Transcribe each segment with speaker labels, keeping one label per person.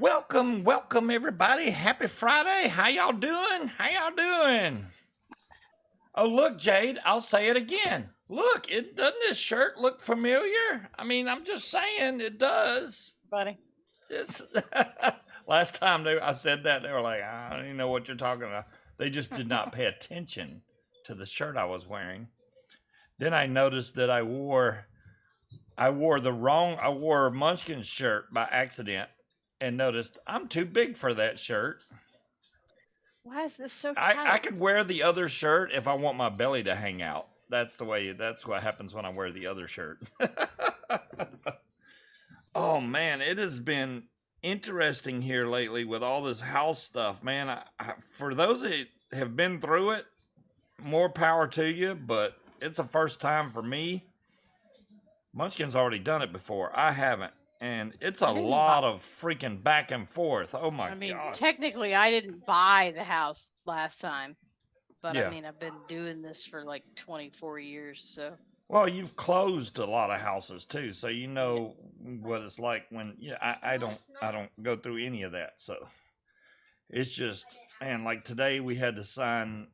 Speaker 1: Welcome everybody. Happy Friday. How y'all doing? Oh, look, Jade, I'll say it again. Look, doesn't this shirt look familiar? I mean, I'm just saying it does.
Speaker 2: Buddy.
Speaker 1: It's last time I said that, they were like, I don't even know what you're talking about. They just did not pay attention to the shirt I was wearing. Then I noticed that I wore Munchkin shirt by accident and noticed I'm too big for that shirt.
Speaker 2: Why is this so tight?
Speaker 1: I could wear the other shirt if I want my belly to hang out. That's what happens when I wear the other shirt. Oh man, it has been interesting here lately with all this house stuff, man. For those that have been through it, more power to you, but it's a first time for me. Munchkin's already done it before. I haven't. And it's a lot of freaking back and forth. Oh my gosh.
Speaker 2: Technically, I didn't buy the house last time. But
Speaker 1: Yeah.
Speaker 2: I mean, I've been doing this for like 24 years, so.
Speaker 1: Well, you've closed a lot of houses too, so you know what it's like when I don't go through any of that. So it's just, man, like today we had to sign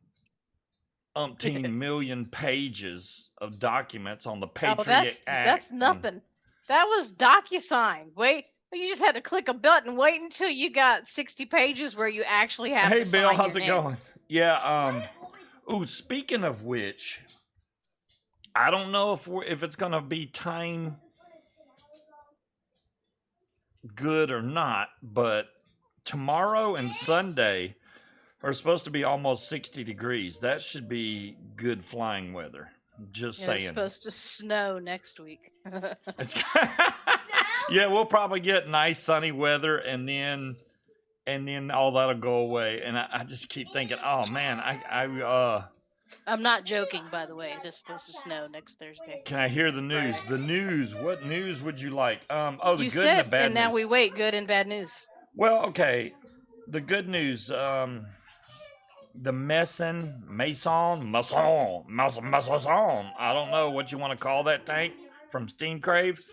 Speaker 1: umpteen million pages of documents on the Patriot Act.
Speaker 2: That's nothing. That was DocuSign. Wait, you just had to click a button. Wait until you got 60 pages where you actually have to sign.
Speaker 1: Hey Bill, how's it going? Yeah, ooh, speaking of which, I don't know if it's gonna be time good or not, but tomorrow and Sunday are supposed to be almost 60 degrees. That should be good flying weather. Just saying.
Speaker 2: It's supposed to snow next week.
Speaker 1: Yeah, we'll probably get nice sunny weather, and then all that'll go away. And I just keep thinking, oh man,
Speaker 2: I'm not joking, by the way. It's supposed to snow next Thursday.
Speaker 1: Can I hear the news? The news. What news would you like? The
Speaker 2: you
Speaker 1: good and the bad
Speaker 2: and
Speaker 1: news.
Speaker 2: now we wait. Good and bad news.
Speaker 1: Well, okay. The good news. The Mason. I don't know what you want to call that tank from Steam Crave.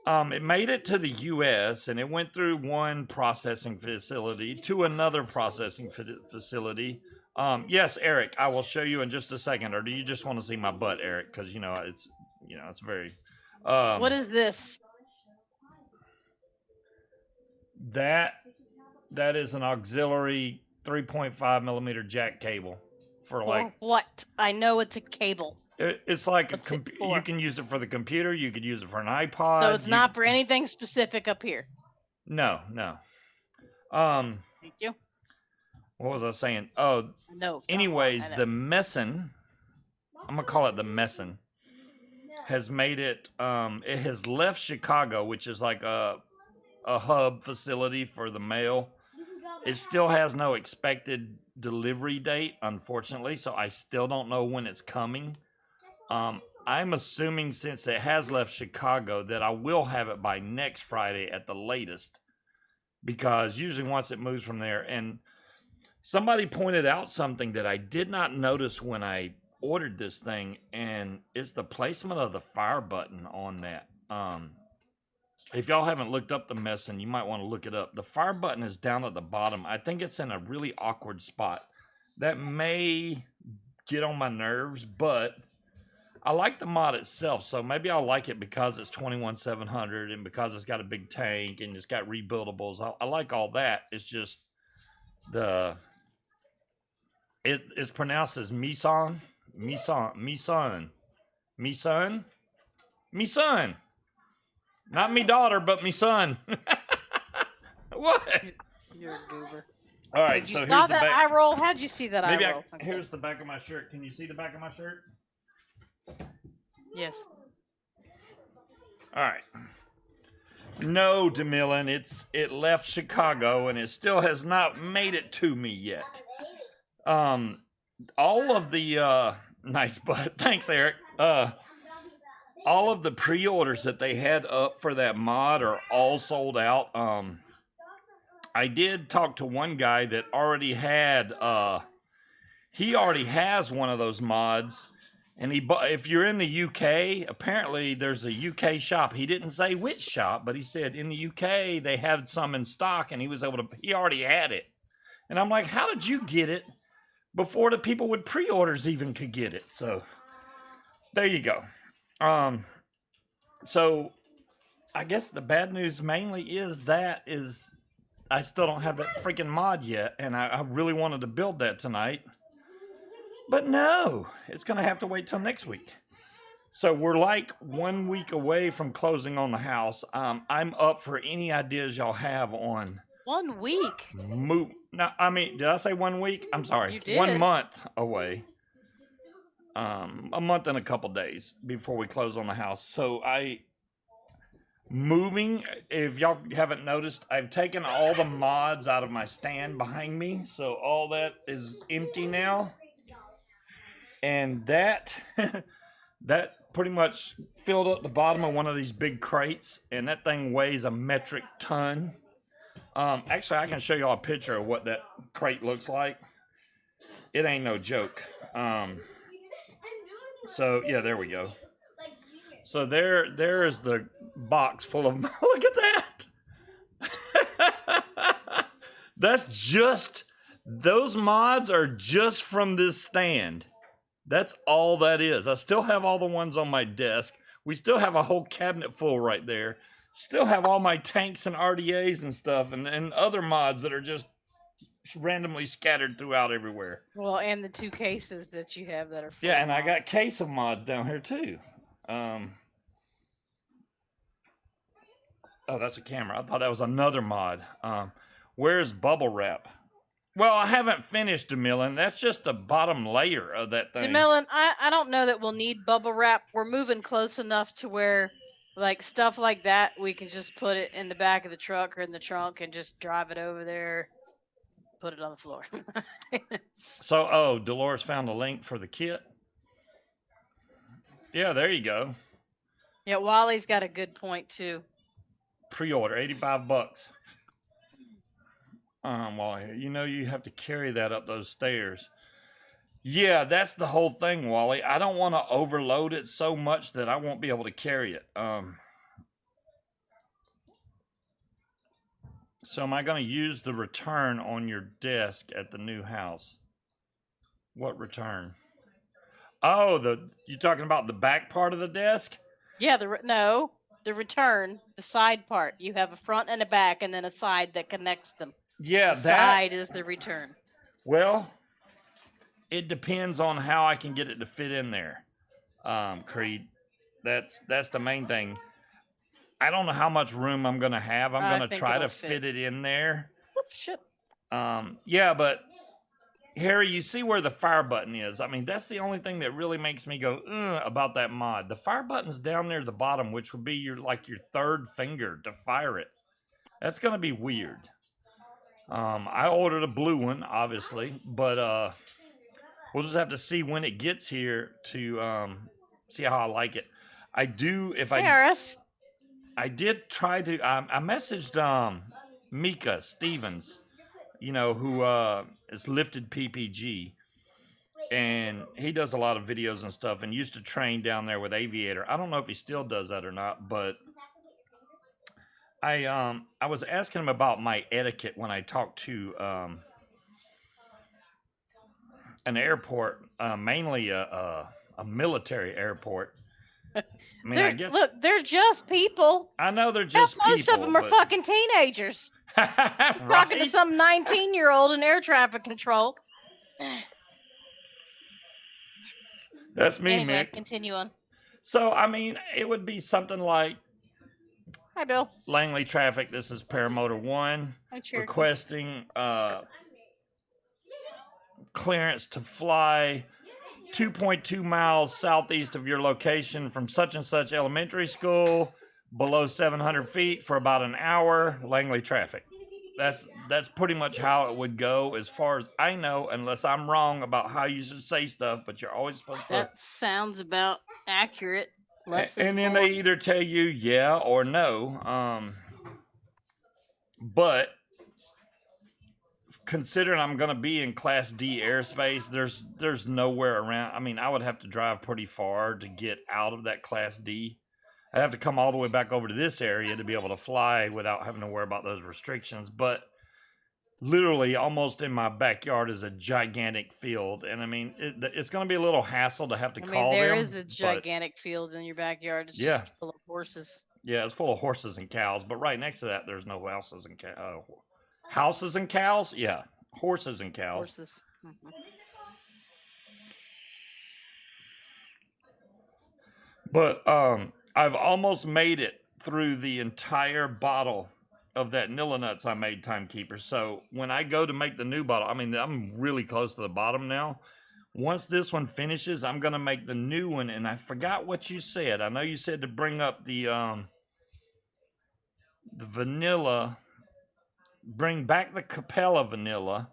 Speaker 1: It made it to the U.S. and it went through one processing facility to another processing facility. Yes, Eric, I will show you in just a second. Or do you just want to see my butt, Eric? Because it's very.
Speaker 2: What is this?
Speaker 1: That is an auxiliary 3.5 millimeter jack cable for like
Speaker 2: what? I know it's a cable.
Speaker 1: It's like you can use it for the computer. You could use it for an iPod.
Speaker 2: So it's not for anything specific up here.
Speaker 1: No.
Speaker 2: Thank you.
Speaker 1: What was I saying? Oh,
Speaker 2: no.
Speaker 1: Anyways, the Messin, I'm gonna call it the Messin, has made it. It has left Chicago, which is like a hub facility for the mail. It still has no expected delivery date, unfortunately, so I still don't know when it's coming. I'm assuming since it has left Chicago that I will have it by next Friday at the latest, because usually once it moves from there, and somebody pointed out something that I did not notice when I ordered this thing, and it's the placement of the fire button on that. If y'all haven't looked up the Messin, you might want to look it up. The fire button is down at the bottom. I think it's in a really awkward spot. That may get on my nerves, but I like the mod itself, so maybe I'll like it because it's 21700 and because it's got a big tank and it's got rebuildables. I like all that. It's just it's pronounced as Misan. Not me daughter, but me son. What?
Speaker 2: You're a goober.
Speaker 1: All right,
Speaker 2: so
Speaker 1: here's
Speaker 2: the
Speaker 1: back.
Speaker 2: eye roll. How'd you see that eye roll?
Speaker 1: Here's the back of my shirt. Can you see the back of my shirt?
Speaker 2: Yes.
Speaker 1: All right. No, DeMillan, it left Chicago and it still has not made it to me yet. All of the nice butt. Thanks, Eric. All of the pre-orders that they had up for that mod are all sold out. I did talk to one guy that already had he already has one of those mods, And he bought, if you're in the UK, apparently there's a UK shop. He didn't say which shop, but he said in the UK they had some in stock, and he already had it. And I'm like, how did you get it before the people with pre-orders even could get it? So there you go. So I guess the bad news mainly is I still don't have that freaking mod yet, and I really wanted to build that tonight. But no, it's going to have to wait till next week. So we're like 1 week away from closing on the house. I'm up for any ideas y'all have on
Speaker 2: 1 week.
Speaker 1: move. No, I mean, did I say 1 week? I'm sorry.
Speaker 2: You did.
Speaker 1: 1 month away. A month and a couple days before we close on the house. So moving, if y'all haven't noticed, I've taken all the mods out of my stand behind me. So all that is empty now. And that pretty much filled up the bottom of one of these big crates, and that thing weighs a metric ton. Actually, I can show y'all a picture of what that crate looks like. It ain't no joke. So yeah, there we go. So there is the box full of. Look at that. Those mods are just from this stand. That's all that is. I still have all the ones on my desk. We still have a whole cabinet full right there. Still have all my tanks and RDAs and stuff, and other mods that are just randomly scattered throughout everywhere.
Speaker 2: Well, and the 2 cases that you have that are full.
Speaker 1: Yeah, and I got case of mods down here too. Oh, that's a camera. I thought that was another mod. Where's bubble wrap? Well, I haven't finished, DeMillan. That's just the bottom layer of that thing.
Speaker 2: DeMillan, I don't know that we'll need bubble wrap. We're moving close enough to where, like, stuff like that, we can just put it in the back of the truck or in the trunk and just drive it over there, put it on the floor.
Speaker 1: So, Dolores found a link for the kit. Yeah, there you go.
Speaker 2: Yeah, Wally's got a good point, too.
Speaker 1: Pre-order, $85. Well, you have to carry that up those stairs. Yeah, that's the whole thing, Wally. I don't want to overload it so much that I won't be able to carry it. So am I going to use the return on your desk at the new house? What return? Oh, you talking about the back part of the desk?
Speaker 2: Yeah, the return, the side part. You have a front and a back, and then a side that connects them.
Speaker 1: Yeah,
Speaker 2: the side is the return.
Speaker 1: Well, it depends on how I can get it to fit in there, Creed. That's the main thing. I don't know how much room I'm gonna have. I'm gonna try to fit it in there.
Speaker 2: Oops, shit.
Speaker 1: Yeah, but Harry, you see where the fire button is. I mean, that's the only thing that really makes me go about that mod. The fire button's down there at the bottom, which would be your third finger to fire it. That's gonna be weird. I ordered a blue one, obviously, but we'll just have to see when it gets here to see how I like it. I did try to. I messaged Mika Stevens, who is Lifted PPG, and he does a lot of videos and stuff, and used to train down there with Aviator. I don't know if he still does that or not, but I was asking him about my etiquette when I talked to an airport, mainly a military airport. I mean, I guess
Speaker 2: look, they're just people.
Speaker 1: I know they're just
Speaker 2: most
Speaker 1: people.
Speaker 2: Most of them are fucking teenagers.
Speaker 1: Right?
Speaker 2: Talking to some 19-year-old in air traffic control.
Speaker 1: That's me,
Speaker 2: anyway,
Speaker 1: Mick.
Speaker 2: Continue on.
Speaker 1: So, I mean, it would be something like,
Speaker 2: hi, Bill.
Speaker 1: Langley Traffic, this is Paramotor 1.
Speaker 2: Hi, Cherokee.
Speaker 1: Requesting clearance to fly 2.2 miles southeast of your location from such and such elementary school, below 700 feet for about an hour. Langley Traffic. That's pretty much how it would go, as far as I know, unless I'm wrong about how you should say stuff. But you're always supposed to.
Speaker 2: That sounds about accurate.
Speaker 1: And then they either tell you yeah or no. But considering I'm going to be in Class D airspace, there's nowhere around. I mean, I would have to drive pretty far to get out of that Class D. I'd have to come all the way back over to this area to be able to fly without having to worry about those restrictions. But literally, almost in my backyard is a gigantic field, and I mean, it's going to be a little hassle to have to call
Speaker 2: there
Speaker 1: them.
Speaker 2: is a gigantic field in your backyard. It's
Speaker 1: Yeah.
Speaker 2: just full of horses.
Speaker 1: Yeah, it's full of horses and cows, but right next to that, there's no houses and houses and cows. Yeah, horses and cows.
Speaker 2: Horses. Mhm.
Speaker 1: But I've almost made it through the entire bottle of that Nilla Nuts I made, Timekeeper. So when I go to make the new bottle, I mean, I'm really close to the bottom now. Once this one finishes, I'm gonna make the new one. And I forgot what you said. I know you said to bring up the vanilla, bring back the Capella vanilla,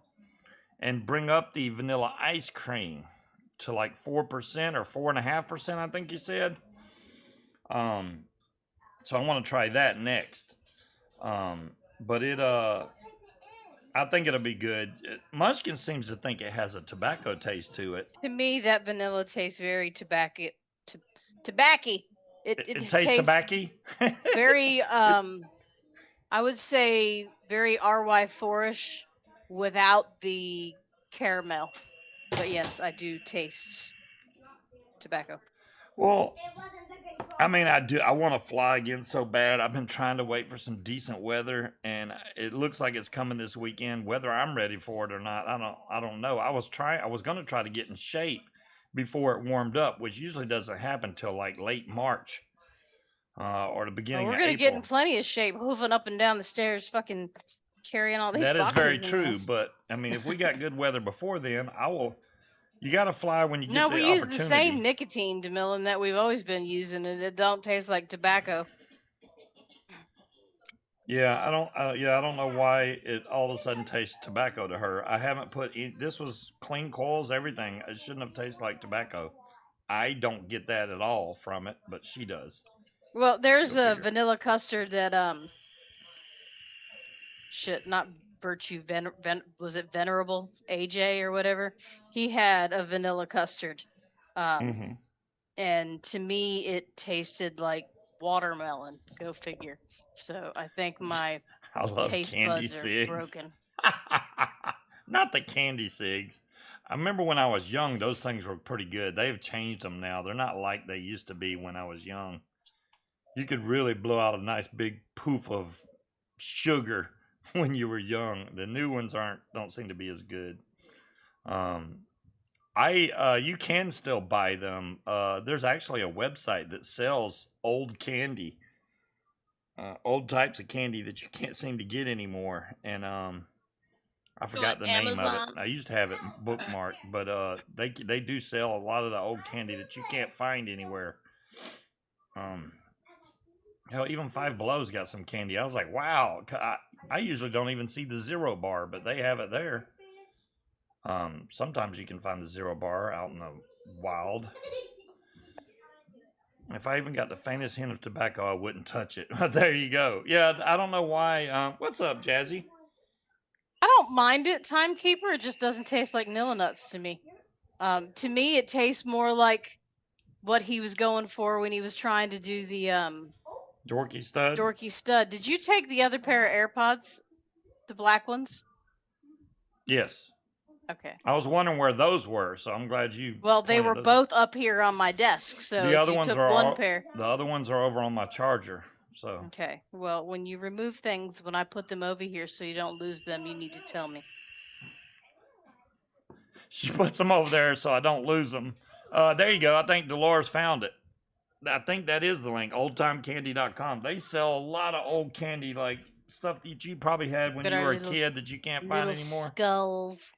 Speaker 1: and bring up the vanilla ice cream to like 4% or 4.5%. I think you said. So I want to try that next. But I think it'll be good. Munchkin seems to think it has a tobacco taste to it.
Speaker 2: To me, that vanilla tastes very tobacco. Tobacco.
Speaker 1: It tastes tobacco.
Speaker 2: Very I would say very RY4ish without the caramel. But yes, I do taste tobacco.
Speaker 1: Well, I mean, I do. I want to fly again so bad. I've been trying to wait for some decent weather, and it looks like it's coming this weekend. Whether I'm ready for it or not, I don't know. I was going to try to get in shape before it warmed up, which usually doesn't happen till like late March or the beginning.
Speaker 2: We're
Speaker 1: of
Speaker 2: gonna
Speaker 1: April.
Speaker 2: get in plenty of shape, hoofing up and down the stairs, fucking carrying all these.
Speaker 1: That is very true,
Speaker 2: us.
Speaker 1: but I mean, if we got good weather before then, I will. You got to fly when you get the opportunity.
Speaker 2: No, we use the same nicotine, DeMillan, that we've always been using, and it don't taste like tobacco.
Speaker 1: Yeah, I don't know why it all of a sudden tastes tobacco to her. I haven't put this was clean coils, everything. It shouldn't have tasted like tobacco. I don't get that at all from it, but she does.
Speaker 2: Well, there's a vanilla custard that not Virtue was it Venerable AJ or whatever? He had a vanilla custard. And to me it tasted like watermelon. Go figure. So I think my taste buds are broken.
Speaker 1: Not the candy cigs. I remember when I was young, those things were pretty good. They've changed them now. They're not like they used to be when I was young. You could really blow out a nice big poof of sugar when you were young. The new ones don't seem to be as good. You can still buy them. There's actually a website that sells old candy, old types of candy that you can't seem to get anymore. And I forgot the name of it. I used to have it bookmarked, but they do sell a lot of the old candy that you can't find anywhere. Hell, even Five Below's got some candy. I was like, wow. I usually don't even see the Zero Bar, but they have it there. Sometimes you can find the Zero Bar out in the wild. If I even got the faintest hint of tobacco, I wouldn't touch it. There you go. Yeah, I don't know why. What's up, Jazzy?
Speaker 2: I don't mind it, Timekeeper. It just doesn't taste like Nilla Nuts to me. To me, it tastes more like what he was going for when he was trying to do the
Speaker 1: Dorky Stud.
Speaker 2: Dorky Stud. Did you take the other pair of AirPods, the black ones?
Speaker 1: Yes.
Speaker 2: Okay.
Speaker 1: I was wondering where those were, so I'm glad you.
Speaker 2: Well, they were both up here on my desk, so
Speaker 1: the other ones are
Speaker 2: one pair.
Speaker 1: The other ones are over on my charger. So.
Speaker 2: Okay. Well, when you remove things, when I put them over here, so you don't lose them, you need to tell me.
Speaker 1: She puts them over there so I don't lose them. There you go. I think Dolores found it. I think that is the link. Oldtimecandy.com. They sell a lot of old candy, like stuff that you probably had when you were a kid that you can't find anymore.
Speaker 2: Skulls.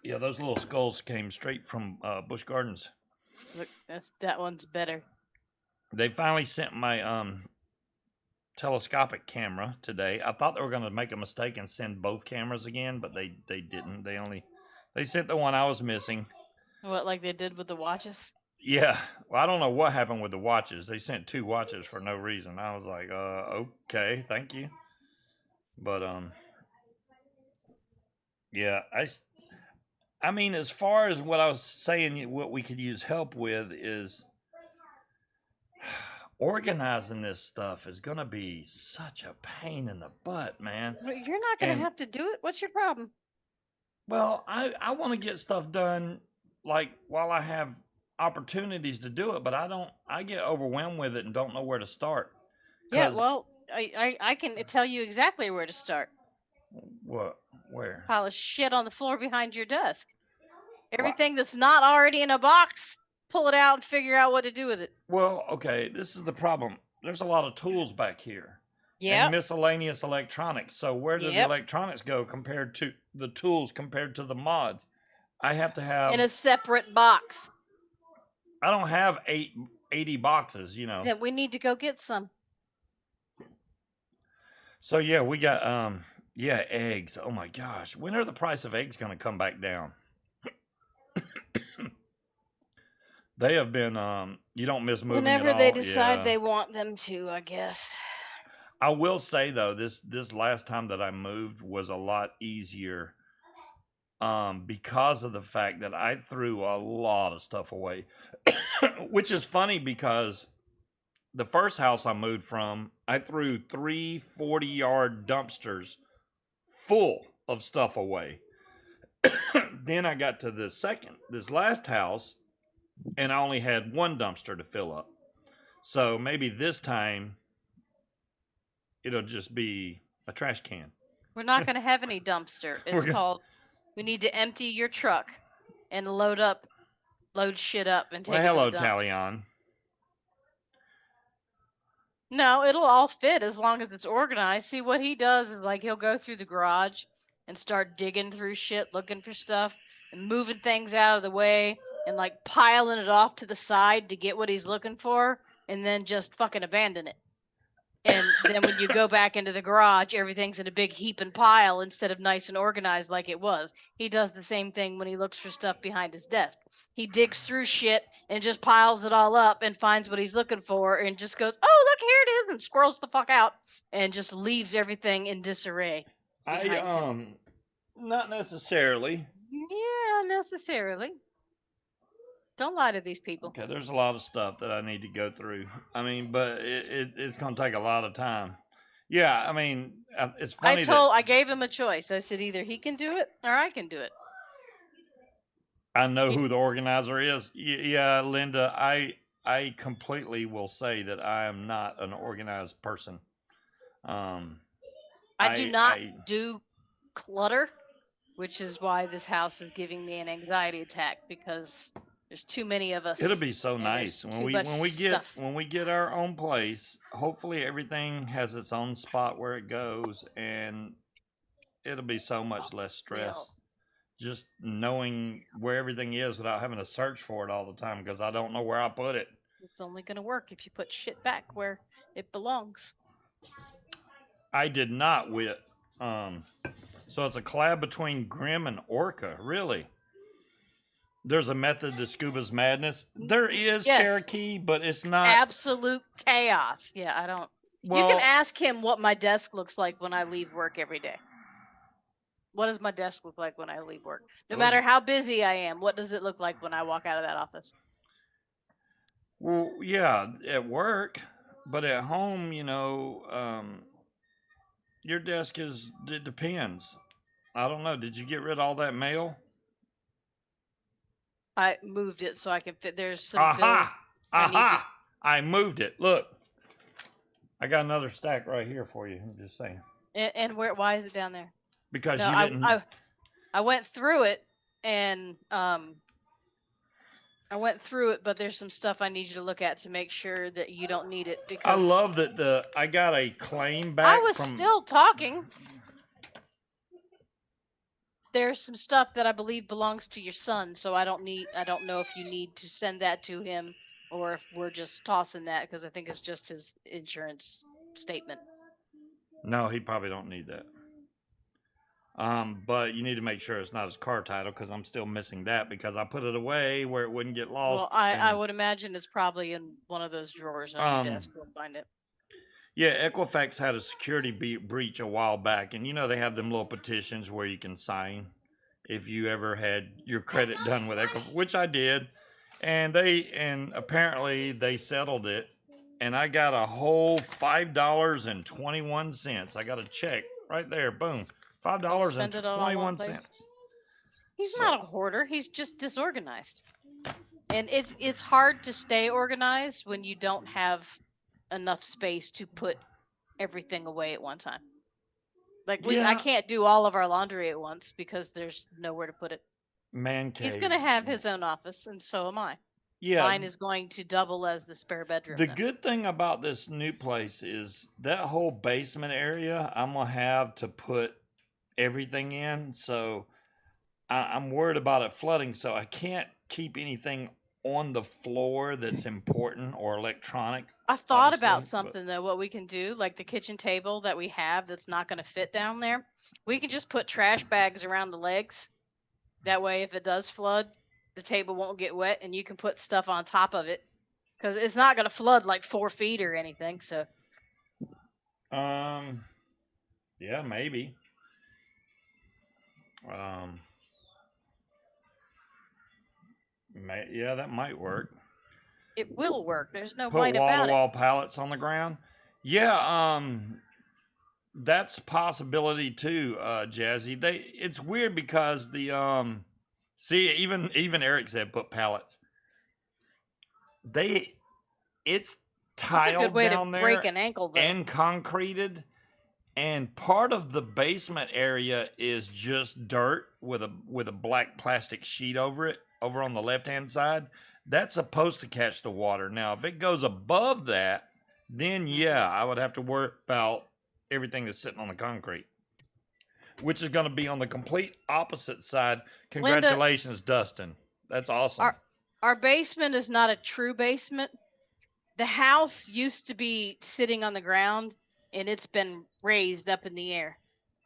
Speaker 1: Yeah, those little skulls came straight from Busch Gardens.
Speaker 2: Look, that one's better.
Speaker 1: They finally sent my telescopic camera today. I thought they were going to make a mistake and send both cameras again, but they didn't. They sent the one I was missing.
Speaker 2: What, like they did with the watches?
Speaker 1: Yeah. Well, I don't know what happened with the watches. They sent 2 watches for no reason. I was like, okay, thank you. But Yeah, I mean, as far as what I was saying, what we could use help with is organizing this stuff is going to be such a pain in the butt, man.
Speaker 2: Well, you're not going to
Speaker 1: And
Speaker 2: have to do it. What's your problem?
Speaker 1: well, I want to get stuff done like while I have opportunities to do it, but I get overwhelmed with it and don't know where to start.
Speaker 2: Yeah,
Speaker 1: Cuz
Speaker 2: well, I can tell you exactly where to start.
Speaker 1: what where?
Speaker 2: Pile of shit on the floor behind your desk.
Speaker 1: What?
Speaker 2: Everything that's not already in a box, pull it out and figure out what to do with it.
Speaker 1: Well, okay, this is the problem. There's a lot of tools back here and
Speaker 2: Yep.
Speaker 1: miscellaneous electronics. So where do the
Speaker 2: Yep.
Speaker 1: electronics go compared to the tools compared to the mods? I have to
Speaker 2: In
Speaker 1: have
Speaker 2: a separate box.
Speaker 1: I don't have 80 boxes, you know.
Speaker 2: Then we need to go get some.
Speaker 1: So yeah, we got yeah, eggs. Oh my gosh. When are the price of eggs going to come back down? They have been you don't miss moving at
Speaker 2: Whenever they
Speaker 1: all.
Speaker 2: decide
Speaker 1: Yeah.
Speaker 2: they want them to, I guess.
Speaker 1: I will say though, this last time that I moved was a lot easier because of the fact that I threw a lot of stuff away. Which is funny because the first house I moved from, I threw 3 40-yard dumpsters full of stuff away. Then I got to this last house, and I only had one dumpster to fill up. So maybe this time it'll just be a trash can.
Speaker 2: We're not going to have any dumpster. It's called, we need to empty your truck and load shit up and take
Speaker 1: Well,
Speaker 2: it to
Speaker 1: hello,
Speaker 2: the dump.
Speaker 1: Talion.
Speaker 2: No, it'll all fit as long as it's organized. See, what he does is like he'll go through the garage and start digging through shit, looking for stuff, and moving things out of the way, and like piling it off to the side to get what he's looking for, and then just fucking abandon it. And then when you go back into the garage, everything's in a big heap and pile instead of nice and organized like it was. He does the same thing when he looks for stuff behind his desk. He digs through shit and just piles it all up and finds what he's looking for and just goes, "Oh, look, here it is," and squirrels the fuck out and just leaves everything in disarray behind him.
Speaker 1: Not necessarily.
Speaker 2: Yeah, necessarily. Don't lie to these people.
Speaker 1: Okay, there's a lot of stuff that I need to go through. I mean, but it's going to take a lot of time. Yeah, I mean, it's funny
Speaker 2: I gave him a choice. I said either he can do it or I can do it.
Speaker 1: I know who the organizer is. Yeah, Linda, I completely will say that I am not an organized person.
Speaker 2: I do not do clutter, which is why this house is giving me an anxiety attack because there's too many of us.
Speaker 1: It'll be so nice when we get our own place. Hopefully, everything has its own spot where it goes, and it'll be so much less stress. Just knowing where everything is without having to search for it all the time because I don't know where I put it.
Speaker 2: It's only going to work if you put shit back where it belongs.
Speaker 1: I did not wit. So it's a collab between Grimm and Orca. Really? There's a method to Scuba's madness. There is, yes. Cherokee, but it's not
Speaker 2: absolute chaos. Yeah, I don't. Well, you can ask him what my desk looks like when I leave work every day. What does my desk look like when I leave work? No matter how busy I am, what does it look like when I walk out of that office?
Speaker 1: Well, yeah, at work, but at home, you know, your desk it depends. I don't know. Did you get rid of all that mail?
Speaker 2: I moved it so I can fit. There's some bills.
Speaker 1: I moved it. Look, I got another stack right here for you. I'm just saying.
Speaker 2: And where? Why is it down there?
Speaker 1: Because you didn't.
Speaker 2: I went through it and but there's some stuff I need you to look at to make sure that you don't need it. Because
Speaker 1: I love that I got a claim back.
Speaker 2: I was still talking. There's some stuff that I believe belongs to your son, so I don't know if you need to send that to him or if we're just tossing that because I think it's just his insurance statement.
Speaker 1: No, he probably don't need that. But you need to make sure it's not his car title because I'm still missing that because I put it away where it wouldn't get lost.
Speaker 2: Well, I would imagine it's probably in one of those drawers on your desk. We'll find it.
Speaker 1: Yeah, Equifax had a security breach a while back, and you know they have them little petitions where you can sign. if you ever had your credit done with Echo, which I did, and apparently they settled it, and I got a whole $5.21. I got a check right there, boom,
Speaker 2: Spend it all on one place.
Speaker 1: $5.21.
Speaker 2: He's not a hoarder. He's just disorganized. And it's hard to stay organized when you don't have enough space to put everything away at one time. Like I can't do all of our laundry at once because there's nowhere to put it.
Speaker 1: Man cave.
Speaker 2: He's gonna have his own office, and so am I.
Speaker 1: Yeah.
Speaker 2: Mine is going to double as the spare bedroom.
Speaker 1: The good thing about this new place is that whole basement area I'm gonna have to put everything in, so I'm worried about it flooding, so I can't keep anything on the floor that's important or electronic.
Speaker 2: I thought about something though, what we can do, like the kitchen table that we have that's not going to fit down there. We can just put trash bags around the legs. That way, if it does flood, the table won't get wet and you can put stuff on top of it because it's not going to flood like 4 feet or anything. So,
Speaker 1: yeah, maybe. Yeah, that might work.
Speaker 2: It will work. There's no
Speaker 1: Put
Speaker 2: bite about it.
Speaker 1: wall-to-wall pallets on the ground. Yeah, that's a possibility too, Jazzy. It's weird because the see, even Eric said put pallets. It's tiled
Speaker 2: That's a good way
Speaker 1: down
Speaker 2: to
Speaker 1: there
Speaker 2: break an ankle though.
Speaker 1: and concreted, and part of the basement area is just dirt with a black plastic sheet over it, over on the left-hand side. That's supposed to catch the water. Now, if it goes above that, then yeah, I would have to worry about everything that's sitting on the concrete, which is going to be on the complete opposite side. Congratulations, Linda, Dustin. That's awesome.
Speaker 2: Our basement is not a true basement. The house used to be sitting on the ground, and it's been raised up in the air.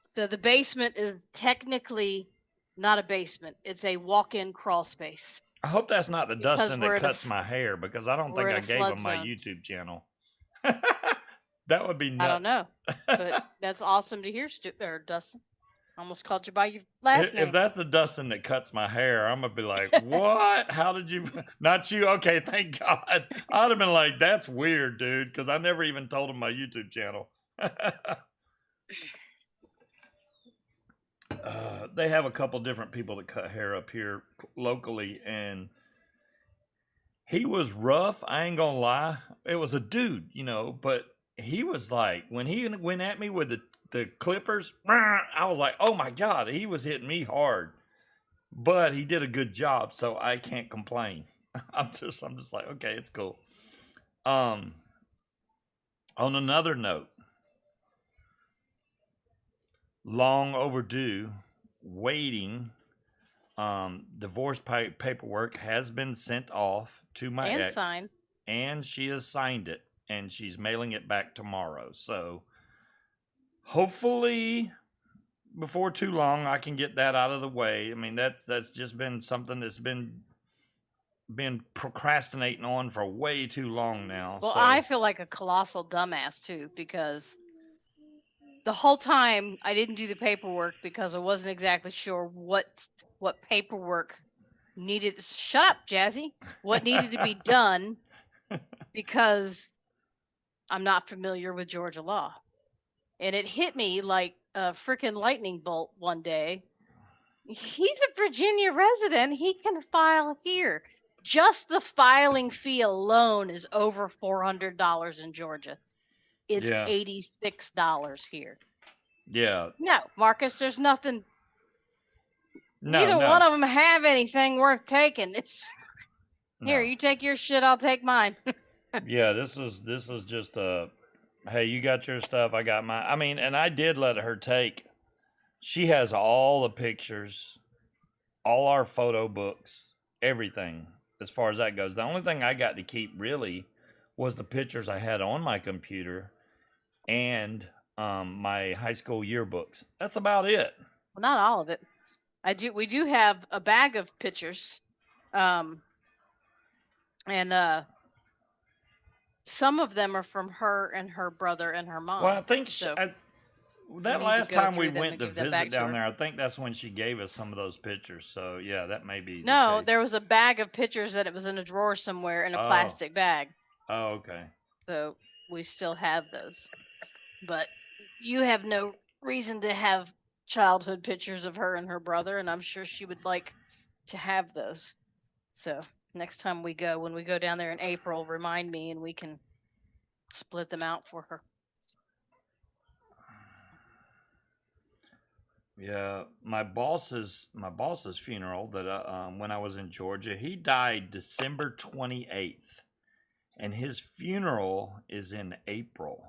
Speaker 2: So the basement is technically not a basement. It's a walk-in crawl space.
Speaker 1: I hope that's not the Dustin that cuts my hair, because I don't think I gave him my YouTube channel. That would be nuts.
Speaker 2: I don't know, but that's awesome to hear, Dustin. I almost called you by your last name.
Speaker 1: If that's the Dustin that cuts my hair, I'm going to be like, what? How did you? Not you? Okay, thank God. I'd have been like, that's weird, dude, because I never even told him my YouTube channel. They have a couple different people that cut hair up here locally, and he was rough. I ain't gonna lie. It was a dude, but he was like, when he went at me with the clippers, I was like, oh my God, he was hitting me hard. But he did a good job, so I can't complain. I'm just like, okay, it's cool. On another note, long overdue, waiting, divorce paperwork has been sent off to my ex,
Speaker 2: signed,
Speaker 1: and she has signed it, and she's mailing it back tomorrow. So hopefully before too long I can get that out of the way. I mean, that's just been something that's been procrastinating on for way too long now.
Speaker 2: Well, I feel like a colossal dumbass too, because the whole time I didn't do the paperwork because I wasn't exactly sure what paperwork needed. Shut up, Jazzy. What needed to be done, because I'm not familiar with Georgia law. And it hit me like a freaking lightning bolt one day. He's a Virginia resident. He can file here. Just the filing fee alone is over $400 in Georgia. It's $86 here.
Speaker 1: Yeah.
Speaker 2: No, Marcus, there's nothing. Neither one of them have anything worth taking. It's here. You take your shit. I'll take mine.
Speaker 1: Yeah, this is just hey, you got your stuff, I got mine. I mean, and I did let her take. She has all the pictures, all our photo books, everything as far as that goes. The only thing I got to keep really was the pictures I had on my computer and my high school yearbooks. That's about it.
Speaker 2: Well, not all of it. We do have a bag of pictures, and some of them are from her and her brother and her mom.
Speaker 1: Well, I think that
Speaker 2: need to
Speaker 1: last
Speaker 2: go
Speaker 1: time we
Speaker 2: through them
Speaker 1: went
Speaker 2: and
Speaker 1: to
Speaker 2: give that back
Speaker 1: visit
Speaker 2: to
Speaker 1: down
Speaker 2: her.
Speaker 1: there, I think that's when she gave us some of those pictures. So yeah, that may be the
Speaker 2: No,
Speaker 1: case.
Speaker 2: there was a bag of pictures that it was in a drawer somewhere in a
Speaker 1: Oh.
Speaker 2: plastic bag.
Speaker 1: Oh, okay.
Speaker 2: So we still have those. But you have no reason to have childhood pictures of her and her brother, and I'm sure she would like to have those. So next time we go, when we go down there in April, remind me and we can split them out for her.
Speaker 1: Yeah, my boss's funeral that when I was in Georgia, he died December 28th, and his funeral is in April.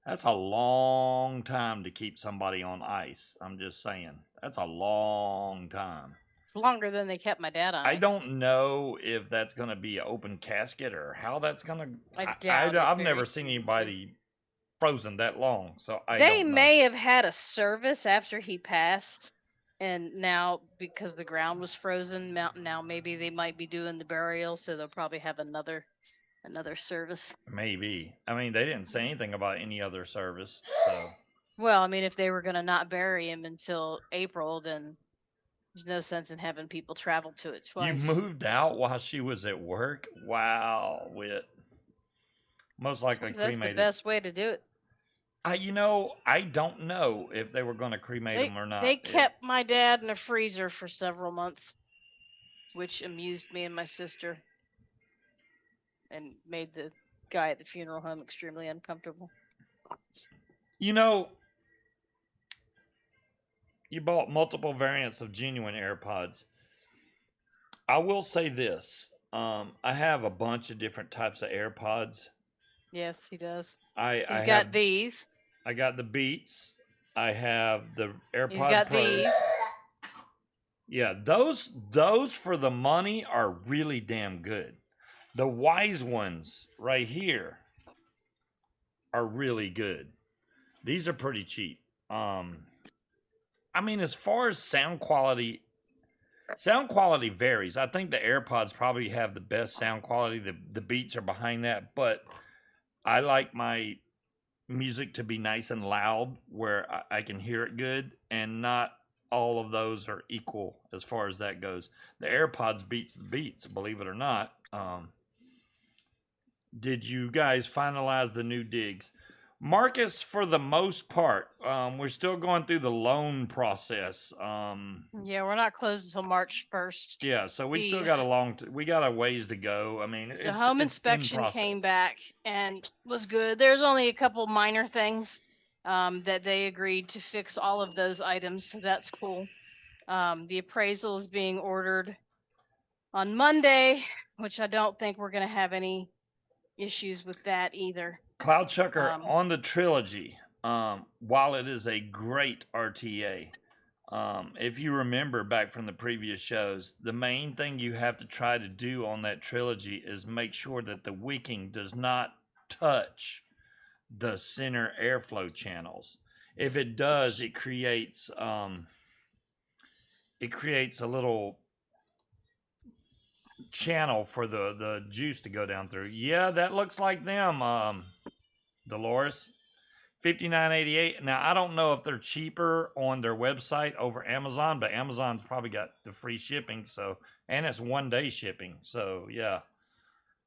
Speaker 1: That's a long time to keep somebody on ice. I'm just saying. That's a long time.
Speaker 2: It's longer than they kept my dad on
Speaker 1: I
Speaker 2: ice.
Speaker 1: don't know if that's going to be an open casket or how that's going to.
Speaker 2: I doubt it
Speaker 1: I've
Speaker 2: very
Speaker 1: never seen
Speaker 2: seriously.
Speaker 1: anybody frozen that long, so I
Speaker 2: They
Speaker 1: don't know.
Speaker 2: may have had a service after he passed, and now because the ground was frozen, now maybe they might be doing the burial, so they'll probably have another service.
Speaker 1: Maybe. I mean, they didn't say anything about any other service, so.
Speaker 2: Well, I mean, if they were going to not bury him until April, then there's no sense in having people travel to it twice.
Speaker 1: You moved out while she was at work? Wow, Wit. Most likely
Speaker 2: That's
Speaker 1: cremated.
Speaker 2: the best way to do it.
Speaker 1: I don't know if they were going to cremate him or not.
Speaker 2: They kept my dad in a freezer for several months, which amused me and my sister and made the guy at the funeral home extremely uncomfortable.
Speaker 1: You know, you bought multiple variants of genuine AirPods. I will say this. I have a bunch of different types of AirPods.
Speaker 2: Yes, he does.
Speaker 1: He's
Speaker 2: got these.
Speaker 1: I got the Beats. I have the AirPods
Speaker 2: He's got
Speaker 1: Pros.
Speaker 2: these.
Speaker 1: Yeah, those for the money are really damn good. The Wise ones right here are really good. These are pretty cheap. I mean, as far as sound quality varies. I think the AirPods probably have the best sound quality. The Beats are behind that, but I like my music to be nice and loud where I can hear it good, and not all of those are equal as far as that goes. The AirPods beats the Beats, believe it or not. Did you guys finalize the new digs? Marcus, for the most part, we're still going through the loan process.
Speaker 2: Yeah, we're not closed until March 1st.
Speaker 1: Yeah, so we still got we got a ways to go. I mean,
Speaker 2: the home inspection came back and was good. There's only a couple minor things that they agreed to fix all of those items, so that's cool. The appraisal is being ordered on Monday, which I don't think we're going to have any issues with that either.
Speaker 1: Cloud Chucker on the Trilogy, while it is a great RTA, if you remember back from the previous shows, the main thing you have to try to do on that Trilogy is make sure that the wicking does not touch the center airflow channels. If it does, it creates a little channel for the juice to go down through. Yeah, that looks like them, Dolores. $59.88. Now I don't know if they're cheaper on their website over Amazon, but Amazon's probably got the free shipping, so, and it's 1-day shipping. So yeah,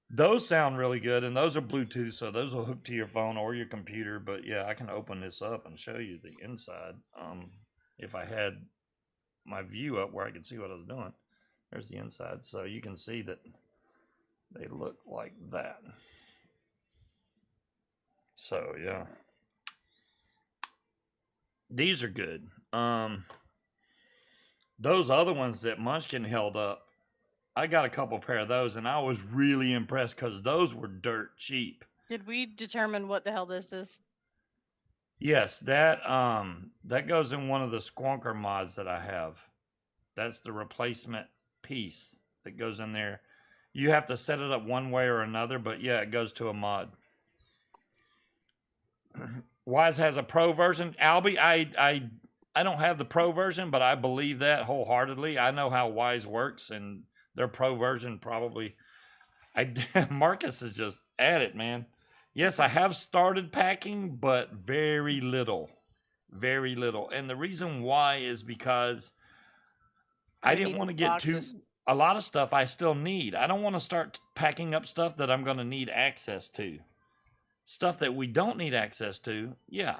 Speaker 1: those sound really good, and those are Bluetooth, so those will hook to your phone or your computer. But yeah, I can open this up and show you the inside. If I had my view up where I could see what I was doing. There's the inside, so you can see that they look like that. So yeah, these are good. Those other ones that Munchkin held up, I got a couple pair of those, and I was really impressed because those were dirt cheap.
Speaker 2: Did we determine what the hell this is?
Speaker 1: Yes, that goes in one of the Squonker mods that I have. That's the replacement piece that goes in there. You have to set it up one way or another, but yeah, it goes to a mod. Wise has a pro version. Albie, I don't have the pro version, but I believe that wholeheartedly. I know how Wise works, and their pro version probably. Marcus is just at it, man. Yes, I have started packing, but very little. very little. And the reason why is because I
Speaker 2: We
Speaker 1: didn't
Speaker 2: need
Speaker 1: want to get
Speaker 2: boxes.
Speaker 1: a lot of stuff I still need. I don't want to start packing up stuff that I'm going to need access to. Stuff that we don't need access to, yeah.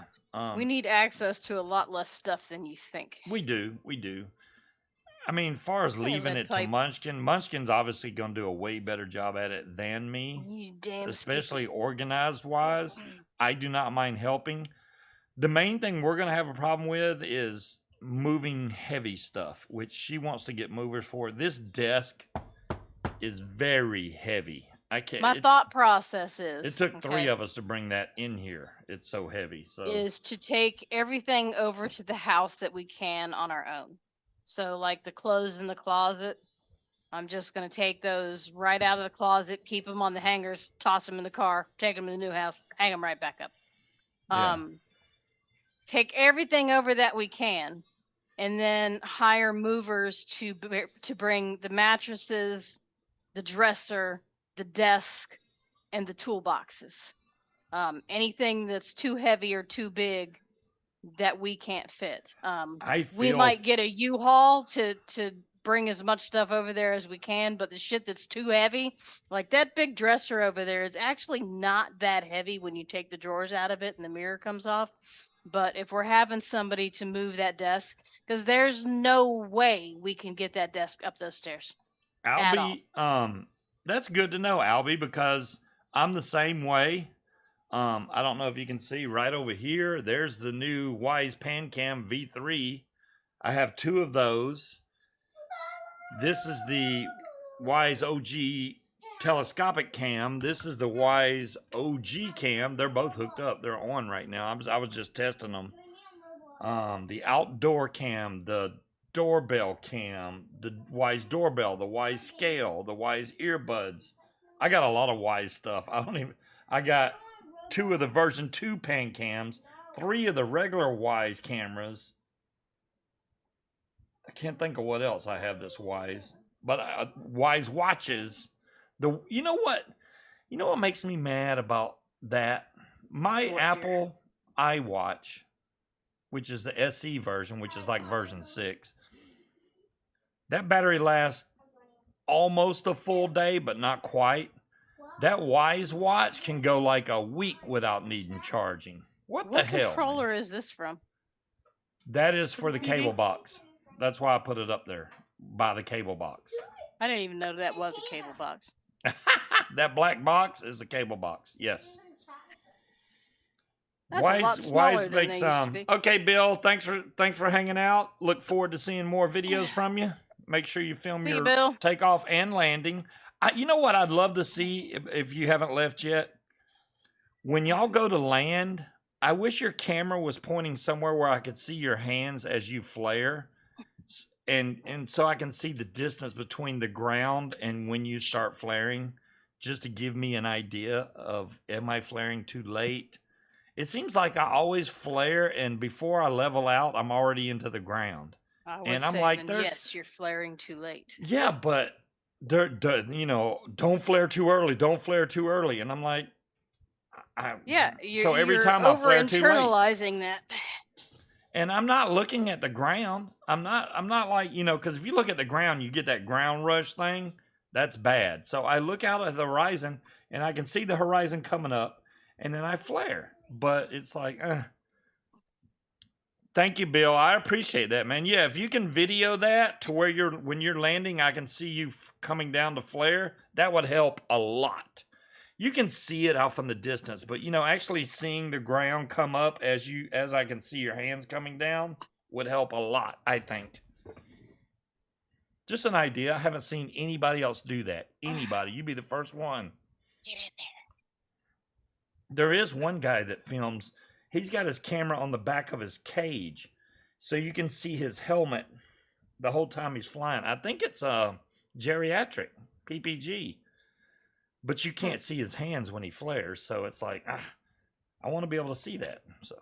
Speaker 2: We need access to a lot less stuff than you think.
Speaker 1: We do. I mean, far as
Speaker 2: Hey,
Speaker 1: leaving
Speaker 2: lead
Speaker 1: it to
Speaker 2: pipe.
Speaker 1: Munchkin's obviously going to do a way better job at it than me,
Speaker 2: You damn
Speaker 1: especially
Speaker 2: Skippy.
Speaker 1: organized wise. I do not mind helping. The main thing we're going to have a problem with is moving heavy stuff, which she wants to get movers for. This desk is very heavy. I can't.
Speaker 2: My thought process is
Speaker 1: It took 3 of us to bring that in here. It's so heavy. So
Speaker 2: is to take everything over to the house that we can on our own. So like the clothes in the closet, I'm just going to take those right out of the closet, keep them on the hangers, toss them in the car, take them to the new house, hang them right back up.
Speaker 1: Yeah.
Speaker 2: Take everything over that we can, and then hire movers to bring the mattresses, the dresser, the desk, and the toolboxes. Anything that's too heavy or too big that we can't fit. We might get a U-Haul to bring as much stuff over there as we can, but the shit that's too heavy, like that big dresser over there, is actually not that heavy when you take the drawers out of it and the mirror comes off. But if we're having somebody to move that desk, because there's no way we can get that desk up those stairs.
Speaker 1: Albie, that's good to know, Albie, because I'm the same way. I don't know if you can see right over here. There's the new Wise PanCam V3. I have 2 of those. This is the Wise OG telescopic cam. This is the Wise OG cam. They're both hooked up. They're on right now. I was just testing them. The outdoor cam, the doorbell cam, the Wise doorbell, the Wise scale, the Wise earbuds. I got a lot of Wise stuff. I got 2 of the version 2 pan cams, 3 of the regular Wise cameras. I can't think of what else I have that's Wise, but Wise watches. You know what makes me mad about that? My Apple iWatch, which is the SE version, which is like version 6. That battery lasts almost a full day, but not quite. That Wise watch can go like a week without needing charging. What the hell?
Speaker 2: What controller is this from?
Speaker 1: That is for the cable box. That's why I put it up there by the cable box.
Speaker 2: I didn't even know that was a cable box.
Speaker 1: That black box is a cable box. Yes.
Speaker 2: That's a lot smaller than they used to be.
Speaker 1: Okay, Bill. Thanks for hanging out. Look forward to seeing more videos from you. Make sure you film your takeoff and landing. You know what I'd love to see if you haven't left yet? When y'all go to land, I wish your camera was pointing somewhere where I could see your hands as you flare. And so I can see the distance between the ground and when you start flaring, just to give me an idea of, am I flaring too late? It seems like I always flare, and before I level out, I'm already into the ground.
Speaker 2: And I'm like, yes, you're flaring too late.
Speaker 1: Yeah, but don't flare too early. Don't flare too early. And I'm like, so every time I flare too late,
Speaker 2: internalizing that.
Speaker 1: And I'm not looking at the ground. I'm not like, because if you look at the ground, you get that ground rush thing. That's bad. So I look out at the horizon and I can see the horizon coming up, and then I flare. But it's like, Thank you, Bill. I appreciate that, man. Yeah, if you can video that to where when you're landing, I can see you coming down to flare. That would help a lot. You can see it out from the distance, but actually seeing the ground come up as I can see your hands coming down would help a lot, I think. Just an idea. I haven't seen anybody else do that. Anybody. You'd be the first one.
Speaker 2: Get in there.
Speaker 1: There is one guy that films. He's got his camera on the back of his cage, so you can see his helmet the whole time he's flying. I think it's a geriatric, PPG. But you can't see his hands when he flares, so it's like, I want to be able to see that. So,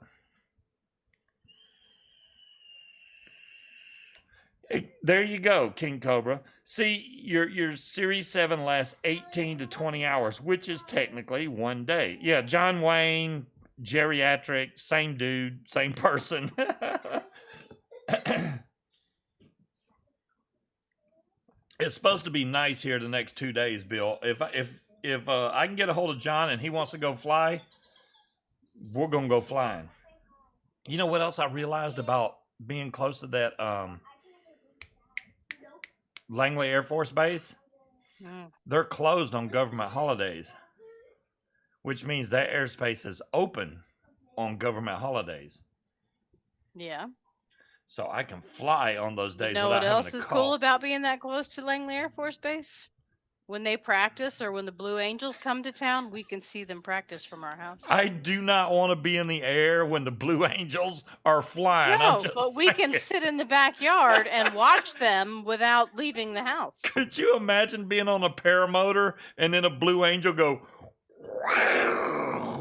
Speaker 1: there you go, King Cobra. See, your Series 7 lasts 18 to 20 hours, which is technically one day. Yeah, John Wayne, geriatric, same dude, same person. It's supposed to be nice here the next 2 days, Bill. If I can get a hold of John and he wants to go fly, we're gonna go flying. You know what else I realized about being close to that Langley Air Force Base? They're closed on government holidays, which means that airspace is open on government holidays.
Speaker 2: Yeah.
Speaker 1: So I can fly on those days
Speaker 2: You know
Speaker 1: without
Speaker 2: what
Speaker 1: having
Speaker 2: else
Speaker 1: to
Speaker 2: is
Speaker 1: call.
Speaker 2: cool about being that close to Langley Air Force Base? When they practice or when the Blue Angels come to town, we can see them practice from our house.
Speaker 1: I do not want to be in the air when the Blue Angels are flying.
Speaker 2: No, but we can sit in the backyard and watch them without leaving the house.
Speaker 1: Could you imagine being on a paramotor and then a Blue Angel go?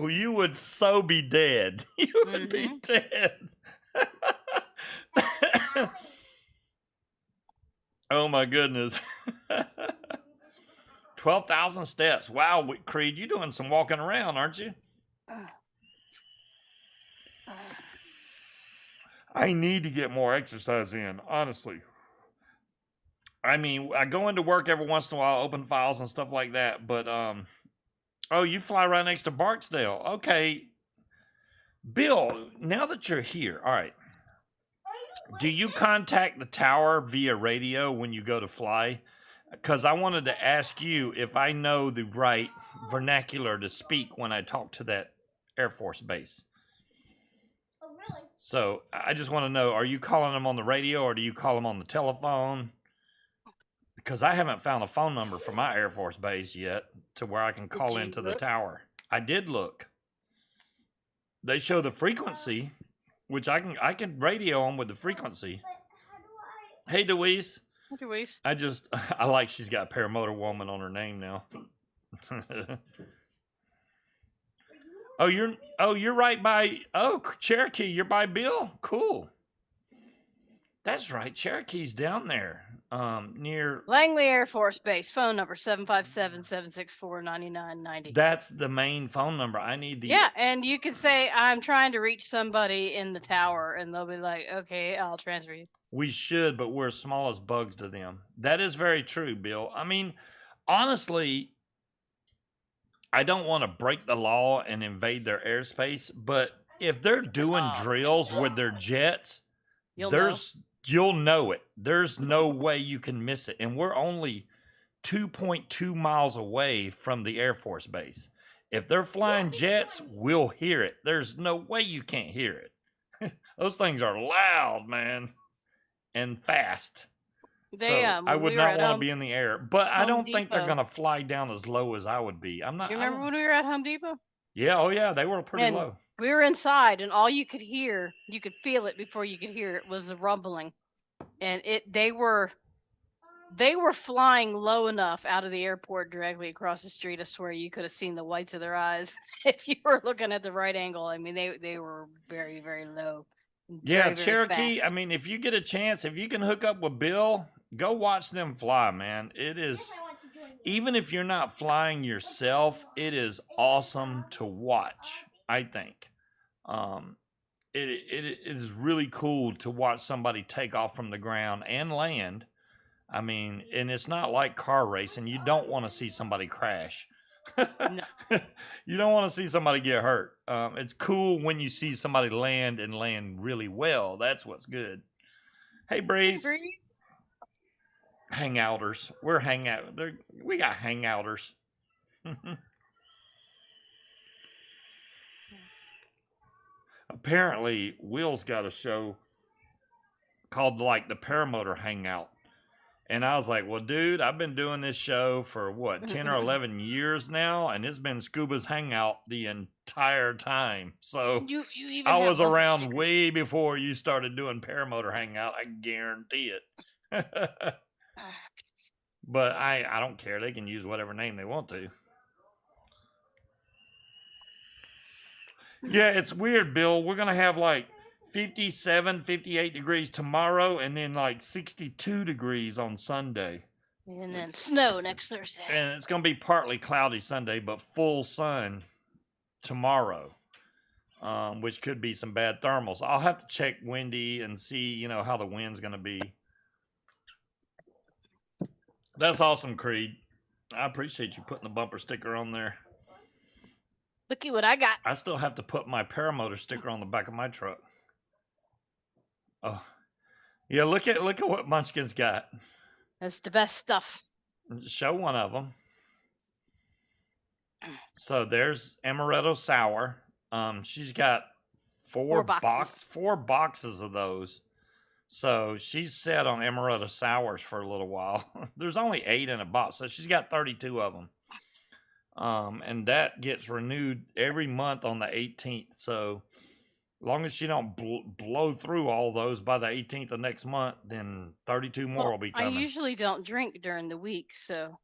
Speaker 1: You would so be dead. You would be dead. Oh my goodness. 12,000 steps. Wow, Creed, you're doing some walking around, aren't you? I need to get more exercise in, honestly. I mean, I go into work every once in a while, open files and stuff like that, but oh, you fly right next to Barksdale. Okay. Bill, now that you're here, all right. Do you contact the tower via radio when you go to fly? Because I wanted to ask you if I know the right vernacular to speak when I talk to that Air Force base.
Speaker 3: Oh, really?
Speaker 1: So I just want to know, are you calling them on the radio or do you call them on the telephone? Because I haven't found a phone number for my Air Force base yet to where I can call into the tower. I did look. They show the frequency, which I can radio them with the frequency. Hey, Deweese.
Speaker 2: Deweese.
Speaker 1: I like she's got Paramotor Woman on her name now. you're right by Cherokee. You're by Bill. Cool. That's right. Cherokee's down there. Near
Speaker 2: Langley Air Force Base. Phone number 757-764-9990.
Speaker 1: That's the main phone number. I need the
Speaker 2: Yeah, and you can say I'm trying to reach somebody in the tower, and they'll be like, "Okay, I'll transfer you."
Speaker 1: We should, but we're small as bugs to them. That is very true, Bill. I mean, honestly, I don't want to break the law and invade their airspace, but if they're doing drills with their jets, you'll know it. There's no way you can miss it. And we're only 2.2 miles away from the Air Force Base. If they're flying jets, we'll hear it. There's no way you can't hear it. Those things are loud, man. And fast. I would not want to be in the air, but I don't think they're going to fly down as low as I would be. I'm not.
Speaker 2: You remember when we were at Home Depot?
Speaker 1: Yeah. Oh yeah. They were pretty low.
Speaker 2: We were inside, and all you could hear, you could feel it before you could hear it, was the rumbling. And they were flying low enough out of the airport directly across the street. I swear you could have seen the whites of their eyes if you were looking at the right angle. I mean, they were very, very low.
Speaker 1: Yeah,
Speaker 2: very,
Speaker 1: Cherokee.
Speaker 2: very fast.
Speaker 1: I mean, if you get a chance, if you can hook up with Bill, go watch them fly, man. It is, even if you're not flying yourself, it is awesome to watch, I think. It is really cool to watch somebody take off from the ground and land. I mean, and it's not like car racing. You don't want to see somebody crash.
Speaker 2: No.
Speaker 1: You don't want to see somebody get hurt. It's cool when you see somebody land and land really well. That's what's good. Hey, Breeze.
Speaker 2: Hey, Breeze.
Speaker 1: Hangouters. We're hangout. We got hangouters. Apparently, Will's got a show called like the Paramotor Hangout. And I was like, well, dude, I've been doing this show for what, 10 or 11 years now, and it's been Scuba's Hangout the entire time. So
Speaker 2: you even
Speaker 1: I was around way before you started doing Paramotor Hangout. I guarantee it. But I don't care. They can use whatever name they want to. Yeah, it's weird, Bill. We're going to have like 57, 58 degrees tomorrow, and then like 62 degrees on Sunday.
Speaker 2: And then snow next Thursday.
Speaker 1: And it's going to be partly cloudy Sunday, but full sun tomorrow. which could be some bad thermals. I'll have to check windy and see, how the wind's going to be. That's awesome, Creed. I appreciate you putting the bumper sticker on there.
Speaker 2: Looky what I got.
Speaker 1: I still have to put my paramotor sticker on the back of my truck. Oh, yeah. Look at what Munchkin's got.
Speaker 2: That's the best stuff.
Speaker 1: Show one of them. So there's amaretto sour. She's got four boxes of those. So she's set on amaretto sours for a little while. There's only 8 in a box, so she's got 32 of them. And that gets renewed every month on the 18th. So as long as she don't blow through all those by the 18th of next month, then 32 more will be coming.
Speaker 2: I usually don't drink during the week, so.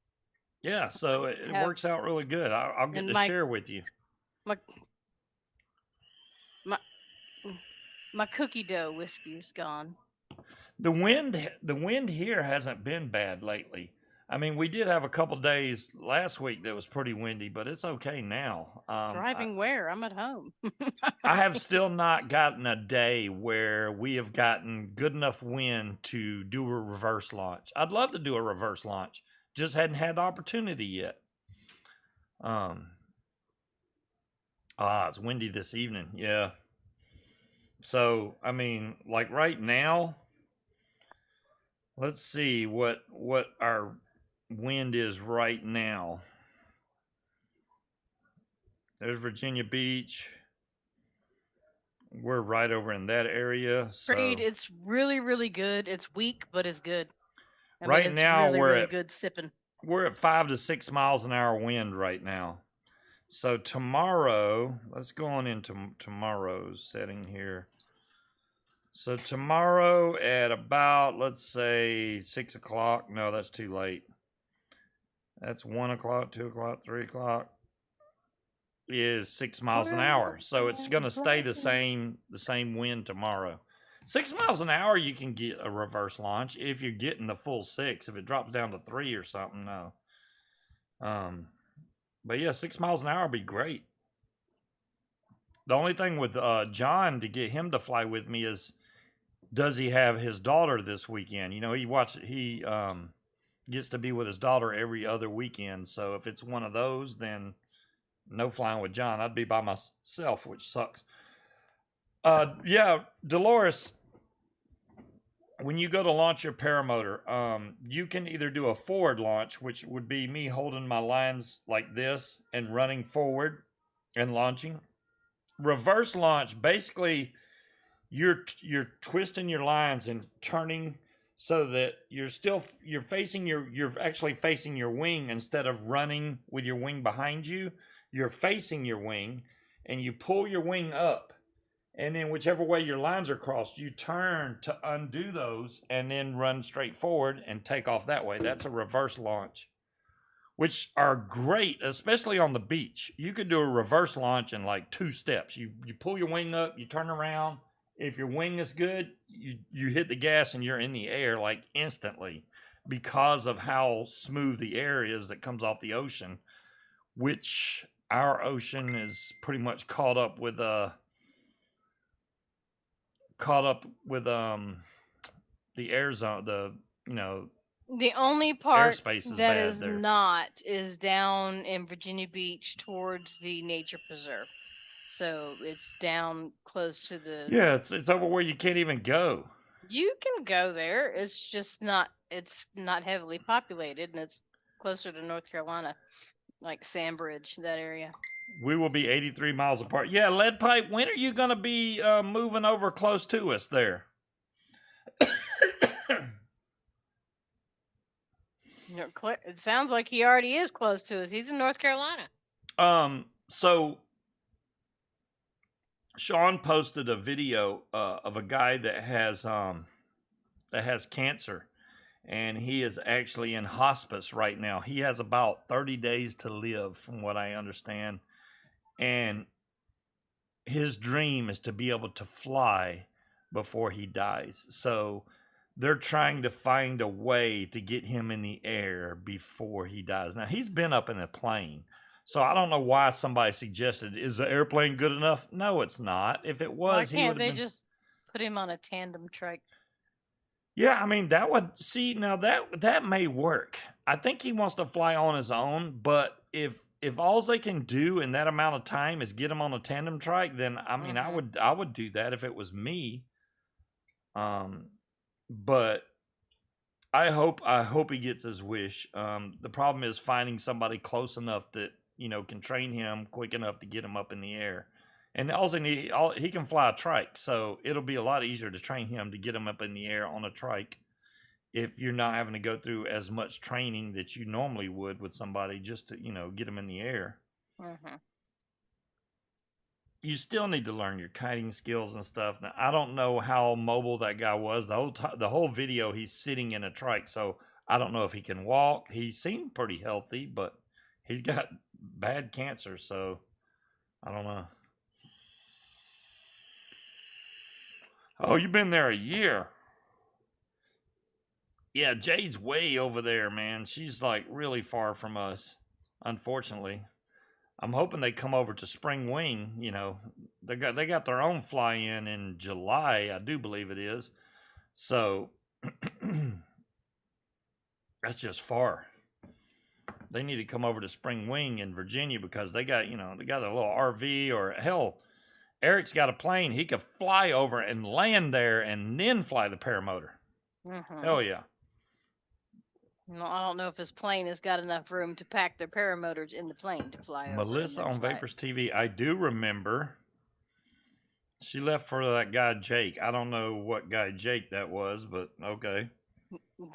Speaker 1: Yeah, so it works out really good. I'll get to share with you.
Speaker 2: My cookie dough whiskey is gone.
Speaker 1: The wind here hasn't been bad lately. I mean, we did have a couple days last week that was pretty windy, but it's okay now.
Speaker 2: Driving where? I'm at home.
Speaker 1: I have still not gotten a day where we have gotten good enough wind to do a reverse launch. I'd love to do a reverse launch. Just hadn't had the opportunity yet. It's windy this evening. Yeah. So, I mean, like right now, let's see what our wind is right now. There's Virginia Beach. We're right over in that area.
Speaker 2: Creed, it's really, really good. It's weak, but it's good.
Speaker 1: Right now,
Speaker 2: we're really good sipping.
Speaker 1: We're at 5 to 6 miles an hour wind right now. So tomorrow, let's go on into tomorrow's setting here. So tomorrow at about, let's say 6 o'clock. No, that's too late. That's 1 o'clock, 2 o'clock, 3 o'clock. Is 6 miles an hour. So it's going to stay the same wind tomorrow. 6 miles an hour, you can get a reverse launch if you're getting the full 6. If it drops down to 3 or something, no. But yeah, 6 miles an hour would be great. The only thing with John, to get him to fly with me, is does he have his daughter this weekend? He gets to be with his daughter every other weekend. So if it's one of those, then no flying with John. I'd be by myself, which sucks. Yeah, Dolores, when you go to launch your paramotor, you can either do a forward launch, which would be me holding my lines like this and running forward and launching. Reverse launch, basically, you're twisting your lines and turning so that you're actually facing your wing instead of running with your wing behind you. You're facing your wing, and you pull your wing up. And then whichever way your lines are crossed, you turn to undo those and then run straight forward and take off that way. That's a reverse launch, which are great, especially on the beach. You could do a reverse launch in like 2 steps. You pull your wing up, you turn around. If your wing is good, you hit the gas and you're in the air like instantly because of how smooth the air is that comes off the ocean, which our ocean is pretty much caught up with the air zone,
Speaker 2: the only part
Speaker 1: airspace
Speaker 2: that is not is down in Virginia Beach towards the nature preserve. So it's down close to the.
Speaker 1: Yeah, it's over where you can't even go.
Speaker 2: You can go there. It's just not. It's not heavily populated, and it's closer to North Carolina, like Sandbridge, that area.
Speaker 1: We will be 83 miles apart. Yeah, Lead Pipe, when are you going to be moving over close to us there?
Speaker 2: It sounds like he already is close to us. He's in North Carolina.
Speaker 1: So Sean posted a video of a guy that has cancer, and he is actually in hospice right now. He has about 30 days to live, from what I understand. And his dream is to be able to fly before he dies. So they're trying to find a way to get him in the air before he dies. Now, he's been up in a plane, So I don't know why somebody suggested, is the airplane good enough? No, it's not. If it
Speaker 2: Why
Speaker 1: was, he
Speaker 2: can't
Speaker 1: would have
Speaker 2: they
Speaker 1: been.
Speaker 2: just put him on a tandem trike?
Speaker 1: Yeah, I mean that would see now that may work. I think he wants to fly on his own, but if all they can do in that amount of time is get him on a tandem trike, then I mean I would do that if it was me. But I hope he gets his wish. The problem is finding somebody close enough that can train him quick enough to get him up in the air. And he can fly a trike, so it'll be a lot easier to train him to get him up in the air on a trike if you're not having to go through as much training that you normally would with somebody just to get him in the air. You still need to learn your kiting skills and stuff. Now, I don't know how mobile that guy was. The whole video, he's sitting in a trike, so I don't know if he can walk. He seemed pretty healthy, but he's got bad cancer, so I don't know. Oh, you've been there a year. Yeah, Jade's way over there, man. She's like really far from us, unfortunately. I'm hoping they come over to Spring Wing. They got their own fly-in in July, I do believe it is. So that's just far. They need to come over to Spring Wing in Virginia because they got a little RV, or hell, Eric's got a plane. He could fly over and land there and then fly the paramotor. Hell yeah.
Speaker 2: No, I don't know if his plane has got enough room to pack their paramotors in the plane to fly over.
Speaker 1: Melissa on Vapors TV, I do remember. She left for that guy Jake. I don't know what guy Jake that was, but okay.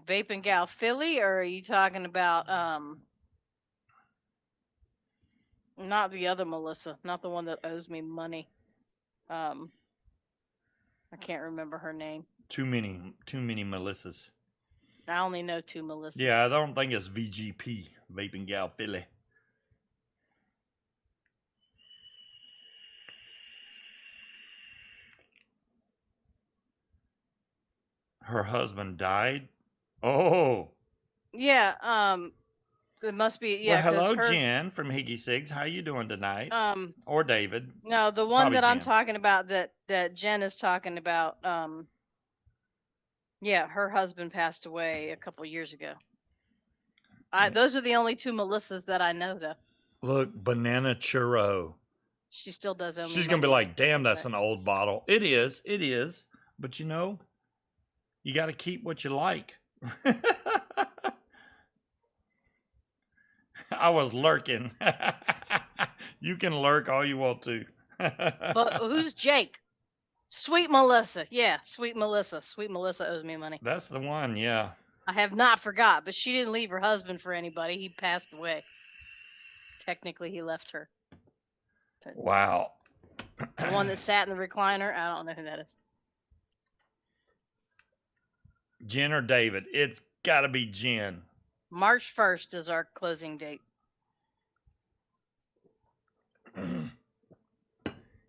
Speaker 2: Vaping Gal Philly, or are you talking about not the other Melissa, not the one that owes me money? I can't remember her name.
Speaker 1: Too many Melissas.
Speaker 2: I only know 2 Melissas.
Speaker 1: Yeah, I don't think it's VGP, Vaping Gal Philly. Her husband died? Oh.
Speaker 2: Yeah, it must be, yeah.
Speaker 1: Well, hello, Jen from e-cig. How you doing tonight? Or David?
Speaker 2: No, the one
Speaker 1: Probably
Speaker 2: that I'm
Speaker 1: Jen.
Speaker 2: talking about, that Jen is talking about, yeah, her husband passed away a couple years ago. Those are the only 2 Melissas that I know, though.
Speaker 1: Look, Banana Churro.
Speaker 2: She still does owe me
Speaker 1: She's going to
Speaker 2: money.
Speaker 1: be like, damn, that's an old bottle. It is. But you got to keep what you like. I was lurking. You can lurk all you want to.
Speaker 2: But who's Jake? Sweet Melissa. Yeah, Sweet Melissa. Sweet Melissa owes me money.
Speaker 1: That's the one, yeah.
Speaker 2: I have not forgot, but she didn't leave her husband for anybody. He passed away. Technically, he left her. But
Speaker 1: wow.
Speaker 2: the one that sat in the recliner, I don't know who that is.
Speaker 1: Jen or David? It's got to be Jen.
Speaker 2: March 1st is our closing date.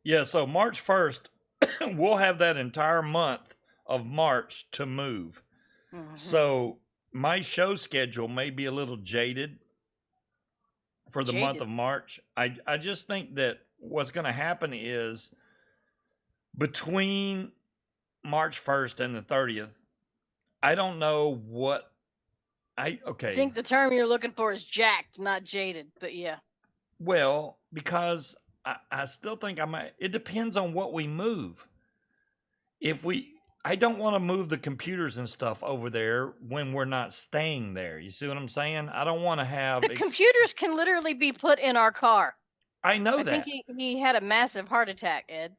Speaker 1: Yeah, so March 1st, we'll have that entire month of March to move. So my show schedule may be a little jaded for the month of March. I just think that what's going to happen is between March 1st and the 30th, I don't know what I think
Speaker 2: the term you're looking for is jacked, not jaded, but yeah.
Speaker 1: Well, because I still think it depends on what we move. I don't want to move the computers and stuff over there when we're not staying there. You see what I'm saying? I don't want to have...
Speaker 2: The computers can literally be put in our car.
Speaker 1: I know that.
Speaker 2: I think he had a massive heart attack, Ed.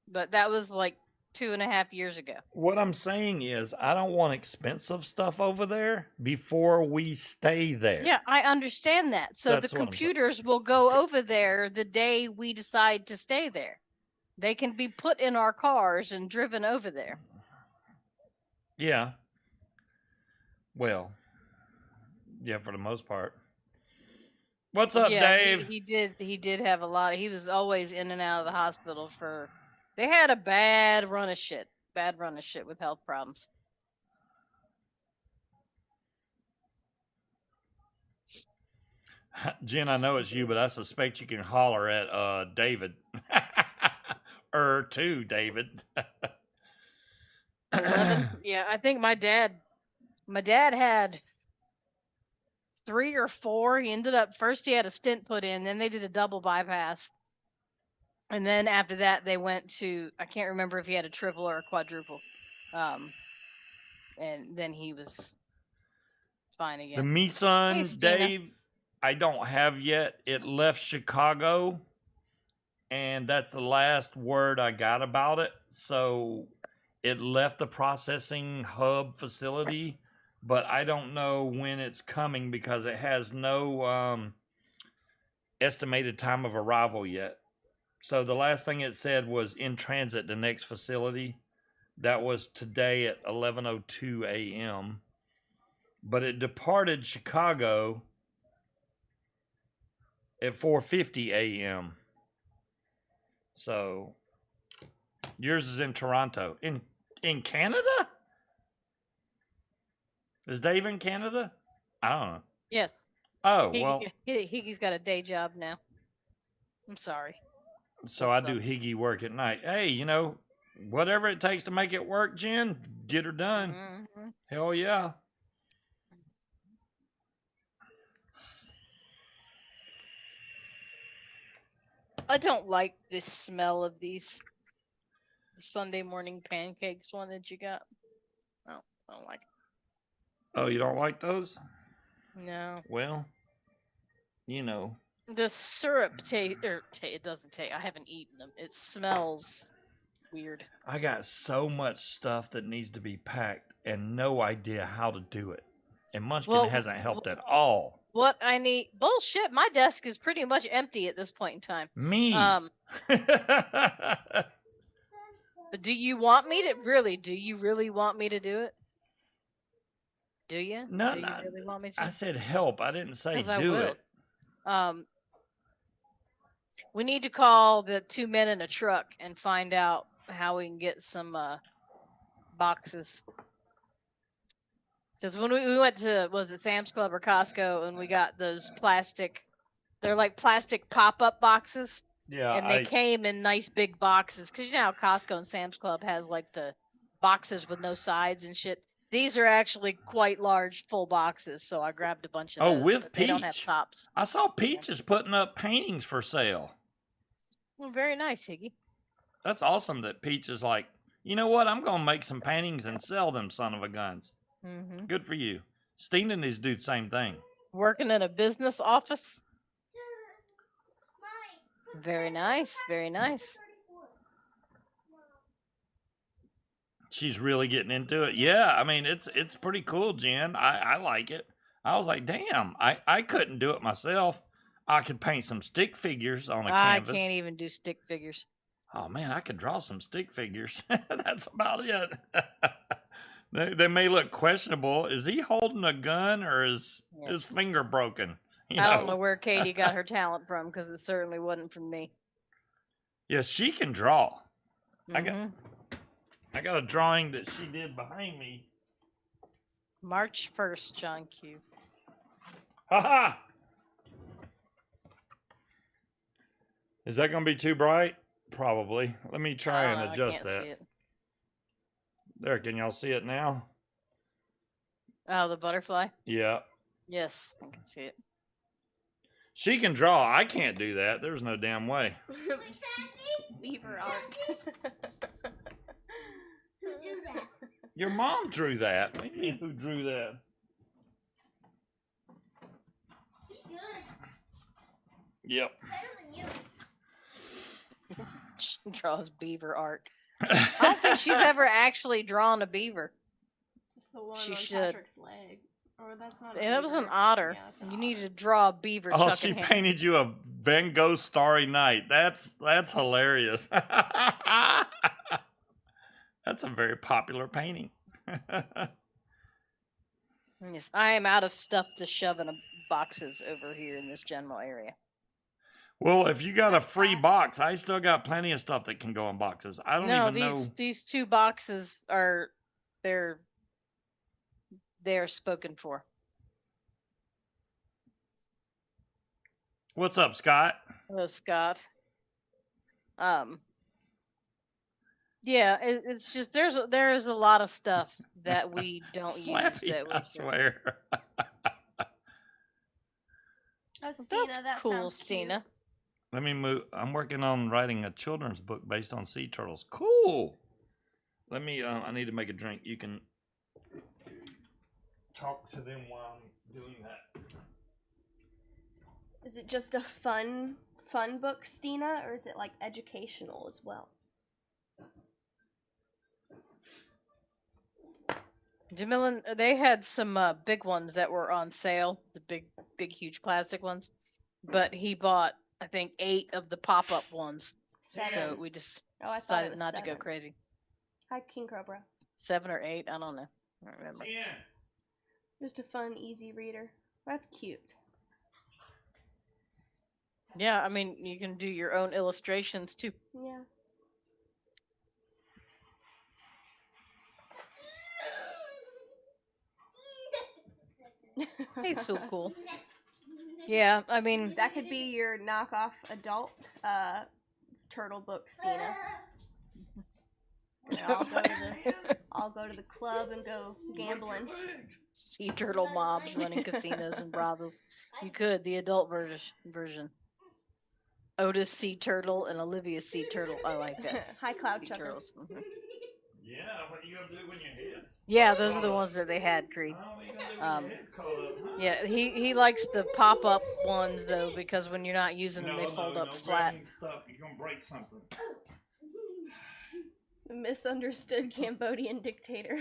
Speaker 2: But that was like 2.5 years ago.
Speaker 1: What I'm saying is I don't want expensive stuff over there before we stay there.
Speaker 2: Yeah, I understand that. So the computers will go over there the day we decide to stay there. They can be put in our cars and driven over there.
Speaker 1: Yeah. Well, yeah, for the most part. What's up, Dave?
Speaker 2: He did have a lot. He was always in and out of the hospital for... They had a bad run of shit with health problems.
Speaker 1: Jen, I know it's you, but I suspect you can holler at David. To David.
Speaker 2: 11. Yeah, I think my dad had 3 or 4. He ended up first he had a stent put in, then they did a double bypass. And then after that they went to, I can't remember if he had a triple or a quadruple. And then he was fine
Speaker 1: The
Speaker 2: again.
Speaker 1: me
Speaker 2: Hey,
Speaker 1: son,
Speaker 2: Stina.
Speaker 1: Dave, I don't have yet. It left Chicago, and that's the last word I got about it. So it left the processing hub facility, but I don't know when it's coming because it has no estimated time of arrival yet. So the last thing it said was in transit, the next facility. That was today at 11:02 a.m. But it departed Chicago at 4:50 a.m. So yours is in Toronto. In Canada? Is Dave in Canada? I don't know.
Speaker 2: Yes.
Speaker 1: Oh, well,
Speaker 2: Higgy's got a day job now. I'm sorry.
Speaker 1: so
Speaker 2: That
Speaker 1: I do
Speaker 2: sucks.
Speaker 1: Higgy work at night. Hey, whatever it takes to make it work, Jen, get her done.
Speaker 2: Mhm.
Speaker 1: Hell yeah.
Speaker 2: I don't like the smell of these Sunday morning pancakes one that you got. I don't like it.
Speaker 1: Oh, you don't like those?
Speaker 2: No.
Speaker 1: Well, you know.
Speaker 2: The syrup it doesn't taste. I haven't eaten them. It smells weird.
Speaker 1: I got so much stuff that needs to be packed and no idea how to do it. And Munchkin
Speaker 2: Well,
Speaker 1: hasn't helped at all.
Speaker 2: What I need bullshit. My desk is pretty much empty at this point in time.
Speaker 1: Me.
Speaker 2: But do you want me to really? Do you really want me to do it? Do you?
Speaker 1: No,
Speaker 2: Do you
Speaker 1: no.
Speaker 2: really want me to?
Speaker 1: I said help. I didn't say
Speaker 2: 'Cause I
Speaker 1: do
Speaker 2: will.
Speaker 1: it.
Speaker 2: We need to call the 2 men in a truck and find out how we can get some boxes. Because when we went to, was it Sam's Club or Costco, and we got those plastic, they're like plastic pop-up boxes.
Speaker 1: Yeah,
Speaker 2: And they came in nice big boxes. Because you know how Costco and Sam's Club has like the boxes with no sides and shit. These are actually quite large, full boxes. So I grabbed a bunch of those.
Speaker 1: with
Speaker 2: but they don't have
Speaker 1: Peach.
Speaker 2: tops.
Speaker 1: I saw Peach is putting up paintings for sale.
Speaker 2: Well, very nice, Higgy.
Speaker 1: That's awesome that Peach is like, you know what? I'm going to make some paintings and sell them son of a guns.
Speaker 2: Mm-hmm.
Speaker 1: Good for you. Steen needs to do the same thing.
Speaker 2: Working in a business office. Very nice. Very nice.
Speaker 1: She's really getting into it. Yeah, I mean it's pretty cool, Jen. I like it. I was like, damn, I couldn't do it myself. I could paint some stick figures on a canvas.
Speaker 2: I can't even do stick figures.
Speaker 1: Oh man, I could draw some stick figures. That's about it. They may look questionable. Is he holding a gun or is his finger broken?
Speaker 2: I don't know where Katie got her talent from because it certainly wasn't from me.
Speaker 1: Yeah, she can draw.
Speaker 2: Mm-hmm.
Speaker 1: I got a drawing that she did behind me.
Speaker 2: March 1st, John Q.
Speaker 1: Haha! Is that going to be too bright? Probably. Let me try and adjust that.
Speaker 2: See it.
Speaker 1: There, can y'all see it now?
Speaker 2: Oh, the butterfly?
Speaker 1: Yeah.
Speaker 2: Yes, I can see it.
Speaker 1: She can draw. I can't do that. There's no damn way.
Speaker 3: Beaver art. Who drew that?
Speaker 1: Your mom drew that. What do you mean, who drew that?
Speaker 3: He's good.
Speaker 1: Yep.
Speaker 3: Better than you.
Speaker 2: She draws beaver art. I don't think she's ever actually drawn a beaver.
Speaker 4: Just the one
Speaker 2: She
Speaker 4: on
Speaker 2: should.
Speaker 4: Patrick's leg. Or that's not.
Speaker 2: Yeah, that was an
Speaker 4: beaver.
Speaker 2: otter.
Speaker 4: Yeah, that's an
Speaker 2: You
Speaker 4: otter.
Speaker 2: need to draw a beaver.
Speaker 1: Oh,
Speaker 2: chucking
Speaker 1: she
Speaker 2: hand.
Speaker 1: painted you a Van Gogh Starry Night. That's hilarious. That's a very popular painting.
Speaker 2: Yes, I am out of stuff to shove in boxes over here in this general area.
Speaker 1: Well, if you got a free box, I still got plenty of stuff that can go in boxes. I don't even know.
Speaker 2: These 2 boxes are they're spoken for.
Speaker 1: What's up, Scott?
Speaker 2: Hello, Scott. Yeah, it's just there is a lot of stuff that we don't use
Speaker 1: Slappy,
Speaker 2: that we
Speaker 1: I
Speaker 2: can.
Speaker 1: swear.
Speaker 4: Oh,
Speaker 2: Well,
Speaker 4: Stina,
Speaker 2: that's
Speaker 4: that
Speaker 2: cool,
Speaker 4: sounds cute.
Speaker 2: Stina.
Speaker 1: Let me move. I'm working on writing a children's book based on sea turtles. Cool. Let me. I need to make a drink. You can talk to them while I'm doing that.
Speaker 5: Is it just a fun book, Stina, or is it like educational as well?
Speaker 2: Jamilin, they had some big ones that were on sale, the big, huge plastic ones. But he bought, I think, 8 of the pop-up ones.
Speaker 5: 7.
Speaker 2: So we just
Speaker 5: Oh, I thought it
Speaker 2: decided
Speaker 5: was
Speaker 2: not to
Speaker 5: 7.
Speaker 2: go crazy.
Speaker 5: Hi, King Cobra.
Speaker 2: 7 or 8, I don't know. I don't remember.
Speaker 1: Yeah.
Speaker 5: Just a fun, easy reader. That's cute.
Speaker 2: Yeah, I mean, you can do your own illustrations too.
Speaker 5: Yeah.
Speaker 2: He's so cool. Yeah, I mean,
Speaker 5: That could be your knockoff adult turtle book, Stina. And I'll go to the club and go gambling.
Speaker 2: sea turtle mobs running casinos and brothels. You could, the adult version. Otis Sea Turtle and Olivia Sea Turtle. I like that.
Speaker 5: Hi, Cloud
Speaker 2: Sea
Speaker 5: Chucker.
Speaker 2: turtles. Mhm.
Speaker 1: Yeah. What are you gonna do when your head's?
Speaker 2: Yeah, those are the ones that they had, Creed.
Speaker 1: Oh, what are you gonna do when your head's caught up? Huh?
Speaker 2: Yeah, he likes the pop up ones though because when you're not using them, they fold up
Speaker 1: no
Speaker 2: flat.
Speaker 1: grabbing stuff. You're gonna break something.
Speaker 5: The misunderstood Cambodian dictator.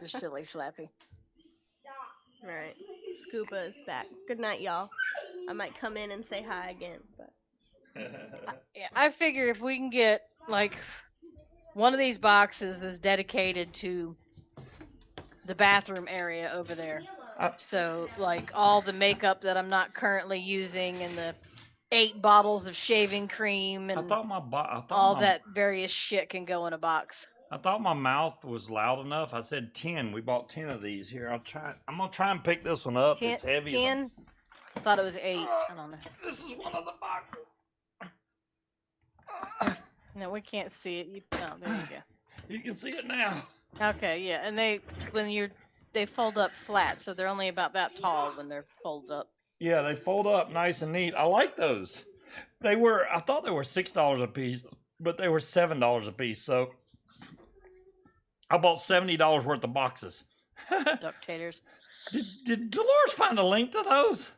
Speaker 2: You're silly, Slappy.
Speaker 5: Right. Scuba is back. Good night, y'all. I might come in and say hi again, but
Speaker 2: Yeah, I figure if we can get like one of these boxes is dedicated to the bathroom area over there. So like all the makeup that I'm not currently using and the 8 bottles of shaving cream
Speaker 1: I
Speaker 2: and
Speaker 1: thought
Speaker 2: all
Speaker 1: my,
Speaker 2: that various shit can go in a box.
Speaker 1: I thought my mouth was loud enough. I said 10. We bought 10 of these. Here, I'm gonna try and pick this one up. It's heavy.
Speaker 2: 10? I thought it was 8. I don't know.
Speaker 1: This is one of the boxes.
Speaker 2: No, we can't see it. Oh, there you go.
Speaker 1: You can see it now.
Speaker 2: Okay, yeah, and they fold up flat, so they're only about that tall when they're folded up.
Speaker 1: Yeah, they fold up nice and neat. I like those. I thought they were $6 a piece, but they were $7 a piece. So I bought $70 worth of boxes.
Speaker 2: Ductators.
Speaker 1: Did Dolores find a link to those?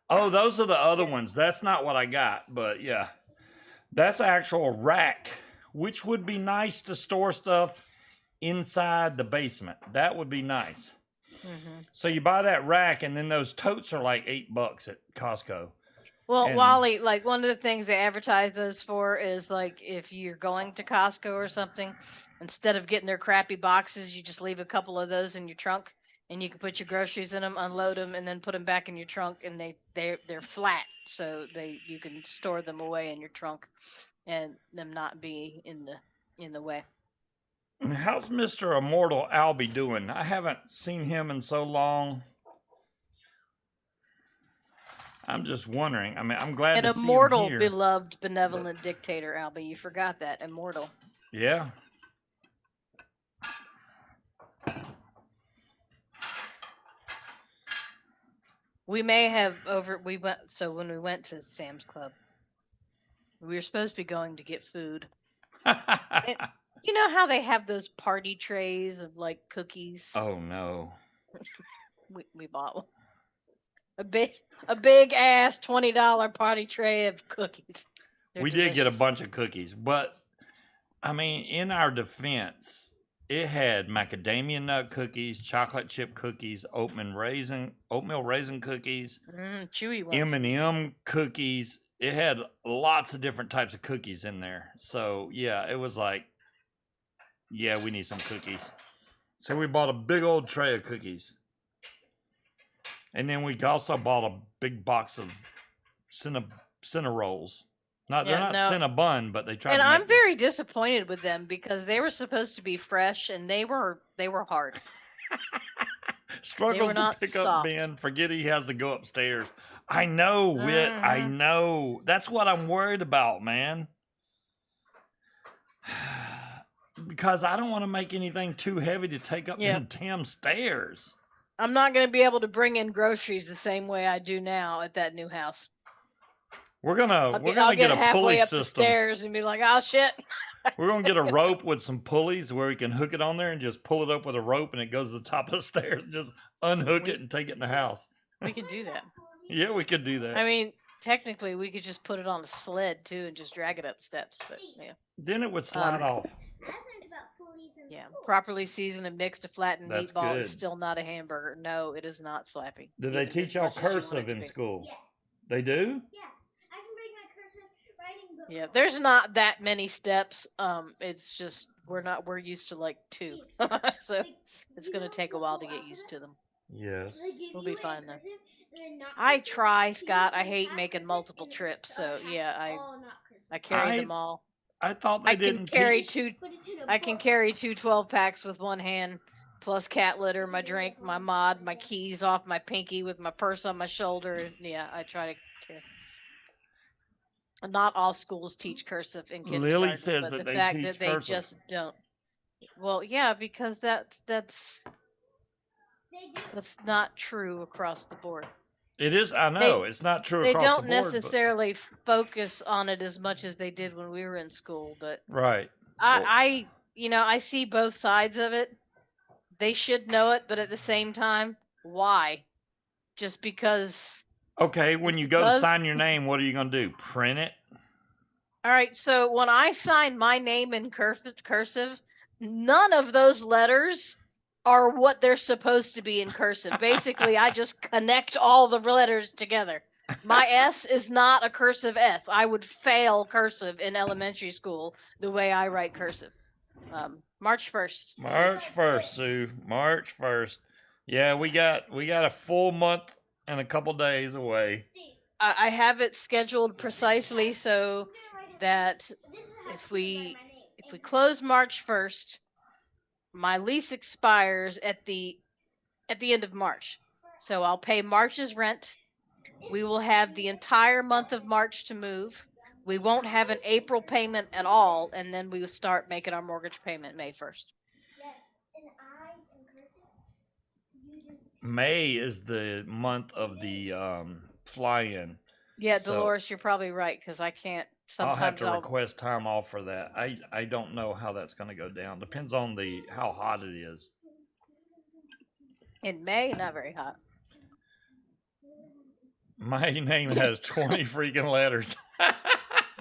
Speaker 1: Oh, those are the other ones. That's not what I got, but yeah. That's an actual rack, which would be nice to store stuff inside the basement. That would be nice.
Speaker 2: Mm-hmm.
Speaker 1: So you buy that rack, and then those totes are like $8 at Costco.
Speaker 2: Well,
Speaker 1: And-
Speaker 2: Wally, like one of the things they advertise those for is like if you're going to Costco or something, instead of getting their crappy boxes, you just leave a couple of those in your trunk, and you can put your groceries in them, unload them, and then put them back in your trunk, and they're flat, so you can store them away in your trunk, and them not be in the way.
Speaker 1: How's Mr. Immortal Albie doing? I haven't seen him in so long. I'm just wondering. I mean, I'm glad
Speaker 2: An
Speaker 1: to see him
Speaker 2: immortal,
Speaker 1: here.
Speaker 2: beloved, benevolent dictator, Albie. You forgot that. Immortal.
Speaker 1: Yeah.
Speaker 2: We may have when we went to Sam's Club, we were supposed to be going to get food. You know how they have those party trays of like cookies?
Speaker 1: Oh no.
Speaker 2: We bought one. A big ass $20 party tray of cookies. They're
Speaker 1: We did get a
Speaker 2: delicious.
Speaker 1: bunch of cookies, but I mean, in our defense, it had macadamia nut cookies, chocolate chip cookies, oatmeal raisin cookies,
Speaker 2: Chewy ones.
Speaker 1: M&M cookies. It had lots of different types of cookies in there. So yeah, it was like, yeah, we need some cookies. So we bought a big old tray of cookies. And then we also bought a big box of Cinnarolls. They're not Cinnabon, but they tried
Speaker 2: And
Speaker 1: to
Speaker 2: I'm
Speaker 1: make
Speaker 2: very disappointed with them because they were supposed to be fresh and they were hard.
Speaker 1: Struggles to
Speaker 2: not
Speaker 1: pick up
Speaker 2: soft.
Speaker 1: Ben. Forget he has to go upstairs. I know, Wit. I
Speaker 2: Mhm.
Speaker 1: know. That's what I'm worried about, man. Because I don't want to make anything too heavy to take up
Speaker 2: Yeah.
Speaker 1: them damn stairs.
Speaker 2: I'm not going to be able to bring in groceries the same way I do now at that new house.
Speaker 1: We're
Speaker 2: I'll
Speaker 1: gonna
Speaker 2: get
Speaker 1: get a pulley
Speaker 2: halfway up the
Speaker 1: system.
Speaker 2: stairs and be like, oh shit.
Speaker 1: We're gonna get a rope with some pulleys where we can hook it on there and just pull it up with a rope and it goes to the top of the stairs. Just unhook it and take it in the house.
Speaker 2: We could do that.
Speaker 1: Yeah, we could do that.
Speaker 2: I mean, technically, we could just put it on a sled too and just drag it up the steps. But yeah,
Speaker 1: Then it would slide off.
Speaker 3: I learned about pulleys in
Speaker 2: yeah.
Speaker 3: school.
Speaker 2: Properly seasoned and mixed to flatten
Speaker 1: That's
Speaker 2: meatball
Speaker 1: good.
Speaker 2: is still not a hamburger. No, it is not slappy.
Speaker 1: Do they
Speaker 2: even
Speaker 1: teach
Speaker 2: as
Speaker 1: y'all
Speaker 2: much as you want it
Speaker 1: cursive
Speaker 2: to
Speaker 1: in
Speaker 2: be.
Speaker 1: school?
Speaker 3: Yes.
Speaker 1: They do?
Speaker 3: Yeah. I can bring my cursive writing book.
Speaker 2: Yeah,
Speaker 3: home.
Speaker 2: there's not that many steps. It's just we're used to like 2, so
Speaker 3: Like,
Speaker 2: it's
Speaker 3: you
Speaker 2: gonna
Speaker 3: know
Speaker 2: take a
Speaker 3: the
Speaker 2: while to
Speaker 3: whole
Speaker 2: get used to them.
Speaker 1: Yes.
Speaker 3: They give
Speaker 2: We'll
Speaker 3: you
Speaker 2: be
Speaker 3: it in
Speaker 2: fine though.
Speaker 3: cursive, and then not
Speaker 2: I
Speaker 3: cursive,
Speaker 2: try,
Speaker 3: T,
Speaker 2: Scott. I
Speaker 3: and
Speaker 2: hate
Speaker 3: half
Speaker 2: making
Speaker 3: cursive,
Speaker 2: multiple
Speaker 3: and the
Speaker 2: trips,
Speaker 3: other
Speaker 2: so
Speaker 3: half
Speaker 2: yeah,
Speaker 3: all not cursive.
Speaker 2: I carry
Speaker 1: I
Speaker 2: them all.
Speaker 1: I thought they
Speaker 2: I can
Speaker 1: didn't
Speaker 2: carry
Speaker 1: teach.
Speaker 2: two.
Speaker 3: Put it in a
Speaker 2: I can
Speaker 3: book.
Speaker 2: carry 2 12-packs with one hand, plus cat litter, my drink, my mod, my keys off my pinky with my purse on my shoulder. Yeah, I try to carry. Not all schools teach cursive in
Speaker 1: Lily
Speaker 2: kindergarten,
Speaker 1: says
Speaker 2: but
Speaker 1: that
Speaker 2: the
Speaker 1: they
Speaker 2: fact
Speaker 1: teach
Speaker 2: that they
Speaker 1: cursive.
Speaker 2: just don't. Well, yeah, because that's
Speaker 3: They do.
Speaker 2: that's not true across the board.
Speaker 1: It is. I know it's not true
Speaker 2: They
Speaker 1: across
Speaker 2: don't
Speaker 1: the board. But,
Speaker 2: necessarily focus on it as much as they did when we were in school, but
Speaker 1: right. Well,
Speaker 2: I see both sides of it. They should know it, but at the same time, why? Just because.
Speaker 1: okay. When you go to
Speaker 2: Because.
Speaker 1: sign your name, what are you gonna do? Print it?
Speaker 2: All right, so when I sign my name in cursive, none of those letters are what they're supposed to be in cursive. Basically, I just connect all the letters together. My S is not a cursive S. I would fail cursive in elementary school the way I write cursive. March 1st.
Speaker 1: March 1st, Sue. March 1st. Yeah, we got a full month and a couple days away.
Speaker 2: I have it scheduled precisely so that
Speaker 3: This is how
Speaker 2: if
Speaker 3: to
Speaker 2: we
Speaker 3: write my name.
Speaker 2: if we close March 1st, my lease expires at the end of March. So I'll pay March's rent. We will have the entire month of March to move. We won't have an April payment at all, and then we will start making our mortgage payment May 1st.
Speaker 3: Yes, and I's in cursive. You do.
Speaker 1: May is the month of the fly-in.
Speaker 2: Yeah,
Speaker 1: So-
Speaker 2: Dolores, you're probably right because I can't.
Speaker 1: I'll have
Speaker 2: Sometimes
Speaker 1: to request time off for that. I don't know how that's going to go down. Depends on how hot it is.
Speaker 2: in May, not very hot.
Speaker 1: My name has 20 freaking letters.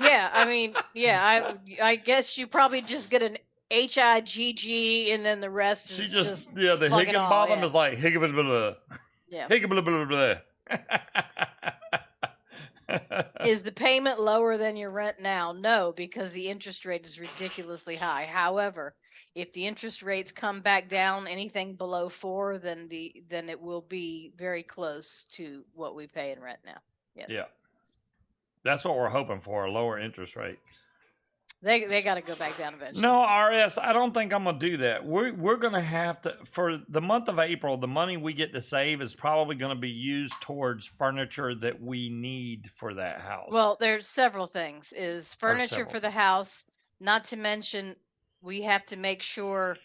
Speaker 2: Yeah, I mean, yeah, I guess you probably just get an HIGG and then the rest
Speaker 1: She
Speaker 2: is
Speaker 1: just the
Speaker 2: plug it all,
Speaker 1: Higginbotham
Speaker 2: yeah.
Speaker 1: is like Higginbotham.
Speaker 2: yeah.
Speaker 1: Higginbotham.
Speaker 2: Is the payment lower than your rent now? No, because the interest rate is ridiculously high. However, if the interest rates come back down anything below 4, then it will be very close to what we pay in rent now. Yes.
Speaker 1: Yeah. That's what we're hoping for, a lower interest rate.
Speaker 2: They got to go back down eventually.
Speaker 1: No, RS, I don't think I'm gonna do that. We're gonna have to, for the month of April, the money we get to save is probably gonna be used towards furniture that we need for that house.
Speaker 2: Well, there's several things. Is furniture
Speaker 1: several.
Speaker 2: for the house, not to mention we have to make sure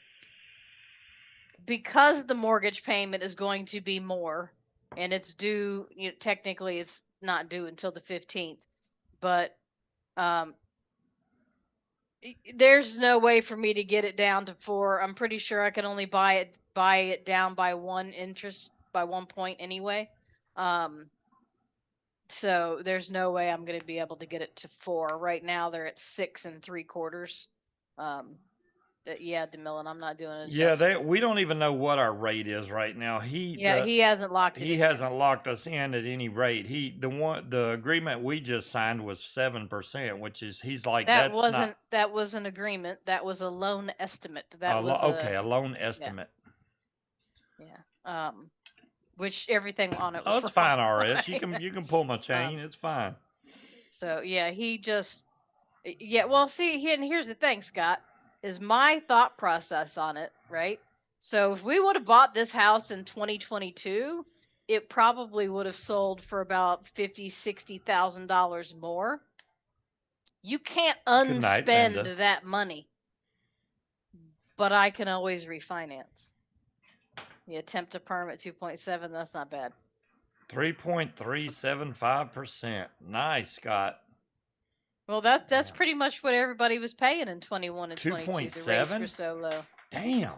Speaker 2: because the mortgage payment is going to be more and it's due, technically it's not due until the 15th, but there's no way for me to get it down to 4. I'm pretty sure I can only buy it down by 1 point anyway. So there's no way I'm going to be able to get it to 4. Right now they're at 6 3/4. Yeah, DeMillan, I'm not doing it.
Speaker 1: yeah, we don't even know what our rate is right now.
Speaker 2: He hasn't locked it in.
Speaker 1: He hasn't locked us in at any rate. The agreement we just signed was 7%, which is he's like
Speaker 2: That
Speaker 1: that's
Speaker 2: wasn't
Speaker 1: not
Speaker 2: that was an agreement. That was a loan estimate. That
Speaker 1: a
Speaker 2: was
Speaker 1: a loan estimate.
Speaker 2: Yeah. Which everything on it was
Speaker 1: Oh, it's
Speaker 2: wrong.
Speaker 1: fine, RS. You can pull my chain. It's fine.
Speaker 2: So yeah, well, see, and here's the thing, Scott, is my thought process on it, right? So if we would have bought this house in 2022, it probably would have sold for about $50,000-$60,000 more. You can't
Speaker 1: Good night, Linda.
Speaker 2: unspend that money, but I can always refinance. The attempt to perm at 2.7, that's not bad.
Speaker 1: 3.375%. Nice, Scott.
Speaker 2: Well, that's
Speaker 1: Damn.
Speaker 2: pretty much what everybody was paying in 21 and 22. The rates were
Speaker 1: 2.7?
Speaker 2: so low.
Speaker 1: Damn.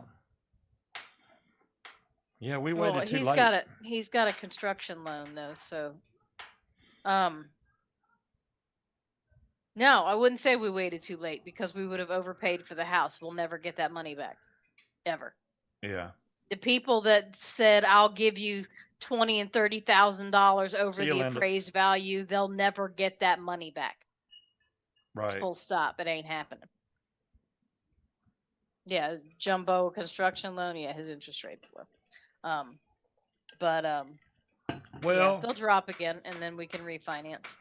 Speaker 1: Yeah, we
Speaker 2: Well,
Speaker 1: waited too
Speaker 2: he's
Speaker 1: late.
Speaker 2: got a construction loan though, so no, I wouldn't say we waited too late because we would have overpaid for the house. We'll never get that money back. Ever.
Speaker 1: Yeah.
Speaker 2: The people that said I'll give you $20,000 and $30,000 over
Speaker 1: See you,
Speaker 2: the
Speaker 1: Linda.
Speaker 2: appraised value, they'll never get that money back.
Speaker 1: Right.
Speaker 2: Full stop. It ain't happening. Yeah, jumbo construction loan. Yeah, his interest rate's low. Yeah,
Speaker 1: Well,
Speaker 2: they'll drop again, and then we can refinance.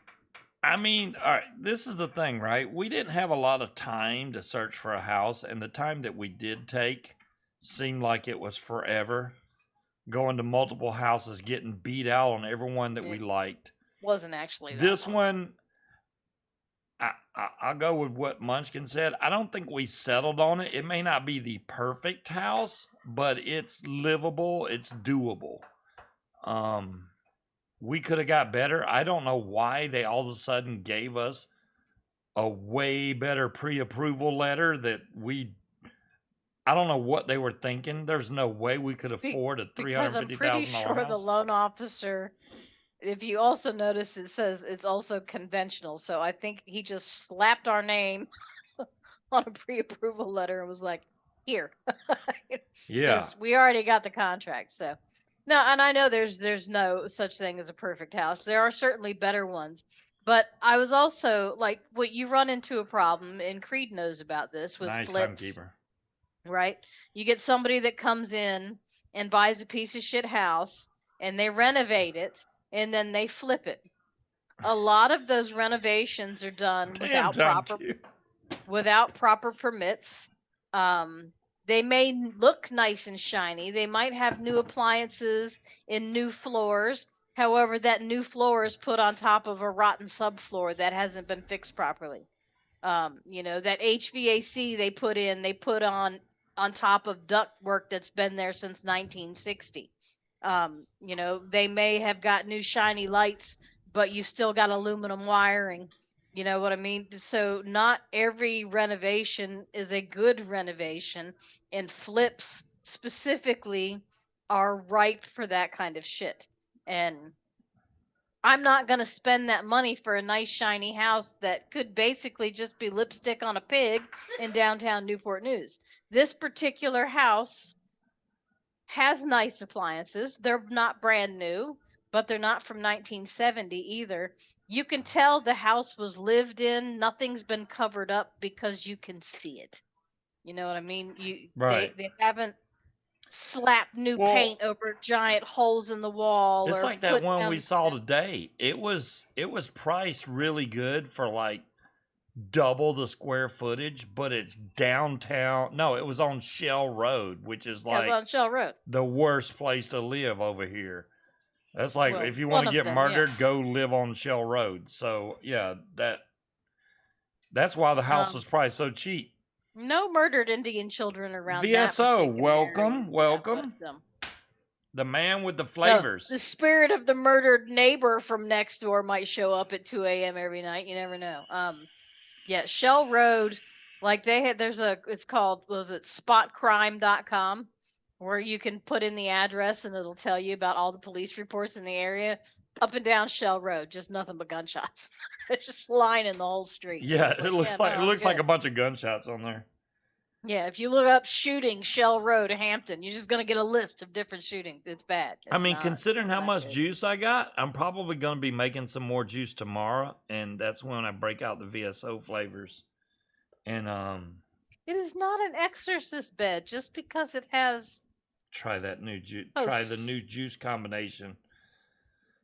Speaker 1: I mean, all right, this is the thing, right? We didn't have a lot of time to search for a house, and the time that we did take seemed like it was forever. Going to multiple houses, getting beat out on everyone that we liked.
Speaker 2: Wasn't actually that
Speaker 1: This
Speaker 2: long.
Speaker 1: one, I'll go with what Munchkin said. I don't think we settled on it. It may not be the perfect house, but it's livable. It's doable. We could have got better. I don't know why they all of a sudden gave us a way better pre-approval letter that I don't know what they were thinking. There's no way we could afford a
Speaker 2: Because I'm pretty
Speaker 1: $350,000
Speaker 2: sure the
Speaker 1: house.
Speaker 2: loan officer, if you also notice, it says it's also conventional. So I think he just slapped our name on a pre-approval letter and was like, "Here."
Speaker 1: Yeah.
Speaker 2: We already got the contract. So no, and I know there's no such thing as a perfect house. There are certainly better ones. But I was also like, what you run into a problem, and Creed knows about this with
Speaker 1: Nice
Speaker 2: flips.
Speaker 1: timekeeper.
Speaker 2: Right? You get somebody that comes in and buys a piece of shit house and they renovate it and then they flip it. A lot of those renovations are done
Speaker 1: Damn
Speaker 2: without proper permits. They may look nice and shiny. They might have new appliances and new floors. However, that new floor is put on top of a rotten subfloor that hasn't been fixed properly. That HVAC they put on top of ductwork that's been there since 1960. They may have got new shiny lights, but you still got aluminum wiring. You know what I mean? So not every renovation is a good renovation, and flips specifically are ripe for that kind of shit. And I'm not going to spend that money for a nice shiny house that could basically just be lipstick on a pig in downtown Newport News. This particular house has nice appliances. They're not brand new, but they're not from 1970 either. You can tell the house was lived in. Nothing's been covered up because you can see it. You know what I mean?
Speaker 1: Right.
Speaker 2: They haven't slap new paint over giant holes in the wall.
Speaker 1: It's
Speaker 2: or
Speaker 1: like that
Speaker 2: put
Speaker 1: one
Speaker 2: down,
Speaker 1: we saw today. It was priced really good for like double the square footage, but it's downtown. No, it was on Shell Road, which is like
Speaker 2: on Shell Road.
Speaker 1: the worst place to live over here. That's like,
Speaker 2: Well,
Speaker 1: if you want to
Speaker 2: one
Speaker 1: get
Speaker 2: of them,
Speaker 1: murdered,
Speaker 2: yeah.
Speaker 1: go live on Shell Road. So yeah, that's why the house was priced so cheap.
Speaker 2: No murdered Indian children around that
Speaker 1: VSO,
Speaker 2: particular
Speaker 1: welcome,
Speaker 2: area.
Speaker 1: welcome. The man with the flavors.
Speaker 2: The spirit of the murdered neighbor from next door might show up at 2 a.m. every night. You never know. Yeah, Shell Road, like it's called, was it spotcrime.com, where you can put in the address and it'll tell you about all the police reports in the area. Up and down Shell Road, just nothing but gunshots. It's just lining the whole street.
Speaker 1: Yeah,
Speaker 2: it
Speaker 1: looks like a bunch of gunshots on there.
Speaker 2: Yeah, if you look up shooting Shell Road, Hampton, you're just gonna get a list of different shootings. It's bad.
Speaker 1: Considering how much juice I got, I'm probably gonna be making some more juice tomorrow, and that's when I break out the VSO flavors. And
Speaker 2: it is not an exorcist bed just because it has.
Speaker 1: Try that new juice. Try the new juice combination.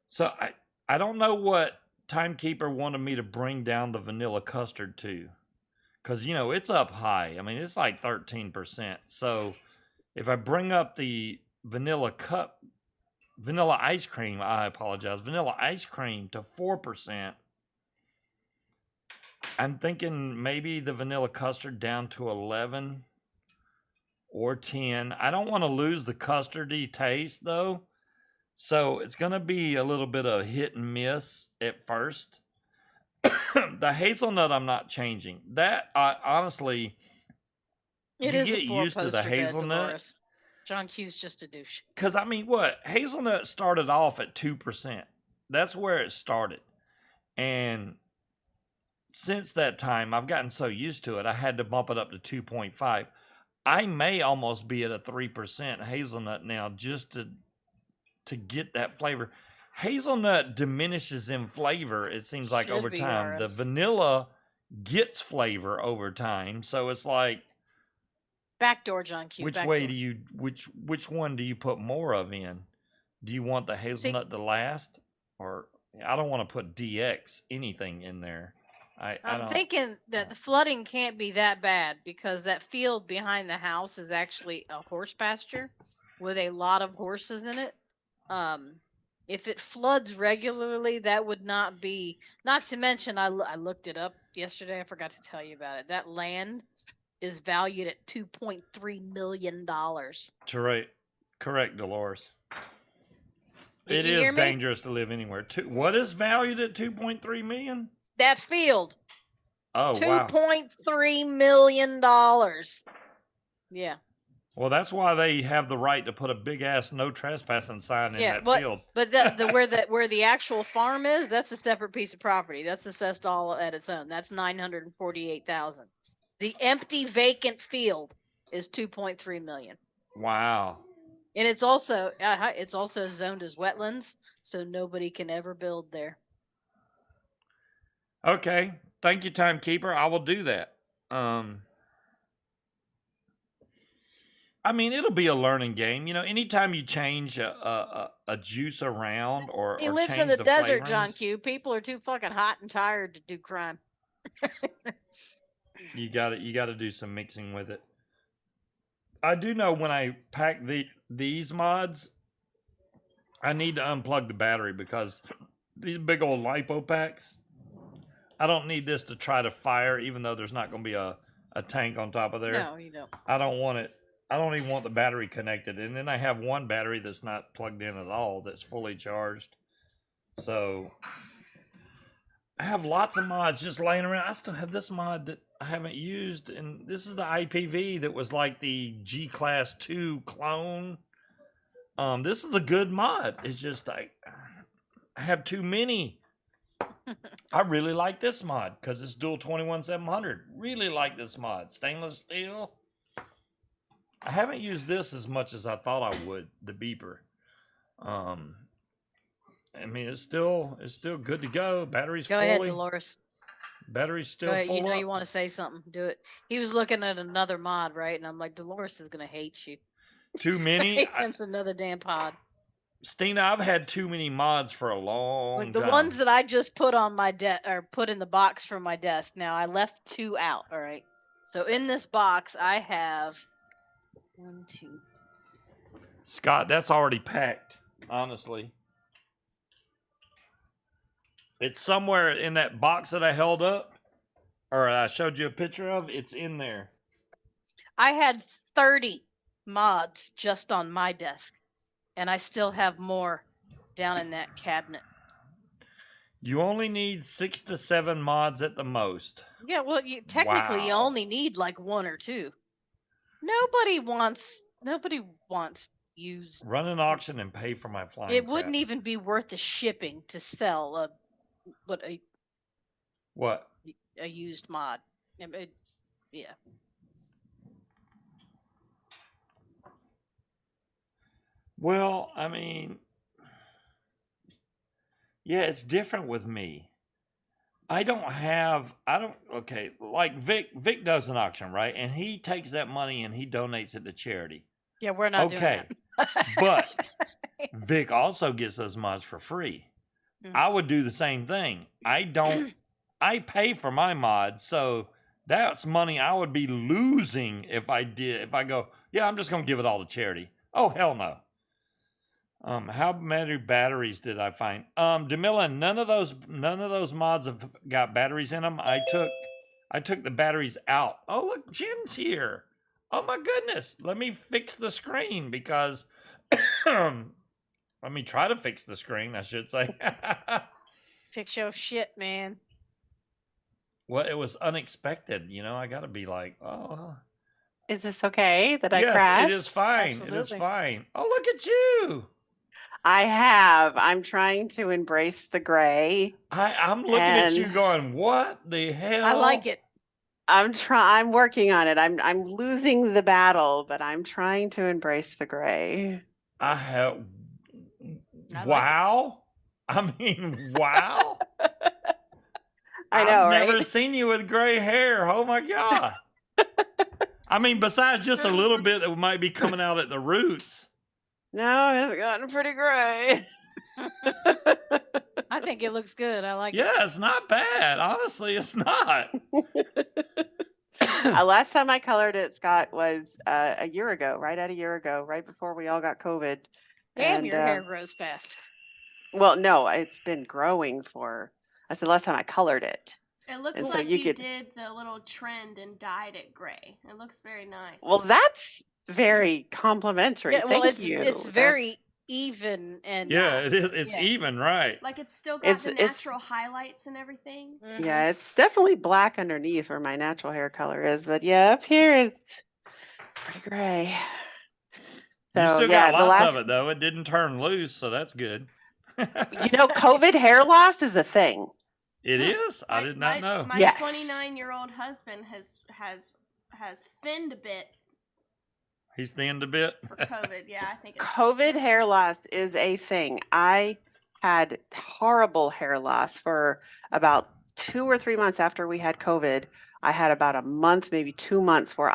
Speaker 1: So I don't know what Timekeeper wanted me to bring down the vanilla custard to, because it's up high. I mean, it's like 13%. So if I bring up the vanilla ice cream, I apologize, vanilla ice cream to 4%, I'm thinking maybe the vanilla custard down to 11 or 10. I don't want to lose the custardy taste though. So it's going to be a little bit of hit and miss at first. The hazelnut, I'm not changing. That, honestly,
Speaker 2: It
Speaker 1: you
Speaker 2: is
Speaker 1: get
Speaker 2: a
Speaker 1: used to the
Speaker 2: four-poster bed,
Speaker 1: hazelnut.
Speaker 2: Dolores. John Q's just a douche.
Speaker 1: Because, I mean, what? Hazelnut started off at 2%. That's where it started. And since that time, I've gotten so used to it, I had to bump it up to 2.5. I may almost be at a 3% hazelnut now just to get that flavor. Hazelnut diminishes in flavor, it seems like,
Speaker 2: Should
Speaker 1: over
Speaker 2: be,
Speaker 1: time. The
Speaker 2: RS.
Speaker 1: vanilla gets flavor over time. So it's like,
Speaker 2: Backdoor, John Q.
Speaker 1: which
Speaker 2: backdoor.
Speaker 1: way do you which one do you put more of in? Do you want the hazelnut to last? Or I don't want to put DX anything in there. I
Speaker 2: I'm
Speaker 1: don't
Speaker 2: thinking that the flooding can't be that bad because that field behind the house is actually a horse pasture with a lot of horses in it. If it floods regularly, that would not be. Not to mention, I looked it up yesterday. I forgot to tell you about it. That land is valued at $2.3 million.
Speaker 1: correct, Dolores.
Speaker 2: Did
Speaker 1: It
Speaker 2: you
Speaker 1: is
Speaker 2: hear me?
Speaker 1: dangerous to live anywhere. What is valued at 2.3 million?
Speaker 2: That field,
Speaker 1: Oh wow.
Speaker 2: $2.3 million. Yeah.
Speaker 1: Well, that's why they have the right to put a big ass no trespassing sign in
Speaker 2: Yeah,
Speaker 1: that
Speaker 2: but
Speaker 1: field.
Speaker 2: where the actual farm is, that's a separate piece of property. That's assessed all at its own. That's 948,000. The empty vacant field is 2.3 million.
Speaker 1: Wow.
Speaker 2: And it's also zoned as wetlands, so nobody can ever build there.
Speaker 1: Okay. Thank you, timekeeper. I will do that. I mean, it'll be a learning game. You know, anytime you change a juice around or
Speaker 2: He lives
Speaker 1: change
Speaker 2: in the desert, John
Speaker 1: flavorings,
Speaker 2: Q. People are too fucking hot and tired to do crime.
Speaker 1: you got to do some mixing with it. I do know when I pack these mods, I need to unplug the battery because these big old lipo packs, I don't need this to try to fire, even though there's not going to be a tank on top of there.
Speaker 2: No, you don't.
Speaker 1: I don't want it. I don't even want the battery connected. And then I have one battery that's not plugged in at all, that's fully charged. So I have lots of mods just laying around. I still have this mod that I haven't used. And this is the IPV that was like the G Class 2 clone. This is a good mod. It's just I have too many. I really like this mod because it's dual 21700. Really like this mod. Stainless steel. I haven't used this as much as I thought I would, the beeper. I mean, it's still good to go. Battery's
Speaker 2: Go
Speaker 1: fully.
Speaker 2: ahead, Dolores.
Speaker 1: Battery's still
Speaker 2: Go ahead.
Speaker 1: full
Speaker 2: You know
Speaker 1: up.
Speaker 2: you want to say something. Do it. He was looking at another mod, right? And I'm like, Dolores is gonna hate you.
Speaker 1: Too many.
Speaker 2: Here comes another damn pod.
Speaker 1: Stina, I've had too many mods for a long
Speaker 2: Like the
Speaker 1: time.
Speaker 2: ones that I just put on my desk or put in the box from my desk. Now I left 2 out. All right. So in this box I have 1, 2.
Speaker 1: Scott, that's already packed, honestly. It's somewhere in that box that I held up, or I showed you a picture of. It's in there.
Speaker 2: I had 30 mods just on my desk, and I still have more down in that cabinet.
Speaker 1: You only need 6 to 7 mods at the most.
Speaker 2: Yeah, well, you technically you
Speaker 1: Wow.
Speaker 2: only need like 1 or 2. Nobody wants used.
Speaker 1: Run an auction and pay for my flying
Speaker 2: It
Speaker 1: crap.
Speaker 2: wouldn't even be worth the shipping to sell
Speaker 1: What?
Speaker 2: a used mod. Yeah.
Speaker 1: Well, I mean, yeah, it's different with me. Okay, like Vic does an auction, right? And he takes that money and he donates it to charity.
Speaker 2: Yeah, we're not
Speaker 1: Okay,
Speaker 2: doing that.
Speaker 1: but Vic also gets those mods for free.
Speaker 2: Mhm.
Speaker 1: I would do the same thing. I pay for my mods, so that's money I would be losing if I go, Yeah, I'm just gonna give it all to charity. Oh hell no. How many batteries did I find? Demilla, none of those mods have got batteries in them. I took the batteries out. Oh look, Jen's here. Oh my goodness. Let me fix the screen because let me try to fix the screen, I should say.
Speaker 2: Fix your shit, man.
Speaker 1: Well, it was unexpected, I gotta be like, oh
Speaker 6: Is this okay that I
Speaker 1: yes,
Speaker 6: crashed?
Speaker 1: it is fine. It is
Speaker 2: Absolutely.
Speaker 1: fine. Oh look at you.
Speaker 6: I have. I'm trying to embrace the gray.
Speaker 1: I'm looking at you
Speaker 6: And-
Speaker 1: going, what the hell?
Speaker 2: I like it.
Speaker 6: I'm working on it. I'm losing the battle, but I'm trying to embrace the gray.
Speaker 1: I have.
Speaker 2: I like it.
Speaker 1: Wow. I mean, wow.
Speaker 6: I know,
Speaker 1: I've
Speaker 6: right?
Speaker 1: never seen you with gray hair. Oh my god. I mean, besides just a little bit that might be coming out at the roots.
Speaker 6: No, it's gotten pretty gray.
Speaker 2: I think it looks good. I like it.
Speaker 1: Yeah, it's not bad. Honestly, it's not.
Speaker 6: Last time I colored it, Scott, was a year ago, right before we all got COVID.
Speaker 2: Damn,
Speaker 6: And,
Speaker 2: your hair grows fast.
Speaker 6: Well, no, it's been growing for. I said last time I colored it.
Speaker 5: It looks
Speaker 6: And so
Speaker 5: like
Speaker 6: you
Speaker 5: you
Speaker 6: could-
Speaker 5: did the little trend and dyed it gray. It looks very nice.
Speaker 6: Well, that's very complimentary.
Speaker 2: Yeah, well,
Speaker 6: Thank
Speaker 2: it's
Speaker 6: you.
Speaker 2: it's
Speaker 6: That's-
Speaker 2: very even and
Speaker 1: Yeah, it is. It's
Speaker 2: Yeah.
Speaker 1: even, right?
Speaker 5: like it's still got the
Speaker 6: it's-
Speaker 5: natural highlights and everything.
Speaker 2: Mhm.
Speaker 6: Yeah, it's definitely black underneath where my natural hair color is, but yeah, up here it's pretty gray.
Speaker 1: You
Speaker 6: So
Speaker 1: still
Speaker 6: yeah,
Speaker 1: got
Speaker 6: the
Speaker 1: lots
Speaker 6: last,
Speaker 1: of it though. It didn't turn loose, so that's good.
Speaker 6: COVID hair loss is a thing.
Speaker 1: It is. I did not know.
Speaker 5: My
Speaker 6: Yes.
Speaker 5: 29-year-old husband has thinned a bit
Speaker 1: He's thinned a bit.
Speaker 5: for COVID. Yeah, I think it's
Speaker 6: COVID hair loss is a thing. I had horrible hair loss for about 2 or 3 months after we had COVID. I had about a month, maybe 2 months where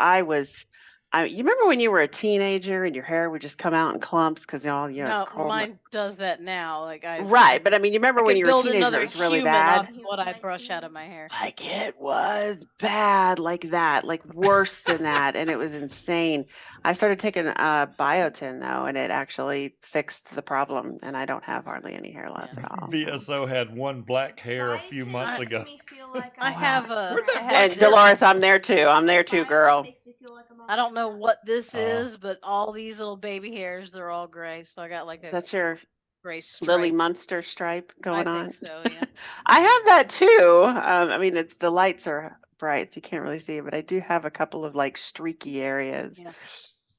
Speaker 6: you remember when you were a teenager and your hair would just come out in clumps because
Speaker 2: No,
Speaker 6: hormone-
Speaker 2: mine does that now. Like I
Speaker 6: Right, but I mean, you remember
Speaker 2: I
Speaker 6: when
Speaker 2: could
Speaker 6: you were a
Speaker 2: build
Speaker 6: teenager,
Speaker 2: another
Speaker 6: it was really
Speaker 2: human
Speaker 6: bad.
Speaker 2: off what I brush out of my hair.
Speaker 6: Like it was bad, like that, like worse than that, and it was insane. I started taking biotin though, and it actually fixed the problem, and I don't have hardly any hair loss
Speaker 2: Yeah.
Speaker 6: at all.
Speaker 1: VSO had one black hair a few
Speaker 5: Biotin
Speaker 1: months
Speaker 5: makes
Speaker 1: ago.
Speaker 5: me feel like
Speaker 2: I have a.
Speaker 1: Where'd that
Speaker 2: I
Speaker 1: black
Speaker 2: have
Speaker 6: And Dolores, I'm there too.
Speaker 5: Biotin
Speaker 6: girl.
Speaker 5: makes me feel like I'm
Speaker 2: I don't know what this
Speaker 1: Uh.
Speaker 2: is, but all these little baby hairs, they're all gray. So I got like a
Speaker 6: That's your
Speaker 2: gray stripe.
Speaker 6: Lily Munster stripe going
Speaker 2: I
Speaker 6: on.
Speaker 2: think so, yeah.
Speaker 6: I have that too. I mean, the lights are bright, so you can't really see it, but I do have a couple of like streaky areas.
Speaker 2: Yeah.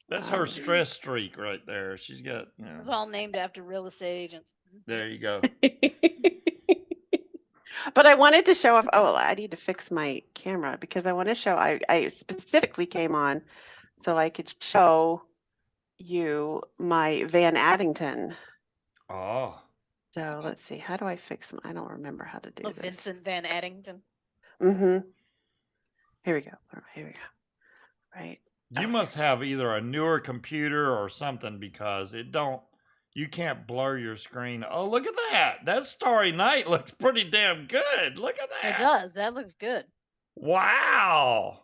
Speaker 1: That's her stress streak right there. She's got,
Speaker 2: It's all named after real estate agents.
Speaker 1: there you go.
Speaker 6: But I wanted to show off. Oh, well, I need to fix my camera because I want to show. I specifically came on so I could show you my Van Addington.
Speaker 1: Oh,
Speaker 6: So let's see. How do I fix them? I don't remember how to do
Speaker 2: Oh,
Speaker 6: this.
Speaker 2: Vincent Van Addington.
Speaker 6: Mm-hmm. Here we go. Here we go. Right.
Speaker 1: you must have either a newer computer or something because you can't blur your screen. Oh, look at that. That Starry Night looks pretty damn good. Look at that.
Speaker 2: It does. That looks good.
Speaker 1: Wow.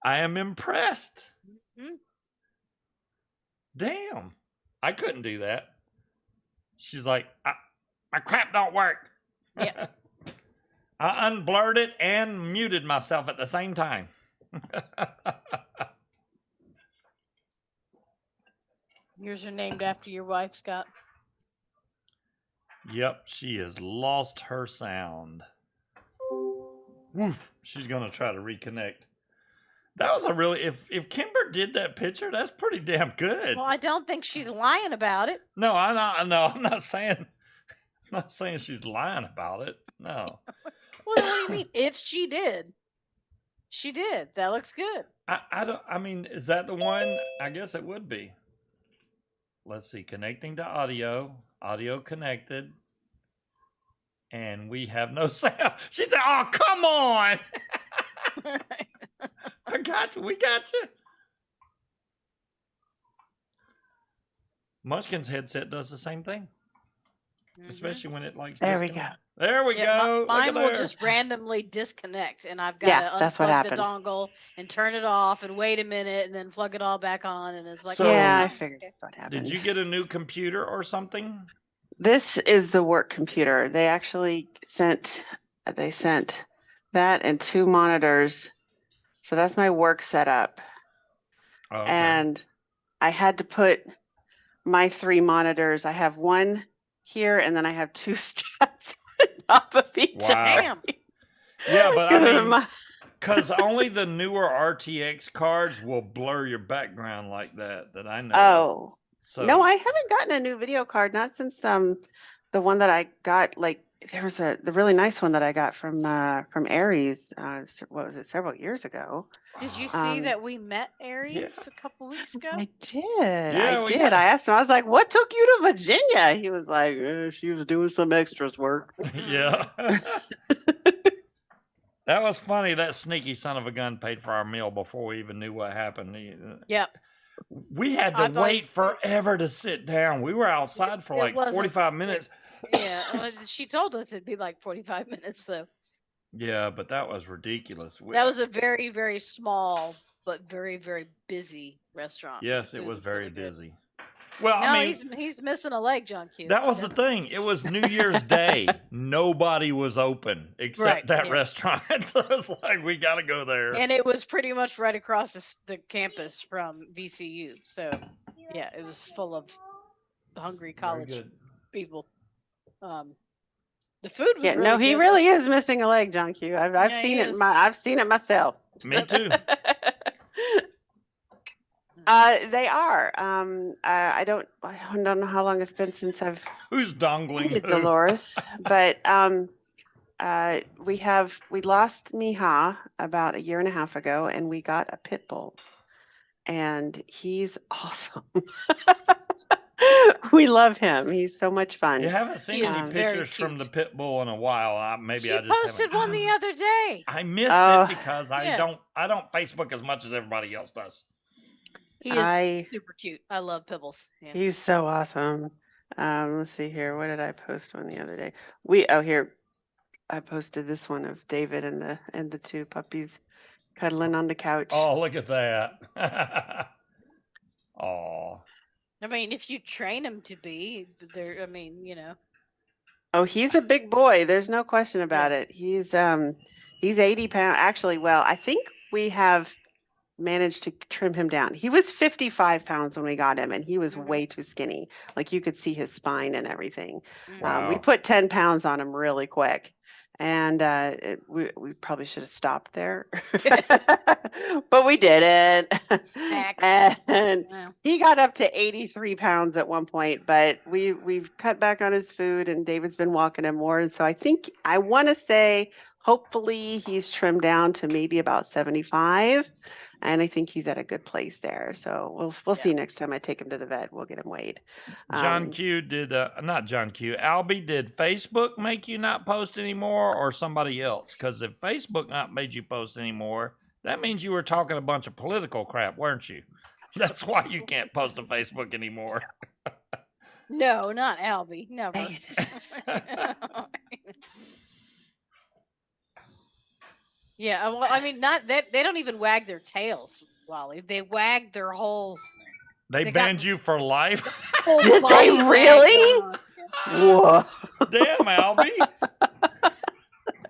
Speaker 1: I am impressed.
Speaker 2: Mhm.
Speaker 1: Damn. I couldn't do that. She's like, my crap don't work.
Speaker 2: Yeah.
Speaker 1: I unblurred it and muted myself at the same time.
Speaker 2: Yours are named after your wife, Scott.
Speaker 1: Yep, she has lost her sound. Woof. She's gonna try to reconnect. That was a really if Kimber did that picture, that's pretty damn good.
Speaker 2: Well, I don't think she's lying about it.
Speaker 1: No, I'm not saying she's lying about it. No.
Speaker 2: Well, what do you mean? If she did. She did. That looks good.
Speaker 1: I mean, is that the one? I guess it would be. Let's see, connecting to audio. Audio connected. And we have no sound. She said, oh, come on. I got you. We got you. Munchkin's headset does the same thing.
Speaker 2: Mhm.
Speaker 1: Especially when it likes
Speaker 6: There we
Speaker 1: disconnect. There we
Speaker 2: Yeah,
Speaker 1: go. Look
Speaker 2: mine
Speaker 1: at
Speaker 2: will
Speaker 1: there.
Speaker 2: just randomly disconnect, and I've got
Speaker 6: Yeah,
Speaker 2: to
Speaker 6: that's what
Speaker 2: unplug the
Speaker 6: happened.
Speaker 2: dongle and turn it off, and wait a minute, and then plug it all back on, and it's like,
Speaker 1: So-
Speaker 6: Yeah,
Speaker 2: oh,
Speaker 6: I figured that's what happened.
Speaker 1: Did you get a new computer or something?
Speaker 6: This is the work computer. They actually sent that and 2 monitors. So that's my work setup.
Speaker 1: Oh, okay.
Speaker 6: And I had to put my 3 monitors. I have one here, and then I have 2 steps on top of each
Speaker 1: Wow.
Speaker 6: other.
Speaker 2: damn.
Speaker 1: Yeah, but I
Speaker 6: Because of
Speaker 1: mean,
Speaker 6: my-
Speaker 1: because only the newer RTX cards will blur your background like that I know.
Speaker 6: Oh,
Speaker 1: So
Speaker 6: no, I haven't gotten a new video card, not since the one that I got, like there was the really nice one that I got from Aries, what was it, several years ago.
Speaker 2: Did you see
Speaker 6: Um,
Speaker 2: that we met Aries a couple weeks ago?
Speaker 6: I did.
Speaker 1: Yeah,
Speaker 6: I
Speaker 1: we
Speaker 6: did.
Speaker 1: got-
Speaker 6: I asked him, I was like, what took you to Virginia? He was like, she was doing some extras work.
Speaker 1: yeah. That was funny. That sneaky son of a gun paid for our meal before we even knew what happened.
Speaker 2: Yep.
Speaker 1: We had
Speaker 2: I
Speaker 1: to
Speaker 2: thought-
Speaker 1: wait forever to sit down. We were outside for
Speaker 2: It
Speaker 1: like
Speaker 2: wasn't-
Speaker 1: 45 minutes.
Speaker 2: Yeah. Well, she told us it'd be like 45 minutes, though.
Speaker 1: Yeah, but that was ridiculous.
Speaker 2: That was a very, very small but very, very busy restaurant.
Speaker 1: Yes,
Speaker 2: The
Speaker 1: it
Speaker 2: food
Speaker 1: was very
Speaker 2: really good.
Speaker 1: busy. Well,
Speaker 2: No,
Speaker 1: I mean,
Speaker 2: he's missing a leg, John Q.
Speaker 1: that was the thing. It was New Year's Day. Nobody was open except
Speaker 2: Right,
Speaker 1: that
Speaker 2: yeah.
Speaker 1: restaurant. So it's like, we got to go there.
Speaker 2: And it was pretty much right across the campus from VCU. So, yeah, it was full of hungry
Speaker 1: Very
Speaker 2: college
Speaker 1: good.
Speaker 2: people. The food was
Speaker 6: Yeah,
Speaker 2: really
Speaker 6: no, he
Speaker 2: good,
Speaker 6: really is missing a leg, John Q. I've
Speaker 2: Yeah,
Speaker 6: seen
Speaker 2: he
Speaker 6: it.
Speaker 2: is.
Speaker 6: I've seen it myself.
Speaker 1: Me too.
Speaker 6: They are. I don't know how long it's been since I've
Speaker 1: Who's dongling
Speaker 6: dated
Speaker 1: who?
Speaker 6: Dolores, but we lost Miha about a year and a half ago, and we got a pit bull, and he's awesome. We love him. He's so much fun.
Speaker 1: You haven't seen
Speaker 2: He
Speaker 1: any
Speaker 2: is very
Speaker 1: pictures from the
Speaker 2: cute.
Speaker 1: pit bull in a while. Maybe
Speaker 2: She
Speaker 1: I just
Speaker 2: posted
Speaker 1: haven't.
Speaker 2: one the other day.
Speaker 1: I missed
Speaker 6: Oh.
Speaker 1: it because I
Speaker 2: Yeah.
Speaker 1: don't Facebook as much as everybody else does.
Speaker 2: He is super cute. I love Pibbles. Yeah.
Speaker 6: He's so awesome. Let's see here. What did I post one the other day? Here. I posted this one of David and the 2 puppies cuddling on the couch.
Speaker 1: Oh, look at that. Oh,
Speaker 2: I mean, if you train him to be, there. I mean, you know.
Speaker 6: Oh, he's a big boy. There's no question about it. He's 80 pounds. Actually, well, I think we have managed to trim him down. He was 55 pounds when we got him, and he was
Speaker 2: Mhm.
Speaker 6: way too skinny. Like you could see his spine and everything.
Speaker 1: wow.
Speaker 6: We put 10 pounds on him really quick. And we probably should have stopped there, but we didn't.
Speaker 2: Snacks.
Speaker 6: And
Speaker 2: Wow.
Speaker 6: he got up to 83 pounds at one point, but we've cut back on his food, and David's been walking him more. And so I want to say, hopefully he's trimmed down to maybe about 75. And I think he's at a good place there. So we'll see next time I take him to the vet. We'll get him weighed.
Speaker 1: John Q did not John Q. Albie, did Facebook make you not post anymore, or somebody else? Because if Facebook not made you post anymore, that means you were talking a bunch of political crap, weren't you? That's why you can't post to Facebook anymore.
Speaker 2: No, not Albie. Never.
Speaker 6: Dang
Speaker 2: Yeah, well, I mean, not that they don't even wag their tails, Wally. They wag their whole
Speaker 1: They
Speaker 2: They got-
Speaker 1: banned you for life.
Speaker 2: whole
Speaker 6: Did
Speaker 2: body
Speaker 6: they
Speaker 2: wag
Speaker 6: really?
Speaker 2: going on.
Speaker 6: Whoa.
Speaker 1: Damn, Albie.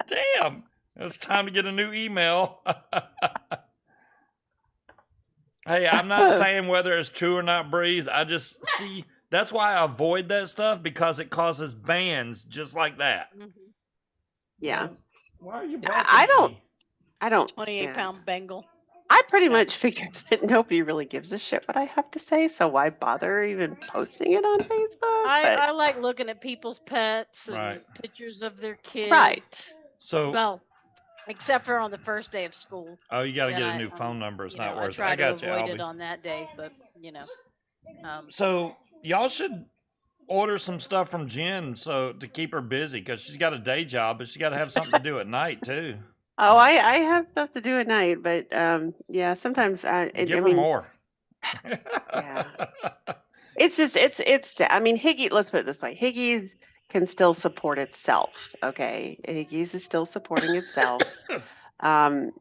Speaker 1: Damn. It's time to get a new email. Hey, I'm not saying whether it's true or not, Breeze. I just see that's why I avoid that stuff, because it causes bans just like that.
Speaker 2: Mhm.
Speaker 6: Yeah.
Speaker 1: Why are you
Speaker 6: I don't-
Speaker 1: me?
Speaker 6: I don't.
Speaker 2: 28-pound Bengal.
Speaker 6: I pretty much figured that nobody really gives a shit what I have to say, so why bother even posting it on Facebook?
Speaker 2: I like looking at people's pets and
Speaker 1: Right.
Speaker 2: pictures of their kids.
Speaker 6: Right.
Speaker 1: So,
Speaker 2: Well, except for on the first day of school.
Speaker 1: oh, you got to
Speaker 2: then
Speaker 1: get a
Speaker 2: I-
Speaker 1: new phone number. It's
Speaker 2: You
Speaker 1: not
Speaker 2: know,
Speaker 1: worth it.
Speaker 2: I try
Speaker 1: I got
Speaker 2: to
Speaker 1: you,
Speaker 2: avoid it
Speaker 1: Albie.
Speaker 2: on that day, but you know.
Speaker 1: So, y'all should order some stuff from Jen to keep her busy, because she's got a day job, but she got to have something to do at night too.
Speaker 6: Oh, I have stuff to do at night, but yeah, sometimes
Speaker 1: Give her more.
Speaker 6: Yeah. It's just I mean, Higgy, let's put it this way. Higgy's can still support itself. Okay, Higgy's is still supporting itself.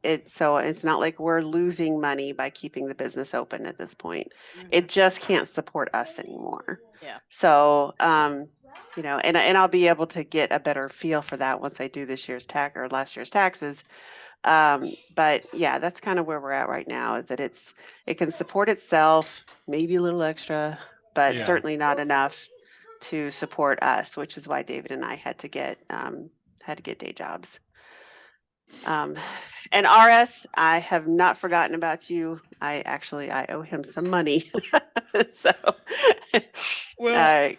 Speaker 6: It's not like we're losing money by keeping the business open at this point. It just can't support us anymore.
Speaker 2: Yeah.
Speaker 6: So, and I'll be able to get a better feel for that once I do this year's last year's taxes. But yeah, that's kind of where we're at right now, is that it can support itself, maybe a little extra, but
Speaker 1: Yeah.
Speaker 6: certainly not enough to support us, which is why David and I had to get day jobs. And RS, I have not forgotten about you. I owe him some money. So,
Speaker 1: Well,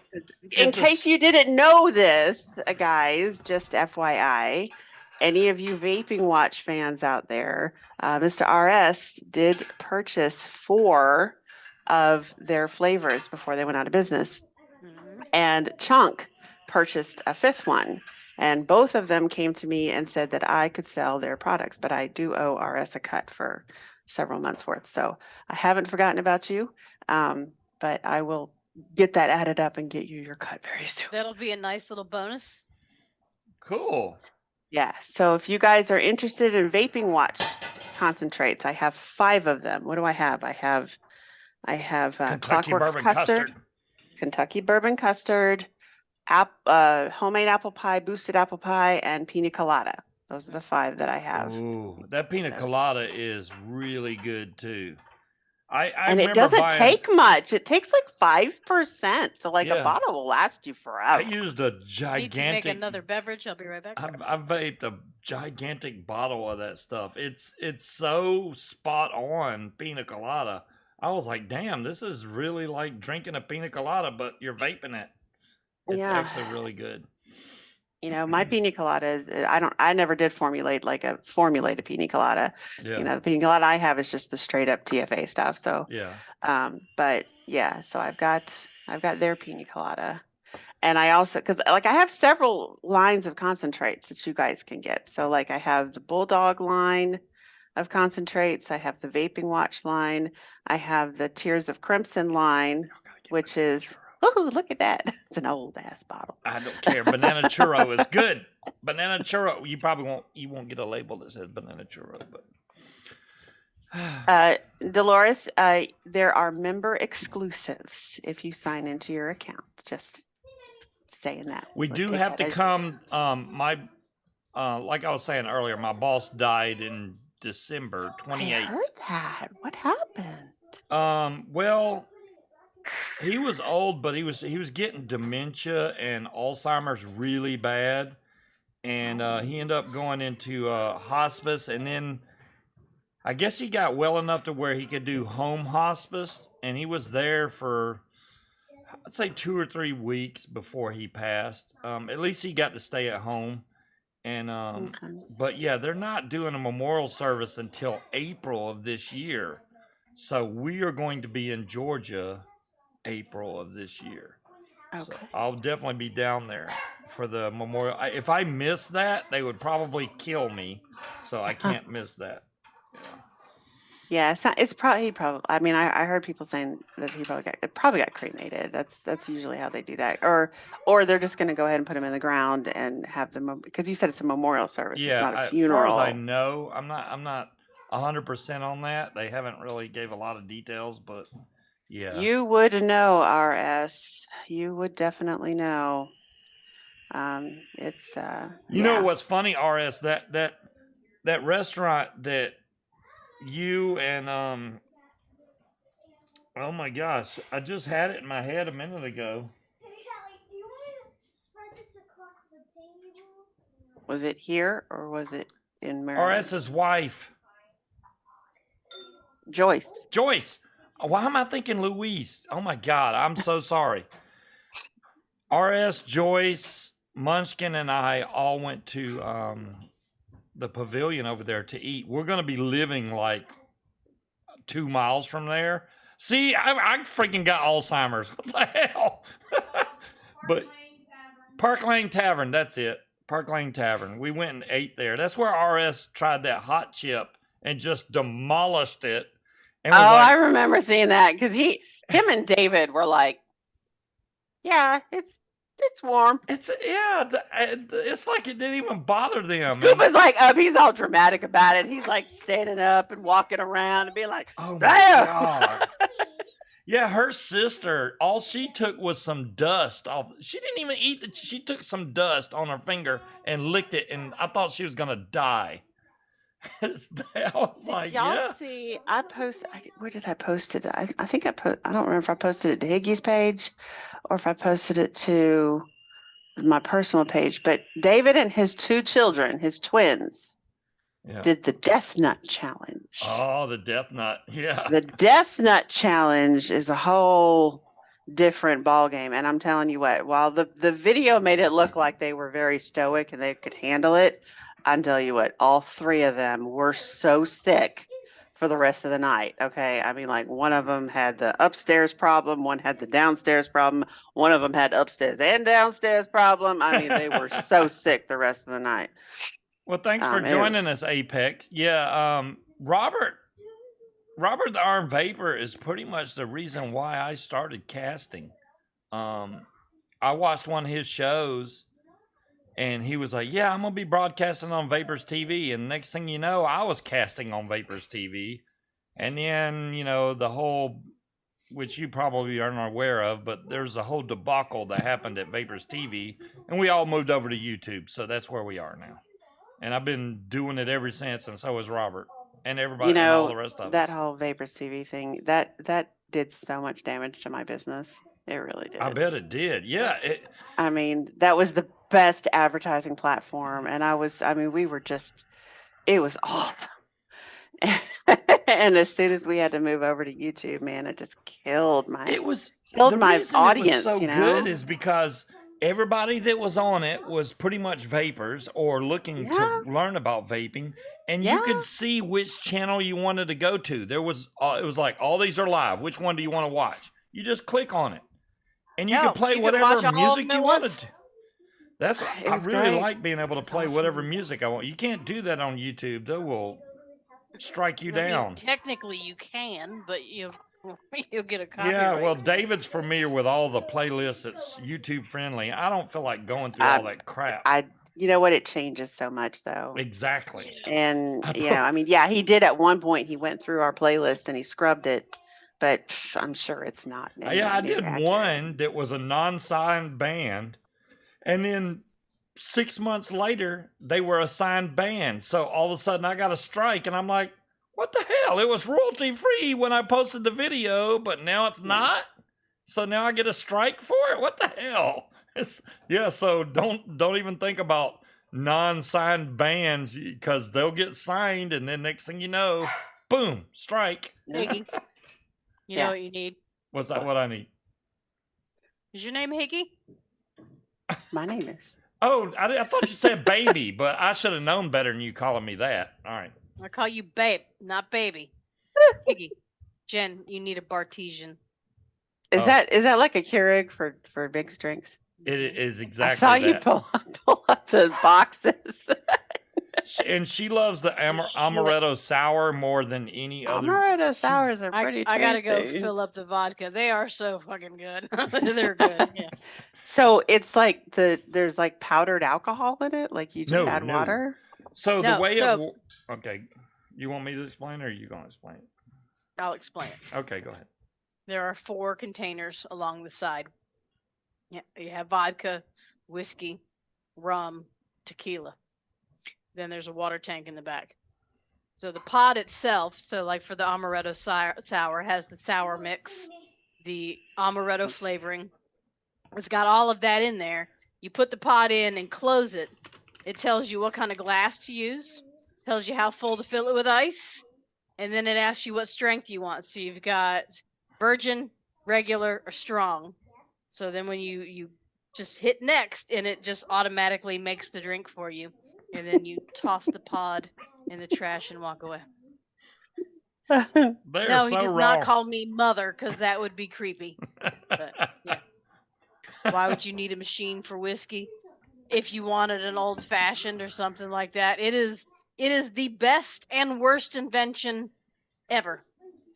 Speaker 6: in case you didn't know this, guys, just FYI, any of you Vaping Watch fans out there, Mr. RS did purchase 4 of their flavors before they went out of business, and Chunk purchased a 5th one. And both of them came to me and said that I could sell their products, but I do owe RS a cut for several months worth. So I haven't forgotten about you, but I will get that added up and get you your cut very soon.
Speaker 2: That'll be a nice little bonus.
Speaker 1: cool.
Speaker 6: Yeah. So if you guys are interested in Vaping Watch concentrates, I have 5 of them. What do I have? I have
Speaker 1: Kentucky
Speaker 6: Clockworks
Speaker 1: bourbon
Speaker 6: custard, Kentucky bourbon custard, homemade apple pie, boosted apple pie, and pina colada. Those are the 5 that I have.
Speaker 1: Ooh, that pina colada is really good too. I
Speaker 6: And it
Speaker 1: remember
Speaker 6: doesn't
Speaker 1: buying,
Speaker 6: take much. It takes like 5%. So like
Speaker 1: Yeah.
Speaker 6: a bottle will last you
Speaker 1: I
Speaker 6: forever.
Speaker 1: used a
Speaker 2: Need to make
Speaker 1: gigantic.
Speaker 2: another beverage. I'll be right back.
Speaker 1: I vaped a gigantic bottle of that stuff. It's so spot on pina colada. I was like, damn, this is really like drinking a pina colada, but you're vaping it. It's
Speaker 6: Yeah.
Speaker 1: actually really good.
Speaker 6: My pina colada is, I never did formulate a pina colada.
Speaker 1: Yeah.
Speaker 6: The pina colada I have is just the straight up TFA stuff. So,
Speaker 1: Yeah.
Speaker 6: but yeah, so I've got their pina colada. And I also, because like I have several lines of concentrates that you guys can get. So like I have the Bulldog line of concentrates. I have the Vaping Watch line. I have the Tears of Crimson line, which is, oh, look at that. It's an old ass bottle.
Speaker 1: I don't care. Banana churro is good. Banana churro. You won't get a label that says banana churro, but
Speaker 6: Dolores, there are member exclusives if you sign into your account. Just saying that.
Speaker 1: we
Speaker 6: Let's
Speaker 1: do
Speaker 6: take
Speaker 1: have
Speaker 6: that
Speaker 1: to
Speaker 6: as-
Speaker 1: come. Like I was saying earlier, my boss died in December
Speaker 6: I
Speaker 1: 28th.
Speaker 6: heard that. What happened?
Speaker 1: Well, he was old, but he was getting dementia and Alzheimer's really bad, and he ended up going into hospice, and then I guess he got well enough to where he could do home hospice, and he was there for, I'd say, 2 or 3 weeks before he passed. At least he got to stay at home, and
Speaker 6: Okay.
Speaker 1: but yeah, they're not doing a memorial service until April of this year, so we are going to be in Georgia April of this year. So
Speaker 6: Okay.
Speaker 1: I'll definitely be down there for the memorial. If I miss that, they would probably kill me. So I can't miss that.
Speaker 6: Yeah, it's probably he probably. I mean, I heard people saying that he probably got cremated. That's usually how they do that, or they're just going to go ahead and put him in the ground and have them, because you said it's a memorial service.
Speaker 1: Yeah,
Speaker 6: it's not a
Speaker 1: as
Speaker 6: funeral.
Speaker 1: far as I know, I'm not 100% on that. They haven't really gave a lot of details, but yeah.
Speaker 6: You would know, RS. You would definitely know. It's
Speaker 1: You know what's funny, RS? That restaurant that you and oh my gosh, I just had it in my head a minute ago.
Speaker 3: Hey, Callie, do you want to spread this across the table?
Speaker 6: Was it here or was it in Maryland?
Speaker 1: RS's wife,
Speaker 6: Joyce.
Speaker 1: Why am I thinking Louise? Oh my God, I'm so sorry. RS, Joyce, Munchkin, and I all went to the pavilion over there to eat. We're going to be living like 2 miles from there. See, I freaking got Alzheimer's. What the hell? But Park Lane Tavern, that's it. Park Lane Tavern. We went and ate there. That's where RS tried that hot chip and just demolished it. And was
Speaker 6: I
Speaker 1: like,
Speaker 6: remember seeing that because him and David were like, yeah, It's warm.
Speaker 1: It's it's like it didn't even bother them.
Speaker 6: Scuba's like up. He's all dramatic about it. He's like standing up and walking around and being like,
Speaker 1: Oh my
Speaker 6: "Damn!"
Speaker 1: god. Yeah, her sister, all she took was some dust off. She didn't even eat it. She took some dust on her finger and licked it, and I thought she was gonna die. I was like,
Speaker 6: Y'all
Speaker 1: yeah.
Speaker 6: see, where did I post it? I think I don't remember if I posted it to Higgy's page or if I posted it to my personal page, but David and his two children, his twins,
Speaker 1: Yeah.
Speaker 6: did the Death Nut Challenge.
Speaker 1: Oh, the death nut. Yeah.
Speaker 6: The Death Nut Challenge is a whole different ball game, and I'm telling you what, while the video made it look like they were very stoic and they could handle it, I'll tell you what, all three of them were so sick for the rest of the night. Okay, I mean, like one of them had the upstairs problem, one had the downstairs problem, one of them had upstairs and downstairs problem. I mean, they were so sick the rest of the night.
Speaker 1: Well, thanks for joining us, Apex. Yeah, Robert the Armed Vapor is pretty much the reason why I started casting. I watched one of his shows, and he was like, "Yeah, I'm gonna be broadcasting on Vapors TV." And next thing you know, I was casting on Vapors TV, and then the whole, which you probably aren't aware of, but there's a whole debacle that happened at Vapors TV, and we all moved over to YouTube. So that's where we are now. And I've been doing it ever since, and so has Robert and everybody and all the rest of
Speaker 6: that
Speaker 1: us.
Speaker 6: whole Vapors TV thing, that did so much damage to my business. It really did.
Speaker 1: I bet it did. Yeah.
Speaker 6: I mean, that was the best advertising platform, and we were just, it was awesome. And as soon as we had to move over to YouTube, man, it just killed my
Speaker 1: reason
Speaker 6: audience.
Speaker 1: It was so good is because everybody that was on it was pretty much vapors or looking to learn about vaping, and you could see which channel you wanted to go to. There was it was like, all these are live. Which one do you want to watch? You just click on it, and you can play whatever music you wanted to. That's I really like being able to play whatever music I want. You can't do that on YouTube. They will strike you down.
Speaker 2: Technically, you can, but you'll get a copyright.
Speaker 1: Yeah, well, David's familiar with all the playlists that's YouTube friendly. I don't feel like going through all that crap.
Speaker 6: You know what? It changes so much, though.
Speaker 1: Exactly.
Speaker 6: And he did at one point. He went through our playlist and he scrubbed it, but I'm sure it's not.
Speaker 1: Yeah, I did one that was a non-signed band, and then 6 months later they were a signed band. So all of a sudden I got a strike, and I'm like, what the hell? It was royalty free when I posted the video, but now it's not. So now I get a strike for it. What the hell? So don't even think about non-signed bands, because they'll get signed, and then next thing you know, boom, strike.
Speaker 2: Higgy, you know what you need?
Speaker 1: What's that? What I need?
Speaker 2: Is your name Higgy?
Speaker 6: My name is.
Speaker 1: Oh, I thought you said baby, but I should have known better than you calling me that. All right.
Speaker 2: I call you babe, not baby. Higgy. Jen, you need a Bartesian.
Speaker 6: Is that like a Keurig for mixed drinks?
Speaker 1: It is exactly.
Speaker 6: I saw you pull up the boxes.
Speaker 1: And she loves the amaretto sour more than any other.
Speaker 6: Amaretto sours are pretty tasty.
Speaker 2: I gotta go fill up the vodka. They are so fucking good. They're good. Yeah.
Speaker 6: So it's like there's like powdered alcohol in it, like you just add water.
Speaker 1: So the way it. Okay, you want me to explain, or are you gonna explain it?
Speaker 2: I'll explain it.
Speaker 1: Okay, go ahead.
Speaker 2: There are 4 containers along the side. Yeah, you have vodka, whiskey, rum, tequila. Then there's a water tank in the back. So the pod itself, so like for the amaretto sour, has the sour mix, the amaretto flavoring. It's got all of that in there. You put the pod in and close it. It tells you what kind of glass to use, tells you how full to fill it with ice, and then it asks you what strength you want. So you've got virgin, regular, or strong. So then when you just hit next, and it just automatically makes the drink for you, and then you toss the pod in the trash and walk away.
Speaker 1: No,
Speaker 2: he does not call me mother, because that would be creepy. But yeah. Why would you need a machine for whiskey? If you wanted an old fashioned or something like that, it is the best and worst invention ever.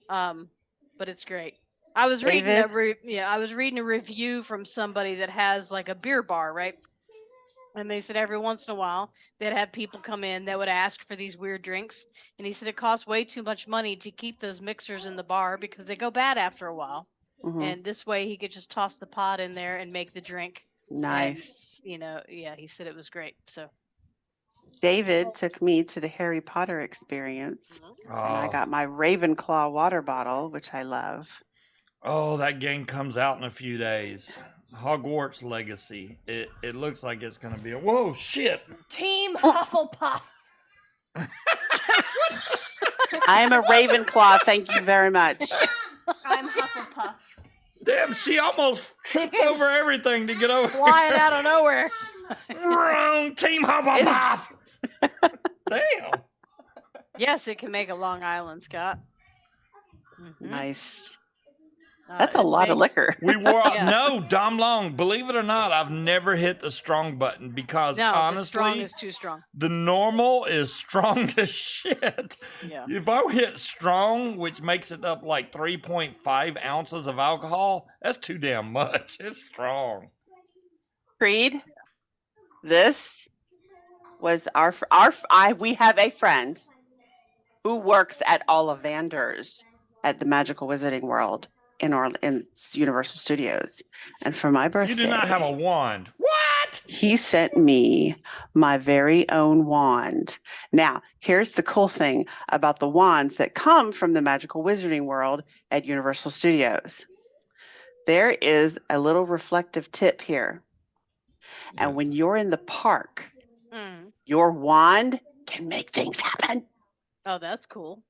Speaker 2: But it's great. I was reading
Speaker 6: David?
Speaker 2: I was reading a review from somebody that has like a beer bar, right? And they said every once in a while they'd have people come in that would ask for these weird drinks. And he said it costs way too much money to keep those mixers in the bar because they go bad after a while.
Speaker 6: Hmm.
Speaker 2: And this way he could just toss the pot in there and make the drink.
Speaker 6: Nice.
Speaker 2: And, yeah, he said it was great. So
Speaker 6: David took me to the Harry Potter experience, and I
Speaker 1: Oh,
Speaker 6: got my Ravenclaw water bottle, which I love.
Speaker 1: oh, that game comes out in a few days. Hogwarts Legacy. It looks like it's gonna be a whoa shit.
Speaker 5: Team Hufflepuff.
Speaker 6: I am a Ravenclaw. Thank you very much.
Speaker 5: I'm Hufflepuff.
Speaker 1: Damn, she almost tripped over everything to get over.
Speaker 2: flying out of nowhere.
Speaker 1: Wrong, Team Hufflepuff. Damn.
Speaker 2: Yes, it can make a Long Island, Scott. Mhm.
Speaker 6: Nice. That's a
Speaker 2: It
Speaker 6: lot of
Speaker 2: makes-
Speaker 6: liquor.
Speaker 1: We wore
Speaker 2: Yeah.
Speaker 1: no Dom Long. Believe it or not, I've never hit the strong button because
Speaker 2: No, the strong
Speaker 1: honestly,
Speaker 2: is too strong.
Speaker 1: the normal is strong as shit.
Speaker 2: Yeah.
Speaker 1: If I hit strong, which makes it up like 3.5 ounces of alcohol, that's too damn much. It's strong.
Speaker 6: Creed, this was we have a friend who works at Ollivanders at the Magical Wizarding World in Universal Studios. And for my birthday,
Speaker 1: You do not have a wand. What?
Speaker 6: he sent me my very own wand. Now, here's the cool thing about the wands that come from the Magical Wizarding World at Universal Studios. There is a little reflective tip here. And when you're in the park,
Speaker 2: Mm.
Speaker 6: your wand can make things happen.
Speaker 2: Oh, that's cool.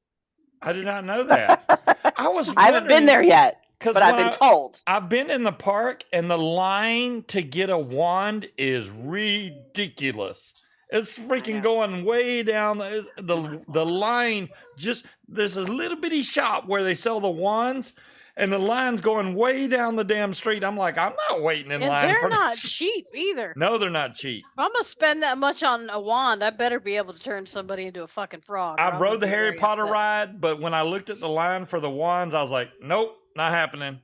Speaker 1: I did not know that. I was.
Speaker 6: I haven't been there yet, but I've been told.
Speaker 1: I've been in the park, and the line to get a wand is ridiculous. It's freaking going way down the line. Just there's a little bitty shop where they sell the wands, and the line's going way down the damn street. I'm like, I'm not waiting in
Speaker 2: And
Speaker 1: line
Speaker 2: they're
Speaker 1: for
Speaker 2: not
Speaker 1: this.
Speaker 2: cheap either.
Speaker 1: No, they're not cheap.
Speaker 2: If I'm gonna spend that much on a wand, I better be able to turn somebody into a fucking frog. or
Speaker 1: I
Speaker 2: I'm
Speaker 1: rode
Speaker 2: gonna
Speaker 1: the
Speaker 2: be
Speaker 1: Harry
Speaker 2: very
Speaker 1: Potter
Speaker 2: upset.
Speaker 1: ride, but when I looked at the line for the wands, I was like, nope, not happening.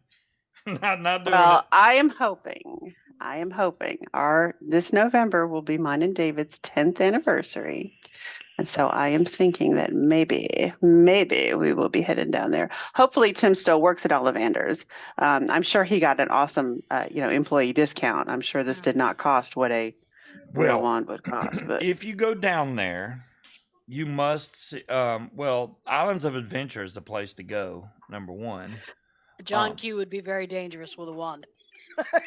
Speaker 1: not doing
Speaker 6: Well,
Speaker 1: it.
Speaker 6: I am hoping this November will be mine and David's 10th anniversary. And so I am thinking that maybe we will be heading down there. Hopefully Tim still works at Ollivanders. I'm sure he got an awesome, employee discount. I'm sure this did not cost what a real
Speaker 1: Well,
Speaker 6: wand would cost. But
Speaker 1: if you go down there, you must see, Islands of Adventure is the place to go, number one.
Speaker 2: John Q would be very dangerous with a wand.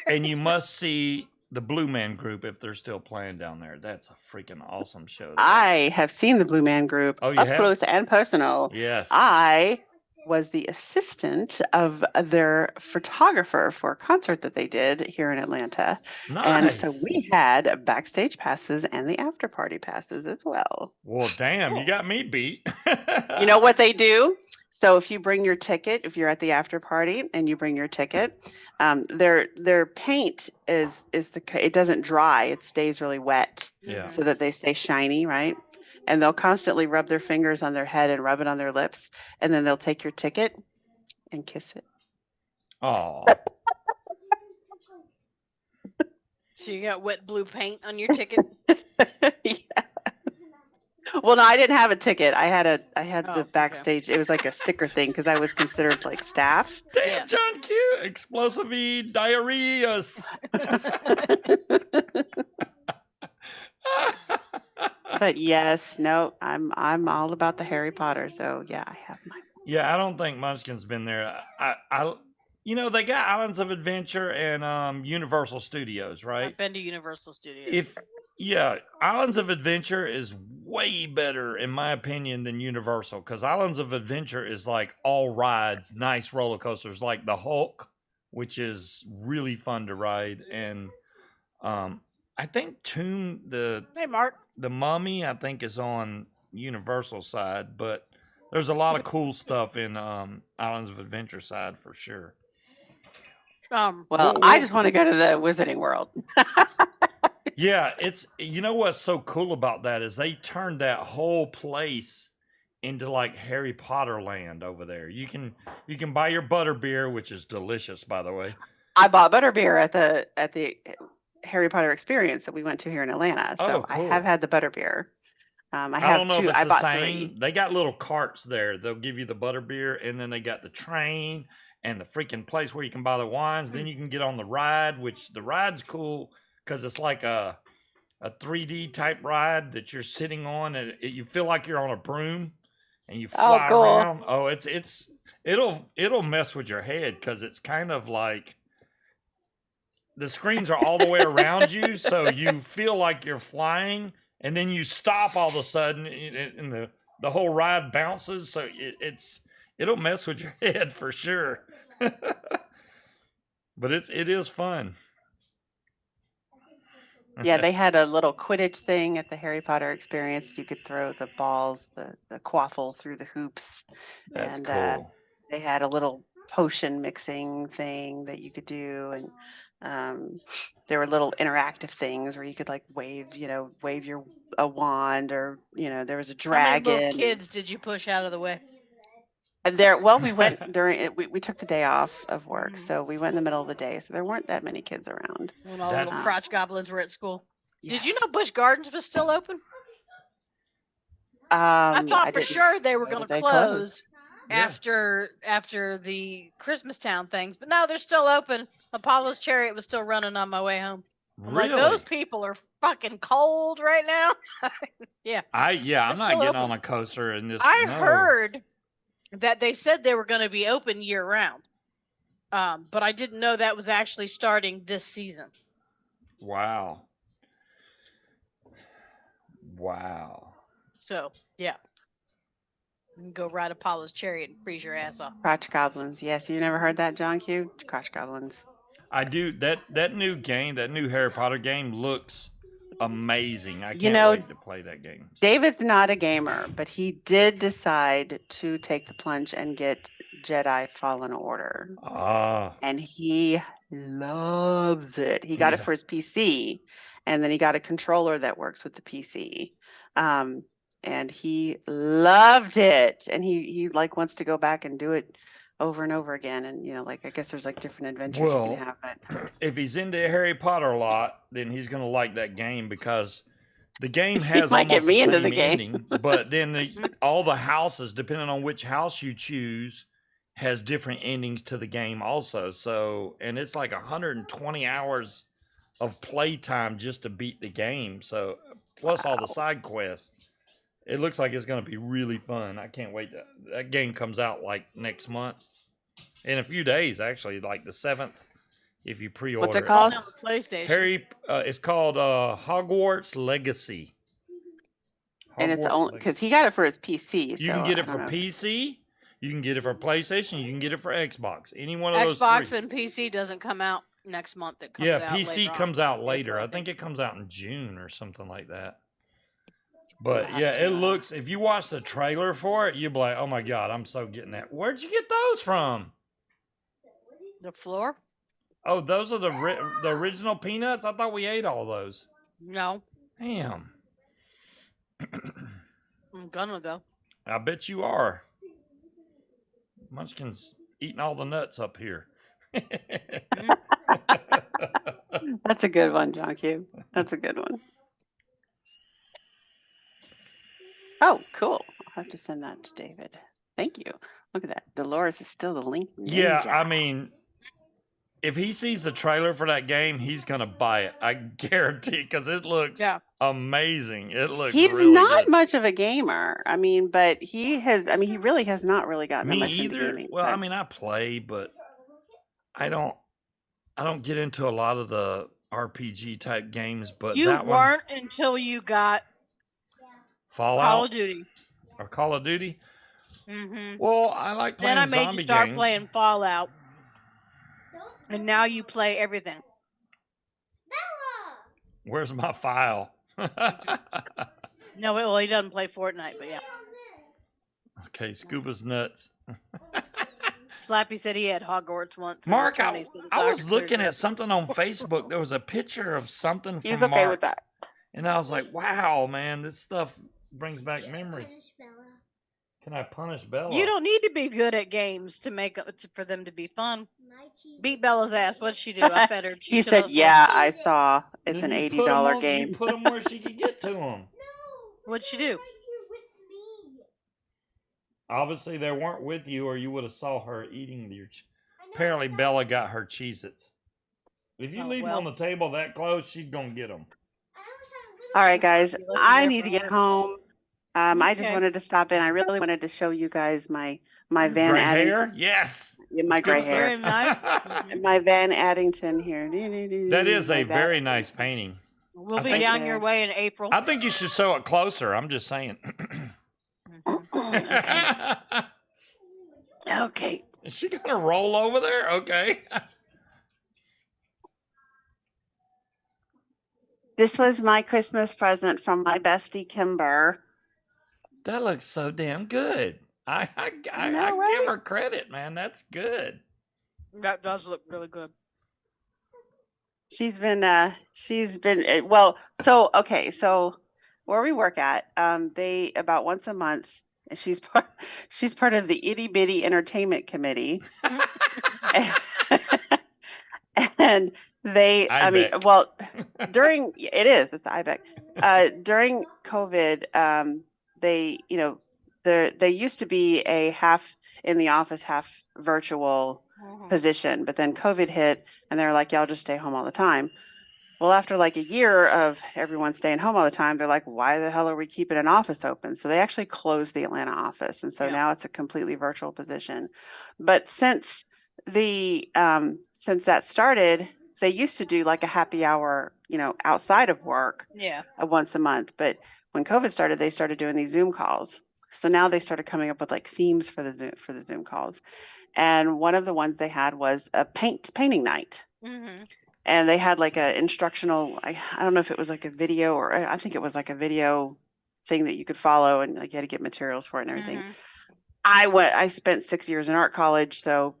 Speaker 1: And you must see the Blue Man Group if they're still playing down there. That's a freaking awesome show. to
Speaker 6: I
Speaker 1: watch.
Speaker 6: have seen the Blue Man Group
Speaker 1: Oh, you
Speaker 6: up
Speaker 1: have?
Speaker 6: close and personal.
Speaker 1: Yes.
Speaker 6: I was the assistant of their photographer for a concert that they did here in Atlanta. And
Speaker 1: Nice.
Speaker 6: so we had backstage passes and the after party passes as well.
Speaker 1: Well, damn, you got me beat.
Speaker 6: You know what they do? So if you bring your ticket, if you're at the after party and you bring your ticket, their paint it doesn't dry. It stays really wet
Speaker 1: Yeah.
Speaker 6: so that they stay shiny, right? And they'll constantly rub their fingers on their head and rub it on their lips. And then they'll take your ticket and kiss it.
Speaker 1: Oh,
Speaker 2: So you got wet blue paint on your ticket.
Speaker 6: Yeah. Well, no, I didn't have a ticket. I had
Speaker 2: Oh,
Speaker 6: the
Speaker 2: okay.
Speaker 6: backstage. It was like a sticker thing because I was considered like staff.
Speaker 1: damn,
Speaker 2: Yeah.
Speaker 1: John Q. Explosive diarrheas.
Speaker 6: But yes, no, I'm all about the Harry Potter. So yeah, I have mine.
Speaker 1: Yeah, I don't think Munchkin's been there. They got Islands of Adventure and Universal Studios, right?
Speaker 2: I've been to Universal Studios.
Speaker 1: Islands of Adventure is way better in my opinion than Universal because Islands of Adventure is like all rides, nice roller coasters like the Hulk, which is really fun to ride, and I think
Speaker 2: Hey, Mark.
Speaker 1: the Mummy I think is on Universal side, but there's a lot of cool stuff in Islands of Adventure side for sure.
Speaker 6: Well, I just want to go to the Wizarding World.
Speaker 1: Yeah, it's what's so cool about that is they turned that whole place into like Harry Potter land over there. You can buy your butterbeer, which is delicious, by the way.
Speaker 6: I bought butterbeer at the Harry Potter experience that we went to here in Atlanta. So
Speaker 1: Oh,
Speaker 6: I have
Speaker 1: cool.
Speaker 6: had the butterbeer. I
Speaker 1: I
Speaker 6: have
Speaker 1: don't know if
Speaker 6: two.
Speaker 1: it's
Speaker 6: I
Speaker 1: the
Speaker 6: bought
Speaker 1: same.
Speaker 6: 3.
Speaker 1: They got little carts there. They'll give you the butterbeer, and then they got the train and the freaking place where you can buy the wines. Then you can get on the ride, which the ride's cool because it's like a 3D type ride that you're sitting on, and you feel like you're on a broom, and you
Speaker 6: Oh,
Speaker 1: fly
Speaker 6: cool.
Speaker 1: around. Oh, it'll mess with your head because it's kind of like the screens are all the way around you, so you feel like you're flying, and then you stop all of a sudden, and the whole ride bounces. So it'll mess with your head for sure. But it is fun.
Speaker 6: Yeah, they had a little Quidditch thing at the Harry Potter experience. You could throw the balls, the quaffle through the hoops.
Speaker 1: That's
Speaker 6: And
Speaker 1: cool.
Speaker 6: they had a little potion mixing thing that you could do. And there were little interactive things where you could like wave a wand, or there was a
Speaker 2: How many little
Speaker 6: dragon.
Speaker 2: kids did you push out of the way?
Speaker 6: And we went during it. We took the day off of work, so we went in the middle of the day. So there weren't that many kids around.
Speaker 2: When all the little
Speaker 1: That's-
Speaker 2: crotch goblins were at school. Did you
Speaker 6: Yes.
Speaker 2: know Busch Gardens was still open? I thought for
Speaker 6: didn't
Speaker 2: sure they were
Speaker 6: know
Speaker 2: going
Speaker 6: that
Speaker 2: to
Speaker 6: they
Speaker 2: close
Speaker 1: Yeah.
Speaker 2: after the Christmas Town things, but no, they're still open. Apollo's Chariot was still running on my way home. I'm
Speaker 1: Really?
Speaker 2: like, those people are fucking cold right now.
Speaker 1: I'm
Speaker 2: They're
Speaker 1: not
Speaker 2: still
Speaker 1: getting
Speaker 2: open.
Speaker 1: on a coaster in this.
Speaker 2: I
Speaker 1: no.
Speaker 2: heard that they said they were going to be open year round, but I didn't know that was actually starting this season.
Speaker 1: Wow. Wow.
Speaker 2: So yeah, you can go ride Apollo's Chariot and freeze your ass off.
Speaker 6: crotch goblins. Yes, you never heard that, John Q? Crotch goblins.
Speaker 1: I do. That new game, that new Harry Potter game looks amazing. I
Speaker 6: You
Speaker 1: can't
Speaker 6: know,
Speaker 1: wait to play that game.
Speaker 6: David's not a gamer, but he did decide to take the plunge and get Jedi Fallen Order.
Speaker 1: Ah,
Speaker 6: And he loves it. He got it
Speaker 1: Yeah.
Speaker 6: for his PC, and then he got a controller that works with the PC. And he loved it. And he like wants to go back and do it over and over again. And I guess there's like different adventures you
Speaker 1: Well,
Speaker 6: can have. But
Speaker 1: if he's into Harry Potter a lot, then he's gonna like that game because the game has
Speaker 6: might get
Speaker 1: almost
Speaker 6: me
Speaker 1: the
Speaker 6: into
Speaker 1: same
Speaker 6: the game.
Speaker 1: ending. But then all the houses, depending on which house you choose, has different endings to the game also. So, and it's like 120 hours of playtime just to beat the game. So, plus all the side quests. It looks like it's going to be really fun. I can't wait. That game comes out like next month. In a few days, actually, like the 7th, if you pre-order.
Speaker 6: What's it called?
Speaker 2: On the PlayStation.
Speaker 1: It's called Hogwarts Legacy.
Speaker 6: and it's
Speaker 1: Hogwarts
Speaker 6: only
Speaker 1: Legacy.
Speaker 6: because he got it for his PC.
Speaker 1: You
Speaker 6: so
Speaker 1: can get
Speaker 6: I
Speaker 1: it for
Speaker 6: don't know.
Speaker 1: PC. You can get it for PlayStation. You can get it for Xbox. Any one of those
Speaker 2: Xbox
Speaker 1: three.
Speaker 2: and PC doesn't come out next month. It comes
Speaker 1: Yeah,
Speaker 2: out
Speaker 1: PC
Speaker 2: later on.
Speaker 1: comes out later. I think it comes out in June or something like that. But
Speaker 6: have
Speaker 1: yeah,
Speaker 6: to,
Speaker 1: it looks. If you watch the trailer for it, you'll be like, "Oh my god, I'm so getting that." Where'd you get those from?
Speaker 2: The floor?
Speaker 1: Oh, those are the original peanuts. I thought we ate all those.
Speaker 2: No,
Speaker 1: Damn,
Speaker 2: I'm gonna though.
Speaker 1: I bet you are. Munchkin's eating all the nuts up here.
Speaker 6: That's a good one, John Q. That's a good one. Oh, cool. I'll have to send that to David. Thank you. Look at that. Dolores is still the Link Ninja.
Speaker 1: Yeah, I mean, if he sees the trailer for that game, he's gonna buy it. I guarantee, because it looks
Speaker 2: Yeah.
Speaker 1: amazing. It looks.
Speaker 6: He's
Speaker 1: really
Speaker 6: not
Speaker 1: good.
Speaker 6: much of a gamer. I mean, but he really has not really gotten that
Speaker 1: Me
Speaker 6: much into
Speaker 1: either.
Speaker 6: gaming.
Speaker 1: Well,
Speaker 6: but
Speaker 1: I mean, I play, but I don't get into a lot of the RPG type games. But
Speaker 2: You
Speaker 1: that one,
Speaker 2: weren't until you got
Speaker 1: Fallout
Speaker 2: Call of Duty.
Speaker 1: or Call of Duty.
Speaker 2: Mm-hmm.
Speaker 1: Well, I like playing
Speaker 2: Then I made
Speaker 1: zombie
Speaker 2: you start
Speaker 1: games.
Speaker 2: playing Fallout, and now you play everything.
Speaker 1: Where's my file?
Speaker 2: No, well, he doesn't play Fortnite, but yeah.
Speaker 1: Okay, Scuba's nuts.
Speaker 2: Slappy said he had Hogwarts once. in
Speaker 1: Mark,
Speaker 2: his
Speaker 1: I
Speaker 2: 20s, but the
Speaker 1: was
Speaker 2: doctor
Speaker 1: looking
Speaker 2: cleared it
Speaker 1: at
Speaker 2: up.
Speaker 1: something on Facebook. There was a picture of something from
Speaker 6: he's okay
Speaker 1: Mark,
Speaker 6: with that.
Speaker 1: and I was like, "Wow, man, this stuff brings back memories." Can I punish Bella?
Speaker 2: You don't need to be good at games to make for them to be fun.
Speaker 3: My cheese.
Speaker 2: Beat Bella's ass. What'd she do? I fed her.
Speaker 6: He
Speaker 2: shut
Speaker 6: said,
Speaker 2: up.
Speaker 6: "Yeah, I saw. It's
Speaker 1: Then
Speaker 6: an
Speaker 1: you
Speaker 6: $80
Speaker 1: put 'em on-
Speaker 6: game."
Speaker 1: You put them where she could get to them.
Speaker 3: No.
Speaker 2: What'd she
Speaker 3: they're
Speaker 2: do?
Speaker 3: Right here with me.
Speaker 1: Obviously, they weren't with you, or you would have saw her eating your.
Speaker 3: I know
Speaker 1: Apparently,
Speaker 3: it's
Speaker 1: Bella got her Cheez-Its. If you
Speaker 2: Oh,
Speaker 1: leave them
Speaker 2: well.
Speaker 1: on the table that close, she's gonna get them.
Speaker 3: I only had a little
Speaker 6: All right, guys,
Speaker 2: You left them
Speaker 6: I
Speaker 2: there
Speaker 6: need
Speaker 2: for
Speaker 6: to get
Speaker 2: her.
Speaker 6: home. I just
Speaker 2: Okay.
Speaker 6: wanted to stop in. I really wanted to show you guys my Van
Speaker 1: Gray
Speaker 6: Addington.
Speaker 1: hair? Yes.
Speaker 6: Yeah, my
Speaker 1: It's good
Speaker 6: gray
Speaker 1: stuff.
Speaker 6: hair.
Speaker 2: Very nice. Mhm.
Speaker 6: My Van Addington here.
Speaker 1: That is
Speaker 6: My
Speaker 1: a
Speaker 6: Van-
Speaker 1: very nice painting.
Speaker 2: We'll
Speaker 1: I
Speaker 2: be
Speaker 1: think-
Speaker 2: down your way in April.
Speaker 1: I think you should show it closer. I'm just saying.
Speaker 2: Mhm.
Speaker 6: Okay.
Speaker 1: Is she gonna roll over there? Okay.
Speaker 6: This was my Christmas present from my bestie Kimber.
Speaker 1: That looks so damn good. I
Speaker 6: know,
Speaker 1: give
Speaker 6: right?
Speaker 1: her credit, man. That's good.
Speaker 2: That does look really good.
Speaker 6: She's been well, so okay, so where we work at, they about once a month, and she's part of the itty bitty entertainment committee. And they, I mean,
Speaker 1: Ibex.
Speaker 6: well, it's IBEC. During COVID, they, they used to be a half in the office, half virtual position, but then COVID hit and they're like, y'all just stay home all the time. Well, after like a year of everyone staying home all the time, they're like, why the hell are we keeping an office open? So they actually closed the Atlanta office. And so
Speaker 2: Yeah.
Speaker 6: now it's a completely virtual position. But since that started, they used to do like a happy hour, outside of work
Speaker 2: Yeah.
Speaker 6: once a month. But when COVID started, they started doing these Zoom calls. So now they started coming up with like themes for the Zoom calls. And one of the ones they had was a painting night.
Speaker 2: Mm-hmm.
Speaker 6: And they had like a instructional, I don't know if it was like a video, or I think it was like a video thing that you could follow, and like you had to get materials for it and everything.
Speaker 2: Mhm.
Speaker 6: I spent 6 years in art college, so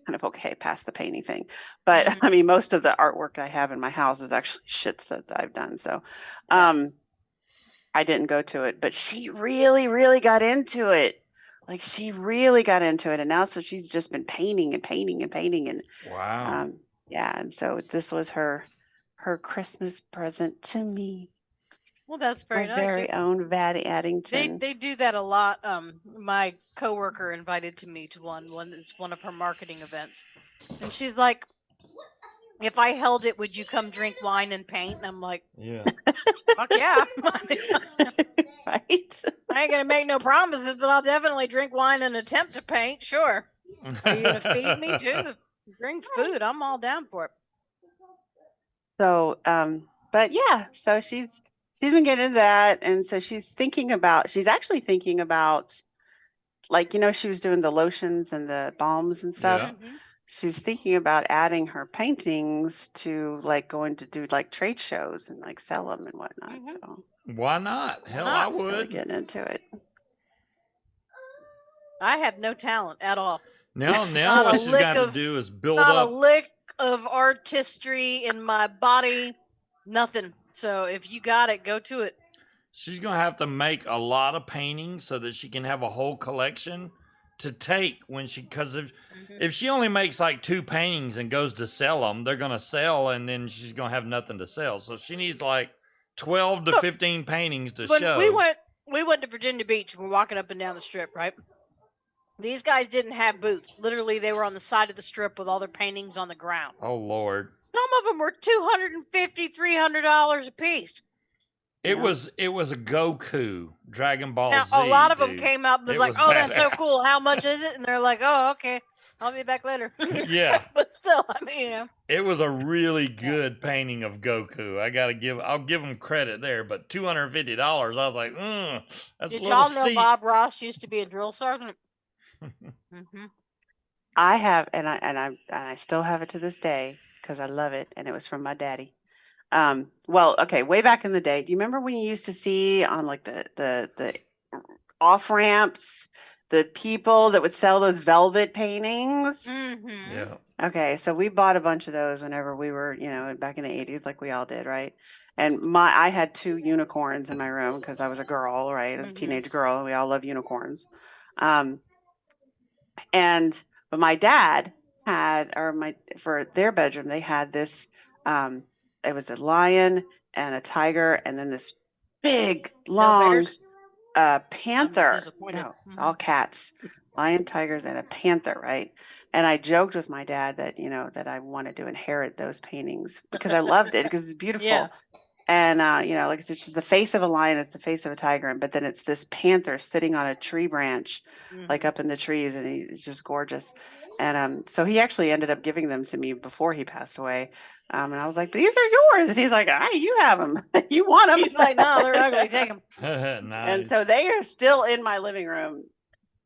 Speaker 6: kind of okay past the painting thing. But
Speaker 2: Mhm.
Speaker 6: I mean, most of the artwork I have in my house is actually shits that I've done. So I didn't go to it, but she really, really got into it. Like she really got into it. And now, so she's just been painting and painting and painting. And
Speaker 1: Wow.
Speaker 6: yeah. And so this was her Christmas present to me.
Speaker 2: Well, that's very
Speaker 6: My
Speaker 2: nice.
Speaker 6: very own Van
Speaker 2: They
Speaker 6: Addington.
Speaker 2: do that a lot. My coworker invited to me to one. It's one of her marketing events, and she's like, "If I held it, would you come drink wine and paint?" And I'm like,
Speaker 1: Yeah.
Speaker 2: "Fuck yeah!"
Speaker 6: Right?
Speaker 2: I ain't gonna make no promises, but I'll definitely drink wine and attempt to paint. Sure. Are you gonna feed me too? Bring food. I'm all down for it.
Speaker 6: So, but yeah, so she's been getting into that, and so she's actually thinking about, like, she was doing the lotions and the balms and stuff.
Speaker 1: Yeah.
Speaker 2: Mhm.
Speaker 6: She's thinking about adding her paintings to like going to do like trade shows and like sell them and whatnot.
Speaker 2: Mhm.
Speaker 6: So
Speaker 1: Why not? Hell,
Speaker 2: not?
Speaker 1: I
Speaker 6: really
Speaker 1: would.
Speaker 6: getting into it.
Speaker 2: I have no talent at all.
Speaker 1: Now
Speaker 2: Not
Speaker 1: what
Speaker 2: a
Speaker 1: she's
Speaker 2: lick
Speaker 1: got to
Speaker 2: of-
Speaker 1: do is build
Speaker 2: Not a
Speaker 1: up.
Speaker 2: lick of artistry in my body. Nothing. So if you got it, go to it.
Speaker 1: She's gonna have to make a lot of paintings so that she can have a whole collection to take when she. Because if she only makes like 2 paintings and goes to sell them, they're gonna sell, and then she's gonna have nothing to sell. So she needs like 12 to 15 paintings to
Speaker 2: When
Speaker 1: show.
Speaker 2: we went to Virginia Beach. We're walking up and down the strip, right? These guys didn't have booths. Literally, they were on the side of the strip with all their paintings on the ground.
Speaker 1: Oh Lord.
Speaker 2: Some of them were $250, $300 a piece.
Speaker 1: It was a Goku Dragon Ball
Speaker 2: Now,
Speaker 1: Z.
Speaker 2: a lot of them
Speaker 1: dude.
Speaker 2: came up and was
Speaker 1: It
Speaker 2: like,
Speaker 1: was
Speaker 2: "Oh, that's so
Speaker 1: badass.
Speaker 2: cool. How much is it?" And they're like, "Oh, okay. I'll be back later."
Speaker 1: Yeah.
Speaker 2: But still, I mean,
Speaker 1: It was a really good painting of Goku. I'll give him credit there, but $250. I was like, that's
Speaker 2: did
Speaker 1: a little
Speaker 2: y'all know
Speaker 1: steep.
Speaker 2: Bob Ross used to be a drill sergeant? Mm-hmm.
Speaker 6: I have, and I still have it to this day because I love it, and it was from my daddy. Well, okay, way back in the day, do you remember when you used to see on like the off ramps, the people that would sell those velvet paintings?
Speaker 2: Mm-hmm.
Speaker 1: Yeah.
Speaker 6: Okay, so we bought a bunch of those whenever we were, back in the 80s, like we all did, right? And I had 2 unicorns in my room because I was a girl, right? I was a
Speaker 2: Mhm.
Speaker 6: teenage girl, and we all love unicorns. But my dad had, for their bedroom, they had this. It was a lion and a tiger, and then this big,
Speaker 2: No
Speaker 6: long
Speaker 2: bears.
Speaker 6: panther.
Speaker 2: disappointed.
Speaker 6: No, it's all cats. Lion, tigers, and a panther, right? And I joked with my dad that that I wanted to inherit those paintings because I loved it because it's beautiful.
Speaker 2: Yeah.
Speaker 6: And like I said, she's the face of a lion, it's the face of a tiger, but then it's this panther sitting on a tree branch, like
Speaker 2: Mhm.
Speaker 6: up in the trees, and he's just gorgeous. And so he actually ended up giving them to me before he passed away. And I was like, "These are yours," and he's like, "Ah, you have them. You want them?"
Speaker 2: He's like, no, they're ugly. Take them.
Speaker 1: Nice.
Speaker 6: And so they are still in my living room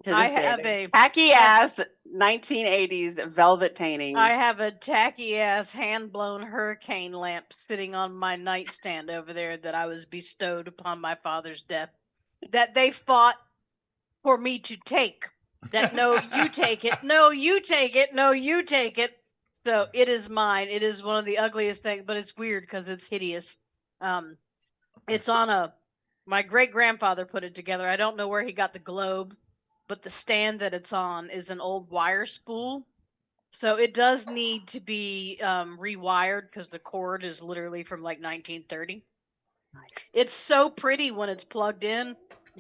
Speaker 6: to
Speaker 2: I
Speaker 6: this day.
Speaker 2: have
Speaker 6: They're
Speaker 2: a-
Speaker 6: tacky ass 1980s velvet paintings.
Speaker 2: I have a tacky ass hand blown hurricane lamp sitting on my nightstand over there that I was bestowed upon my father's death. That they fought for me to take. That no, you take it. No, you take it. No, you take it. So it is mine. It is one of the ugliest things, but it's weird because it's hideous. It's on my great grandfather put it together. I don't know where he got the globe, but the stand that it's on is an old wire spool. So it does need to be rewired because the cord is literally from like 1930. It's so pretty when it's plugged in,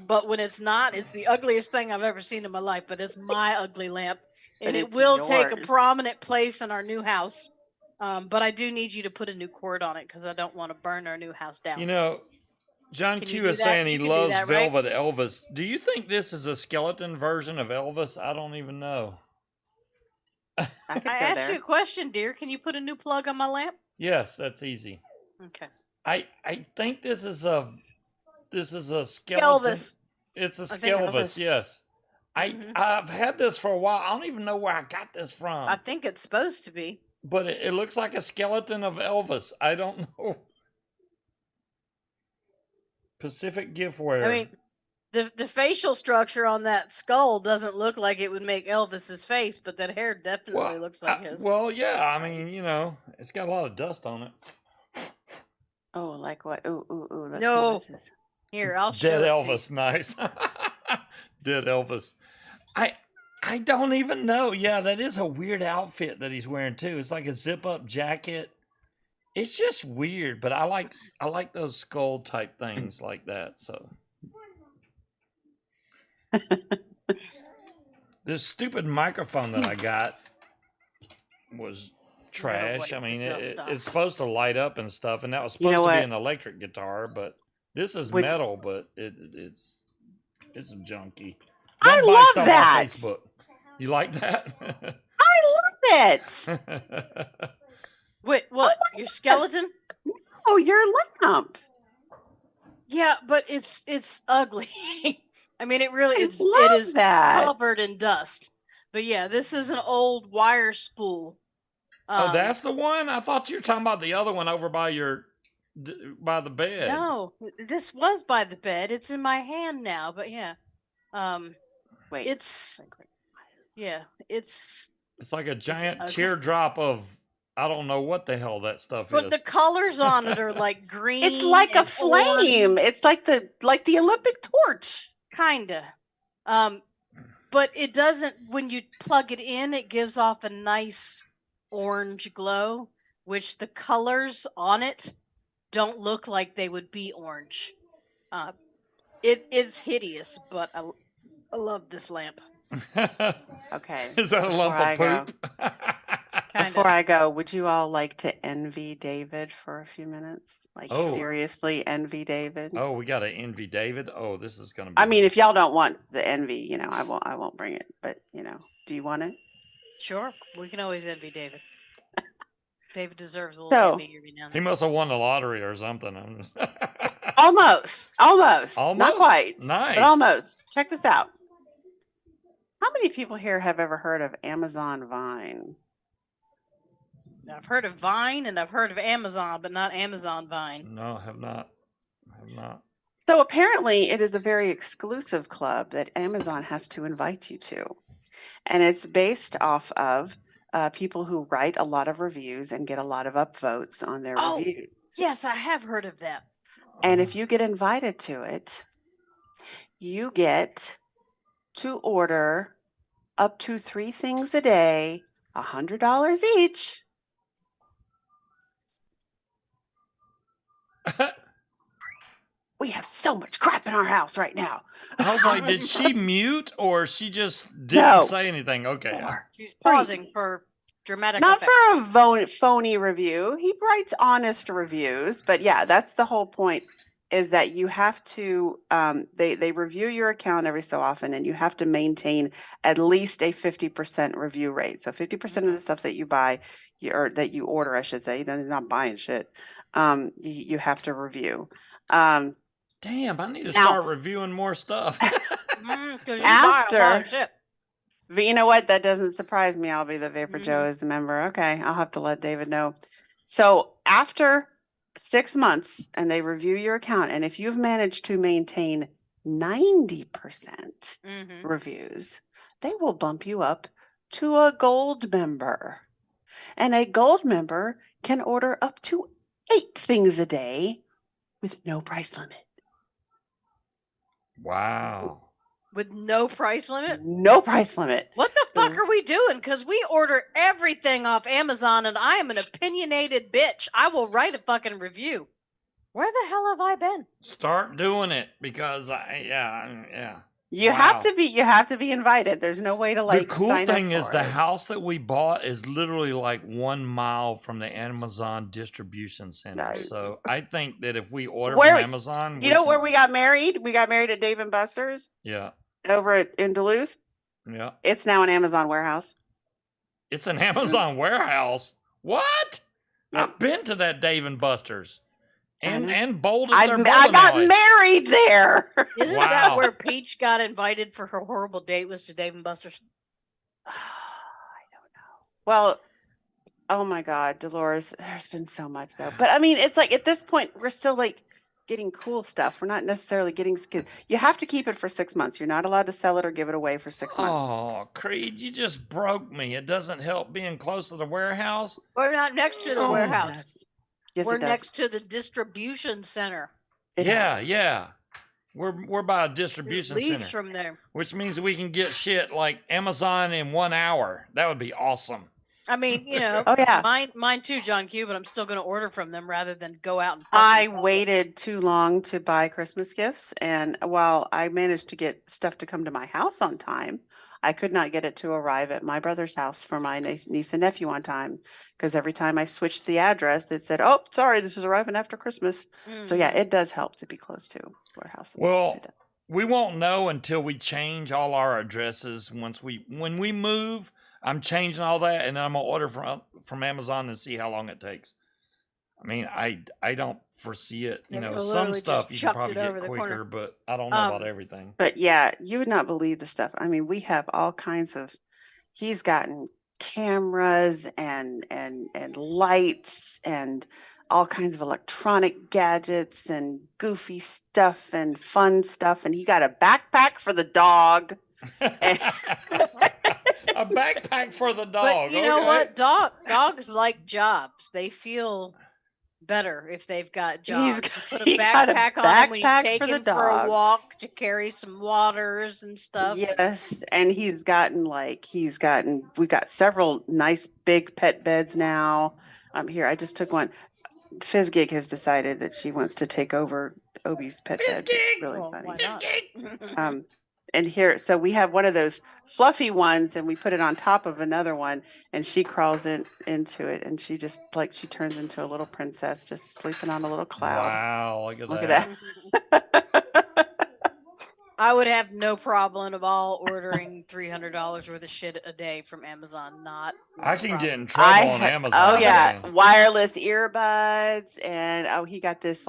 Speaker 2: but when it's not, it's the ugliest thing I've ever seen in my life. But it's my ugly lamp, and
Speaker 6: But
Speaker 2: it
Speaker 6: it's
Speaker 2: will take a
Speaker 6: yours.
Speaker 2: prominent place in our new house. But I do need you to put a new cord on it because I don't want to burn our new house down.
Speaker 1: John
Speaker 2: Can you
Speaker 1: Q
Speaker 2: do
Speaker 1: is
Speaker 2: that?
Speaker 1: saying he
Speaker 2: You can do
Speaker 1: loves
Speaker 2: that, right?
Speaker 1: Velvet Elvis. Do you think this is a skeleton version of Elvis? I don't even know.
Speaker 6: I could
Speaker 2: I
Speaker 6: go
Speaker 2: asked
Speaker 6: there.
Speaker 2: you a question, dear. Can you put a new plug on my lamp?
Speaker 1: Yes, that's easy.
Speaker 2: Okay.
Speaker 1: I think this is a skeleton.
Speaker 2: Elvis.
Speaker 1: It's a
Speaker 2: I think
Speaker 1: Skelvis,
Speaker 6: Elvis.
Speaker 1: yes.
Speaker 2: Mhm.
Speaker 1: I've had this for a while. I don't even know where I got this from.
Speaker 2: I think it's supposed to be.
Speaker 1: But it looks like a skeleton of Elvis. I don't know. Pacific Giftware.
Speaker 2: I mean, the facial structure on that skull doesn't look like it would make Elvis's face, but that hair definitely looks like his.
Speaker 1: Well, yeah. I mean, it's got a lot of dust on it.
Speaker 6: Oh, like what? Ooh. Let's
Speaker 2: No.
Speaker 6: see what this is.
Speaker 2: Here, I'll show
Speaker 1: Dead
Speaker 2: it
Speaker 1: Elvis, nice. Dead Elvis. I don't even know. Yeah, that is a weird outfit that he's wearing too. It's like a zip-up jacket. It's just weird, but I like those skull type things like that. So this stupid microphone that I got was trash. I
Speaker 2: wipe the
Speaker 1: mean,
Speaker 2: dust off.
Speaker 1: it's supposed to light up and stuff, and that was
Speaker 6: You
Speaker 1: supposed
Speaker 6: know
Speaker 1: to be
Speaker 6: what?
Speaker 1: an electric guitar, but this is
Speaker 6: Would-
Speaker 1: metal, but it's junky.
Speaker 6: I
Speaker 1: Don't buy
Speaker 6: love
Speaker 1: stuff
Speaker 6: that.
Speaker 1: on Facebook. You like that?
Speaker 6: I love it.
Speaker 2: Wait, what? Your skeleton?
Speaker 6: Oh, your lamp.
Speaker 2: Yeah, but it's ugly. I mean, it really
Speaker 6: I
Speaker 2: it
Speaker 6: love
Speaker 2: is
Speaker 6: that.
Speaker 2: covered in dust. But yeah, this is an old wire spool.
Speaker 1: Oh, that's the one? I thought you were talking about the other one over by by the bed.
Speaker 2: No, this was by the bed. It's in my hand now. But yeah,
Speaker 6: Wait.
Speaker 2: it's
Speaker 1: It's like a giant
Speaker 2: ugly.
Speaker 1: teardrop of I don't know what the hell that stuff
Speaker 2: But
Speaker 1: is.
Speaker 2: the colors on it are like green.
Speaker 6: It's like a
Speaker 2: and
Speaker 6: flame.
Speaker 2: orange,
Speaker 6: It's like the Olympic torch.
Speaker 2: kinda. But it doesn't. When you plug it in, it gives off a nice orange glow, which the colors on it don't look like they would be orange. It's hideous, but I love this lamp.
Speaker 6: Okay.
Speaker 1: Is that a lump of poop?
Speaker 6: Before I go, would you all like to envy David for a few minutes? Like
Speaker 1: Oh.
Speaker 6: seriously envy David?
Speaker 1: Oh, we got to envy David. Oh, this is gonna be.
Speaker 6: I mean, if y'all don't want the envy, I won't bring it. But do you want it?
Speaker 2: Sure, we can always envy David. David deserves a little
Speaker 6: So-
Speaker 2: envy every now and
Speaker 1: he
Speaker 2: then.
Speaker 1: must have won the lottery or something. I'm just...
Speaker 6: Almost. Not
Speaker 1: Almost?
Speaker 6: quite.
Speaker 1: Nice.
Speaker 6: But almost. Check this out. How many people here have ever heard of Amazon Vine?
Speaker 2: I've heard of Vine and I've heard of Amazon, but not Amazon Vine.
Speaker 1: No, have not. Have not.
Speaker 6: So apparently it is a very exclusive club that Amazon has to invite you to. And it's based off of people who write a lot of reviews and get a lot of upvotes on their
Speaker 2: Oh.
Speaker 6: reviews.
Speaker 2: Yes, I have heard of that.
Speaker 6: And if you get invited to it, you get to order up to 3 things a day, $100 each. We have so much crap in our house right now.
Speaker 1: I was like, did she mute or she just didn't
Speaker 6: No.
Speaker 1: say anything? Okay.
Speaker 2: She's pausing for dramatic
Speaker 6: Not
Speaker 2: effect.
Speaker 6: for a phony review. He writes honest reviews, but yeah, that's the whole point. Is that you have to they review your account every so often, and you have to maintain at least a 50% review rate. So 50% of the stuff that you buy, or that you order, I should say, then you're not buying shit. You have to review.
Speaker 1: Damn, I need to
Speaker 6: Now-
Speaker 1: start reviewing more stuff.
Speaker 2: Because you buy a lot
Speaker 6: After-
Speaker 2: of shit.
Speaker 6: But you know what? That doesn't surprise me. I'll be the Vapor
Speaker 2: Mhm.
Speaker 6: Joe as a member. Okay, I'll have to let David know. So after 6 months, and they review your account, and if you've managed to maintain 90%
Speaker 2: Mhm.
Speaker 6: reviews, they will bump you up to a gold member. And a gold member can order up to 8 things a day with no price limit.
Speaker 1: Wow.
Speaker 2: With no price limit?
Speaker 6: No price limit.
Speaker 2: What the fuck are we doing? Because we order everything off Amazon, and I am an opinionated bitch. I will write a fucking review. Where the hell have I been?
Speaker 1: Start doing it because yeah.
Speaker 6: You
Speaker 1: Wow.
Speaker 6: have to be invited. There's no way to
Speaker 1: The
Speaker 6: like
Speaker 1: cool
Speaker 6: sign up
Speaker 1: thing is
Speaker 6: for
Speaker 1: the
Speaker 6: it.
Speaker 1: house that we bought is literally like 1 mile from the Amazon distribution center.
Speaker 6: Nice.
Speaker 1: So I think that if we order
Speaker 6: Where-
Speaker 1: from Amazon,
Speaker 6: You know where
Speaker 1: can-
Speaker 6: we got married? We got married at Dave and Buster's
Speaker 1: Yeah,
Speaker 6: over in Duluth.
Speaker 1: yeah.
Speaker 6: It's now an Amazon warehouse.
Speaker 1: It's an Amazon warehouse. What?
Speaker 6: Yep.
Speaker 1: I've been to that Dave and Buster's, and
Speaker 6: Mhm.
Speaker 1: and bowled
Speaker 6: I
Speaker 1: at their
Speaker 6: got
Speaker 1: bowling alley.
Speaker 6: married there.
Speaker 2: Isn't
Speaker 1: Wow.
Speaker 2: that where Peach got invited for her horrible date was to Dave and Buster's?
Speaker 6: I don't know. Well, oh my God, Dolores, there's been so much though. But I mean, it's like at this point, we're still like getting cool stuff. We're not necessarily getting. You have to keep it for 6 months. You're not allowed to sell it or give it away for 6 months.
Speaker 1: Oh, Creed, you just broke me. It doesn't help being close to the warehouse.
Speaker 2: We're not next to the
Speaker 1: Oh,
Speaker 6: Yes, it
Speaker 2: warehouse.
Speaker 6: does. Yes,
Speaker 2: We're
Speaker 6: it does.
Speaker 2: next to the distribution center.
Speaker 6: It
Speaker 1: Yeah,
Speaker 6: helps.
Speaker 1: yeah. We're by a
Speaker 2: It
Speaker 1: distribution
Speaker 2: leaves
Speaker 1: center,
Speaker 2: from there.
Speaker 1: which means we can get shit like Amazon in 1 hour. That would be awesome.
Speaker 2: I mean, you know,
Speaker 6: Oh yeah.
Speaker 2: mine too, John Q. But I'm still going to order from them rather than go out and.
Speaker 6: I
Speaker 2: fucking buy it.
Speaker 6: waited too long to buy Christmas gifts, and while I managed to get stuff to come to my house on time, I could not get it to arrive at my brother's house for my niece and nephew on time, because every time I switched the address, it said, "Oh, sorry, this is arriving after Christmas." So yeah,
Speaker 2: Mhm.
Speaker 6: it does help to be close to warehouses.
Speaker 1: Well,
Speaker 6: It does.
Speaker 1: we won't know until we change all our addresses. When we move, I'm changing all that, and then I'm gonna order from Amazon and see how long it takes. I mean, I don't foresee it. You
Speaker 2: Yeah,
Speaker 1: know,
Speaker 2: you
Speaker 1: some
Speaker 2: literally
Speaker 1: stuff
Speaker 2: just
Speaker 1: you can
Speaker 2: chucked
Speaker 1: probably
Speaker 2: it over
Speaker 1: get
Speaker 2: the corner.
Speaker 1: quicker, but I don't know about everything.
Speaker 6: But yeah, you would not believe the stuff. I mean, we have all kinds of. He's gotten cameras and lights and all kinds of electronic gadgets and goofy stuff and fun stuff. And he got a backpack for the dog.
Speaker 1: A backpack for the dog.
Speaker 2: But you know
Speaker 1: okay.
Speaker 2: what? Dogs like jobs. They feel better if they've got jobs. You put a
Speaker 6: he's got a
Speaker 2: backpack on him when you
Speaker 6: backpack
Speaker 2: take
Speaker 6: for the
Speaker 2: him for a
Speaker 6: dog.
Speaker 2: walk to carry some waters and stuff.
Speaker 6: Yes, and we got several nice big pet beds now. Here, I just took one. Fizzgig has decided that she wants to take over Obi's pet bed. It's really
Speaker 2: Well,
Speaker 6: funny.
Speaker 2: why not?
Speaker 6: And here, so we have one of those fluffy ones, and we put it on top of another one, and she crawls into it, and she just she turns into a little princess, just sleeping on a little cloud.
Speaker 1: Wow, look at
Speaker 6: Look
Speaker 1: that.
Speaker 6: at that.
Speaker 2: I would have no problem at all ordering $300 worth of shit a day from Amazon.
Speaker 1: I can
Speaker 2: problem.
Speaker 1: get in trouble on Amazon.
Speaker 6: Oh yeah,
Speaker 1: man.
Speaker 6: wireless earbuds, and he got this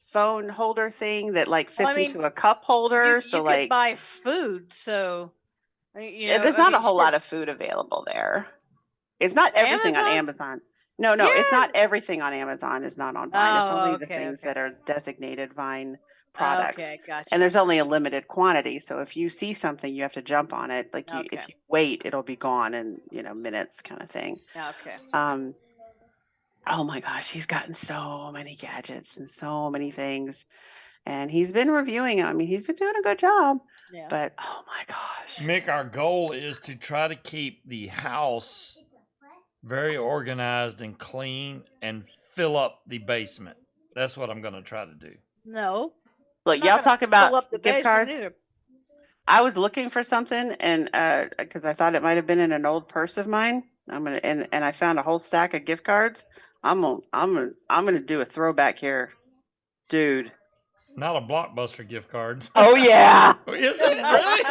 Speaker 6: phone holder thing that fits
Speaker 2: Well, I mean,
Speaker 6: into a cup holder.
Speaker 2: You could buy food, so
Speaker 6: there's not a whole lot of food available there. It's not everything on Amazon. No, it's
Speaker 2: Yeah.
Speaker 6: not everything on Amazon is not on Vine. It's
Speaker 2: Oh,
Speaker 6: only the
Speaker 2: okay,
Speaker 6: things
Speaker 2: okay.
Speaker 6: that are designated Vine products.
Speaker 2: Okay, gotcha.
Speaker 6: And there's only a limited quantity, so if you see something, you have to jump on it. If
Speaker 2: Okay.
Speaker 6: you wait, it'll be gone in minutes, kind of thing.
Speaker 2: Okay.
Speaker 6: Oh my gosh, he's gotten so many gadgets and so many things. And he's been reviewing it. I mean, he's been doing a good job.
Speaker 2: Yeah.
Speaker 6: But oh my gosh.
Speaker 1: Mick, our goal is to try to keep the house very organized and clean and fill up the basement. That's what I'm going to try to do.
Speaker 2: No.
Speaker 6: Look,
Speaker 2: not
Speaker 6: y'all
Speaker 2: gonna
Speaker 6: talk
Speaker 2: fill
Speaker 6: about
Speaker 2: up the
Speaker 6: gift
Speaker 2: basement
Speaker 6: cards.
Speaker 2: either.
Speaker 6: I was looking for something and because I thought it might have been in an old purse of mine. And I found a whole stack of gift cards. I'm gonna do a throwback here, dude.
Speaker 1: Not a Blockbuster gift card.
Speaker 6: Oh yeah.
Speaker 1: Is it really?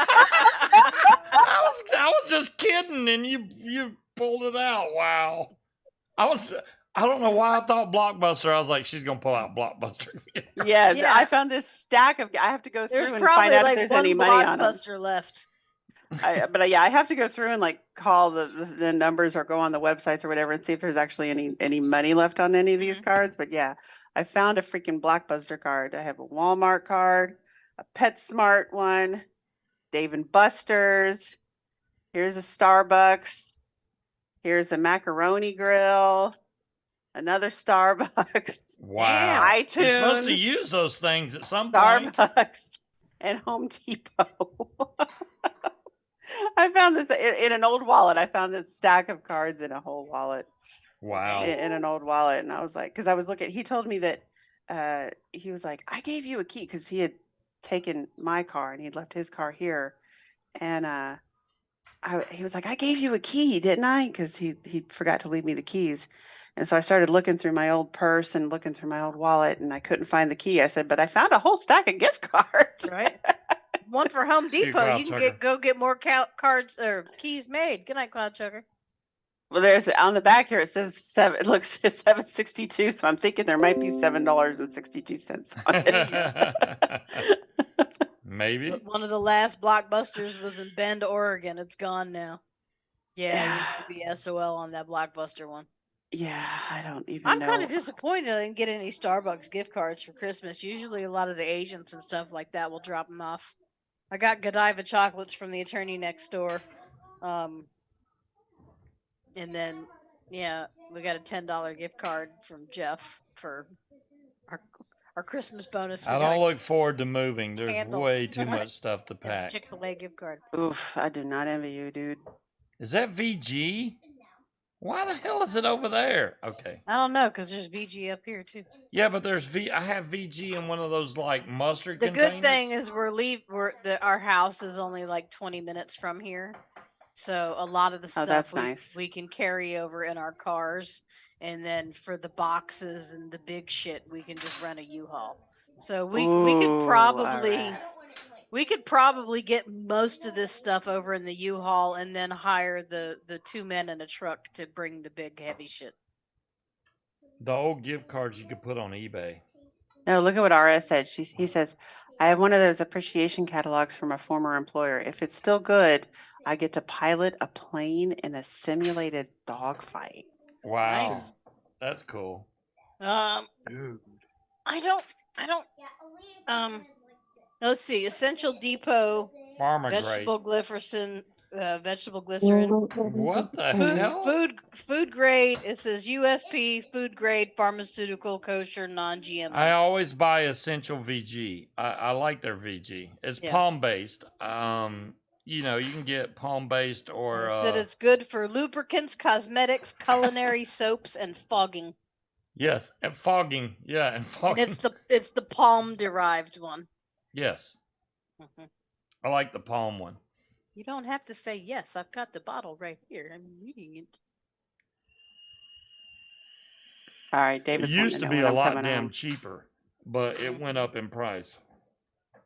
Speaker 1: I was just kidding, and you pulled it out. Wow. I don't know why I thought Blockbuster. I was like, she's gonna pull out Blockbuster.
Speaker 6: Yes,
Speaker 2: Yeah.
Speaker 6: I found this stack of. I have to go
Speaker 2: There's
Speaker 6: through and
Speaker 2: probably
Speaker 6: find out
Speaker 2: like
Speaker 6: if there's
Speaker 2: one
Speaker 6: any money on them.
Speaker 2: Blockbuster left.
Speaker 6: But yeah, I have to go through and like call the numbers or go on the websites or whatever and see if there's actually any money left on any of these cards. But yeah, I found a freaking Blockbuster card. I have a Walmart card, a PetSmart one, Dave and Buster's. Here's a Starbucks. Here's a macaroni grill. Another Starbucks.
Speaker 1: Wow.
Speaker 6: iTunes.
Speaker 1: You're supposed to use those things at some point.
Speaker 6: Starbucks and Home Depot. I found this in an old wallet. I found this stack of cards in a whole wallet.
Speaker 1: Wow.
Speaker 6: In an old wallet. And I was like, because I was looking, he told me that he was like, I gave you a key because he had taken my car and he'd left his car here. And he was like, I gave you a key, didn't I? Because he forgot to leave me the keys. And so I started looking through my old purse and looking through my old wallet and I couldn't find the key. I said, but I found a whole stack of gift cards.
Speaker 2: Right. One for Home
Speaker 1: Steve
Speaker 2: Depot. You
Speaker 1: Cloudchucker.
Speaker 2: can go get more cards or keys made. Good night, Cloud Chucker.
Speaker 6: Well, there's on the back here. It says seven. It looks $7.62. So I'm thinking there might be $7.62 on it.
Speaker 1: Maybe.
Speaker 2: One of the last Blockbusters was in Bend, Oregon. It's gone now. Yeah, you used to be SOL on that Blockbuster one.
Speaker 6: Yeah, I don't even
Speaker 2: I'm
Speaker 6: know.
Speaker 2: kind of disappointed I didn't get any Starbucks gift cards for Christmas. Usually a lot of the agents and stuff like that will drop them off. I got Godiva chocolates from the attorney next door. And then, yeah, we got a $10 gift card from Jeff for our Christmas bonus.
Speaker 1: I don't look forward to moving. There's
Speaker 2: Candle.
Speaker 1: way too much stuff to
Speaker 2: Yeah,
Speaker 1: pack.
Speaker 2: Chick-fil-A gift card.
Speaker 6: Oof, I do not envy you, dude.
Speaker 1: Is that VG? Why the hell is it over there? Okay.
Speaker 2: I don't know, because there's VG up here too.
Speaker 1: Yeah, but there's I have VG in one of those like mustard
Speaker 2: The
Speaker 1: containers.
Speaker 2: good thing is our house is only like 20 minutes from here. So a lot of the stuff
Speaker 6: that's nice.
Speaker 2: we can carry over in our cars. And then for the boxes and the big shit, we can just rent a U-Haul. So we could
Speaker 6: Ooh,
Speaker 2: probably
Speaker 6: alright.
Speaker 2: we could probably get most of this stuff over in the U-Haul and then hire the 2 men in a truck to bring the big heavy shit.
Speaker 1: The old gift cards you could put on eBay.
Speaker 6: No, look at what RS said. He says, I have one of those appreciation catalogs from a former employer. If it's still good, I get to pilot a plane in a simulated dogfight.
Speaker 1: Wow.
Speaker 2: Nice.
Speaker 1: That's cool.
Speaker 6: Dude.
Speaker 2: I don't let's see, Essential Depot
Speaker 1: Pharma
Speaker 2: vegetable glycerin vegetable
Speaker 1: grade. What the hell?
Speaker 2: food grade. It says USP food grade pharmaceutical kosher non-GMO.
Speaker 1: I always buy Essential VG. I like their VG. It's palm based. You know, you can get palm based or
Speaker 2: It said it's good for lubricants, cosmetics, culinary soaps, and fogging.
Speaker 1: yes, and fogging. Yeah, and fogging.
Speaker 2: And it's the palm derived one.
Speaker 1: Yes.
Speaker 2: Mhm.
Speaker 1: I like the palm one.
Speaker 2: You don't have to say yes. I've got the bottle right here. I'm reading it.
Speaker 6: All right, David.
Speaker 1: It used to be a lot damn cheaper, but it went up in price.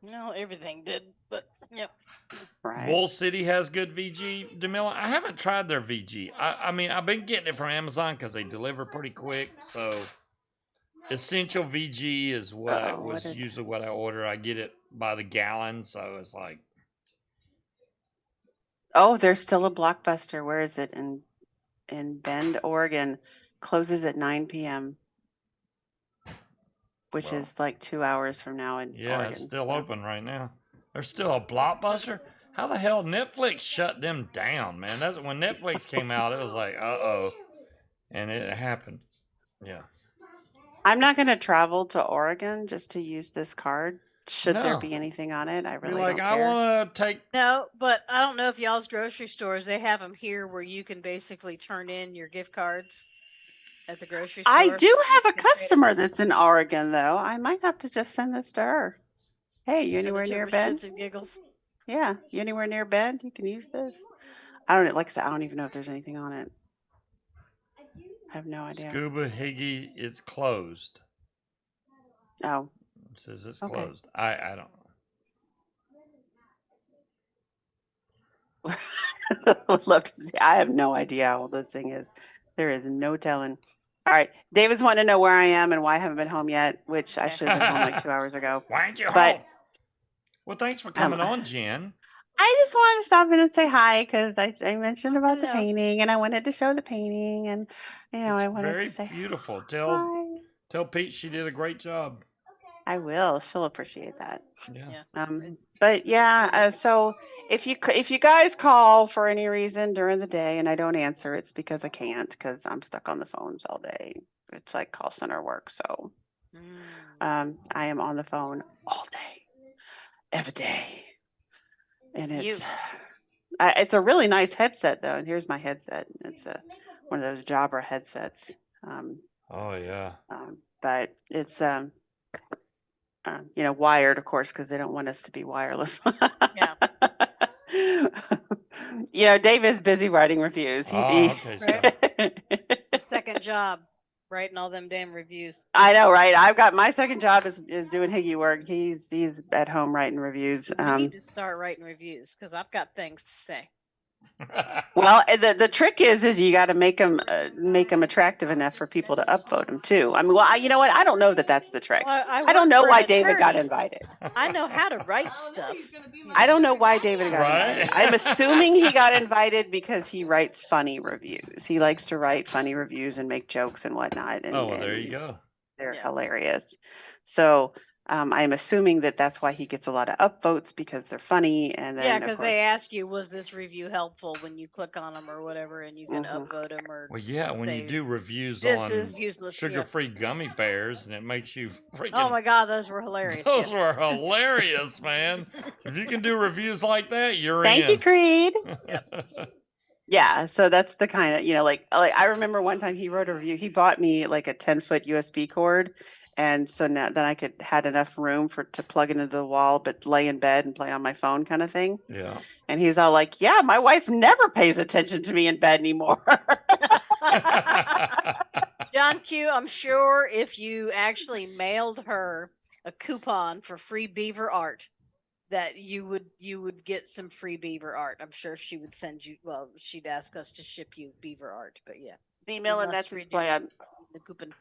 Speaker 2: No, everything did, but yep.
Speaker 6: Right.
Speaker 1: Bull City has good VG. Demilla, I haven't tried their VG. I mean, I've been getting it from Amazon because they deliver pretty quick. So, Essential VG is usually what I order. I get it by the gallon, so it's like.
Speaker 6: Oh, there's still a Blockbuster. Where is it? In Bend, Oregon. Closes at 9 p.m. Which is like 2 hours from now in Oregon.
Speaker 1: It's still open right now. There's still a Blockbuster. How the hell Netflix shut them down, man? That's when Netflix came out. It was like, and it happened. Yeah.
Speaker 6: I'm not going to travel to Oregon just to use this card. Should there
Speaker 1: No.
Speaker 6: be anything on it, I
Speaker 1: Be
Speaker 6: really
Speaker 1: like,
Speaker 6: don't
Speaker 1: I
Speaker 6: care.
Speaker 1: want to take.
Speaker 2: No, but I don't know if y'all's grocery stores, they have them here where you can basically turn in your gift cards at the grocery store.
Speaker 6: I do have a
Speaker 2: and pay it.
Speaker 6: customer that's in Oregon, though. I might have to just send this to her. Hey, you
Speaker 2: Send it
Speaker 6: anywhere
Speaker 2: to her
Speaker 6: near
Speaker 2: for
Speaker 6: bed?
Speaker 2: shits and giggles.
Speaker 6: Yeah, you anywhere near bed? You can use this. I don't like I said, I don't even know if there's anything on it. I have no idea.
Speaker 1: Scuba Higgy is closed.
Speaker 6: Oh,
Speaker 1: It says it's
Speaker 6: Okay.
Speaker 1: closed. I don't know.
Speaker 6: would love to see. I have no idea how old this thing is. There is no telling. All right, David's wanting to know where I am and why I haven't been home yet, which I
Speaker 2: Okay.
Speaker 6: should have been home like 2 hours ago.
Speaker 1: Why aren't you
Speaker 6: But-
Speaker 1: home? Well, thanks for coming on, Jen.
Speaker 6: I just wanted to stop in and say hi because I mentioned about the
Speaker 2: Hello.
Speaker 6: painting and I wanted to show the painting and
Speaker 1: It's
Speaker 6: I wanted
Speaker 1: very
Speaker 6: to say
Speaker 1: beautiful.
Speaker 6: hi.
Speaker 1: Tell Pete she did a great job.
Speaker 6: I will. She'll appreciate that.
Speaker 2: Yeah.
Speaker 6: But yeah. So if you guys call for any reason during the day and I don't answer, it's because I can't because I'm stuck on the phones all day. It's like call center work. So I am on the phone all day, every day, and it's a really nice headset though. And here's my headset. It's one of those Jabra headsets.
Speaker 1: Oh yeah.
Speaker 6: But it's wired, of course, because they don't want us to be wireless.
Speaker 2: Yeah.
Speaker 6: David's busy writing reviews.
Speaker 1: Okay.
Speaker 2: It's the second job, writing all them damn reviews.
Speaker 6: I know, right? I've got my second job is doing Higgy work. He's at home writing reviews.
Speaker 2: We need to start writing reviews because I've got things to say.
Speaker 6: Well, the trick is you got to make them attractive enough for people to upvote them too. I mean, well, you know what? I don't know that that's the trick.
Speaker 2: Well,
Speaker 6: I don't
Speaker 2: work
Speaker 6: know
Speaker 2: for
Speaker 6: why
Speaker 2: an
Speaker 6: David got
Speaker 2: attorney.
Speaker 6: invited.
Speaker 2: I know how to write stuff.
Speaker 6: I don't know why David got
Speaker 1: Right?
Speaker 6: invited. I'm assuming he got invited because he writes funny reviews. He likes to write funny reviews and make jokes and whatnot. And,
Speaker 1: Oh, well, there you go.
Speaker 6: They're
Speaker 2: Yeah.
Speaker 6: hilarious. So I'm assuming that that's why he gets a lot of upvotes because they're funny. And then,
Speaker 2: Yeah,
Speaker 6: of
Speaker 2: because
Speaker 6: course,
Speaker 2: they ask you, was this review helpful when you click on them or whatever, and you can
Speaker 6: Mhm.
Speaker 2: upvote them or
Speaker 1: Well, yeah, when
Speaker 2: say,
Speaker 1: you do reviews
Speaker 2: this
Speaker 1: on
Speaker 2: is useless. Yeah.
Speaker 1: sugar-free gummy bears, and it makes you freaking.
Speaker 2: Oh my God, those were hilarious.
Speaker 1: Those
Speaker 2: yeah.
Speaker 1: were hilarious, man. If you can do reviews like that, you're
Speaker 6: Thank you, Creed.
Speaker 1: in.
Speaker 6: Yeah, so that's the kind of, like I remember one time he wrote a review. He bought me like a 10-foot USB cord. And so now then I had enough room to plug into the wall, but lay in bed and play on my phone kind of thing.
Speaker 1: Yeah.
Speaker 6: And he's all like, yeah, my wife never pays attention to me in bed anymore.
Speaker 2: John Q, I'm sure if you actually mailed her a coupon for free beaver art, that you would get some free beaver art. I'm sure she would send you. Well, she'd ask us to ship you beaver art, but yeah,
Speaker 6: The email and
Speaker 2: must
Speaker 6: message
Speaker 2: redo
Speaker 6: plan.
Speaker 2: the coupon.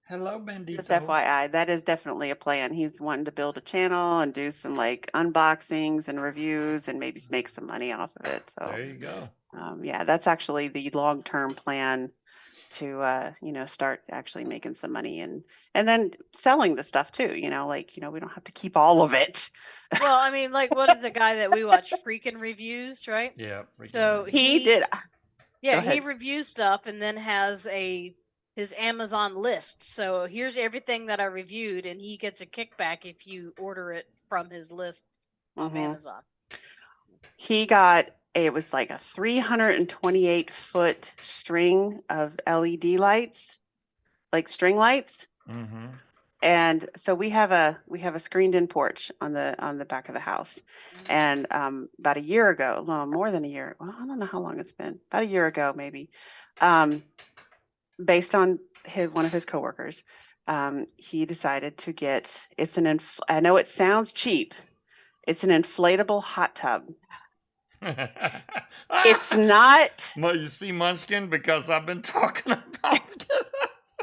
Speaker 1: Hello, Bendito.
Speaker 6: Just FYI, that is definitely a plan. He's wanting to build a channel and do some like unboxings and reviews and maybe make some money off of it. So
Speaker 1: There you go.
Speaker 6: yeah, that's actually the long-term plan to start actually making some money and then selling the stuff too. We don't have to keep all of it.
Speaker 2: Well, I mean, like, what is the guy that we watch? Freaking Reviews, right?
Speaker 1: Yeah.
Speaker 2: So
Speaker 6: He did.
Speaker 2: Yeah,
Speaker 6: Go
Speaker 2: he
Speaker 6: ahead.
Speaker 2: reviews stuff and then has his Amazon list. So here's everything that I reviewed, and he gets a kickback if you order it from his list off
Speaker 6: Mhm.
Speaker 2: Amazon.
Speaker 6: He got it was like a 328-foot string of LED lights, like string lights.
Speaker 1: Mm-hmm.
Speaker 6: And so we have a screened-in porch on the back of the house. And about a year ago, no, more than a year. Well, I don't know how long it's been. About a year ago, maybe. Based on one of his coworkers, he decided to get. I know it sounds cheap. It's an inflatable hot tub. It's not.
Speaker 1: Well, you see, Munchkin, because I've been talking about this.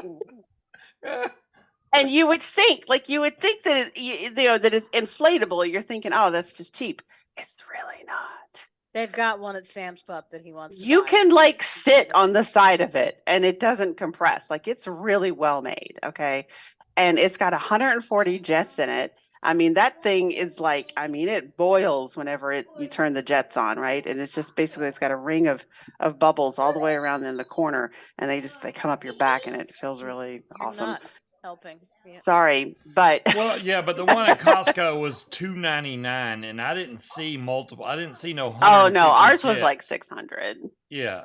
Speaker 6: And you would think that that it's inflatable. You're thinking, oh, that's just cheap. It's really not.
Speaker 2: They've got one at Sam's Club that he wants to
Speaker 6: You
Speaker 2: buy.
Speaker 6: can like sit on the side of it and it doesn't compress. Like it's really well made. Okay. And it's got 140 jets in it. I mean, that thing is like, I mean, it boils whenever you turn the jets on, right? And it's just basically, it's got a ring of bubbles all the way around in the corner, and they come up your back, and it feels really
Speaker 2: You're
Speaker 6: awesome.
Speaker 2: not helping. Yeah.
Speaker 6: Sorry, but
Speaker 1: Well, yeah, but the one at Costco was $2.99, and I didn't see multiple. I didn't see no.
Speaker 6: oh no,
Speaker 1: 150
Speaker 6: ours was like
Speaker 1: jets.
Speaker 6: 600.
Speaker 1: Yeah.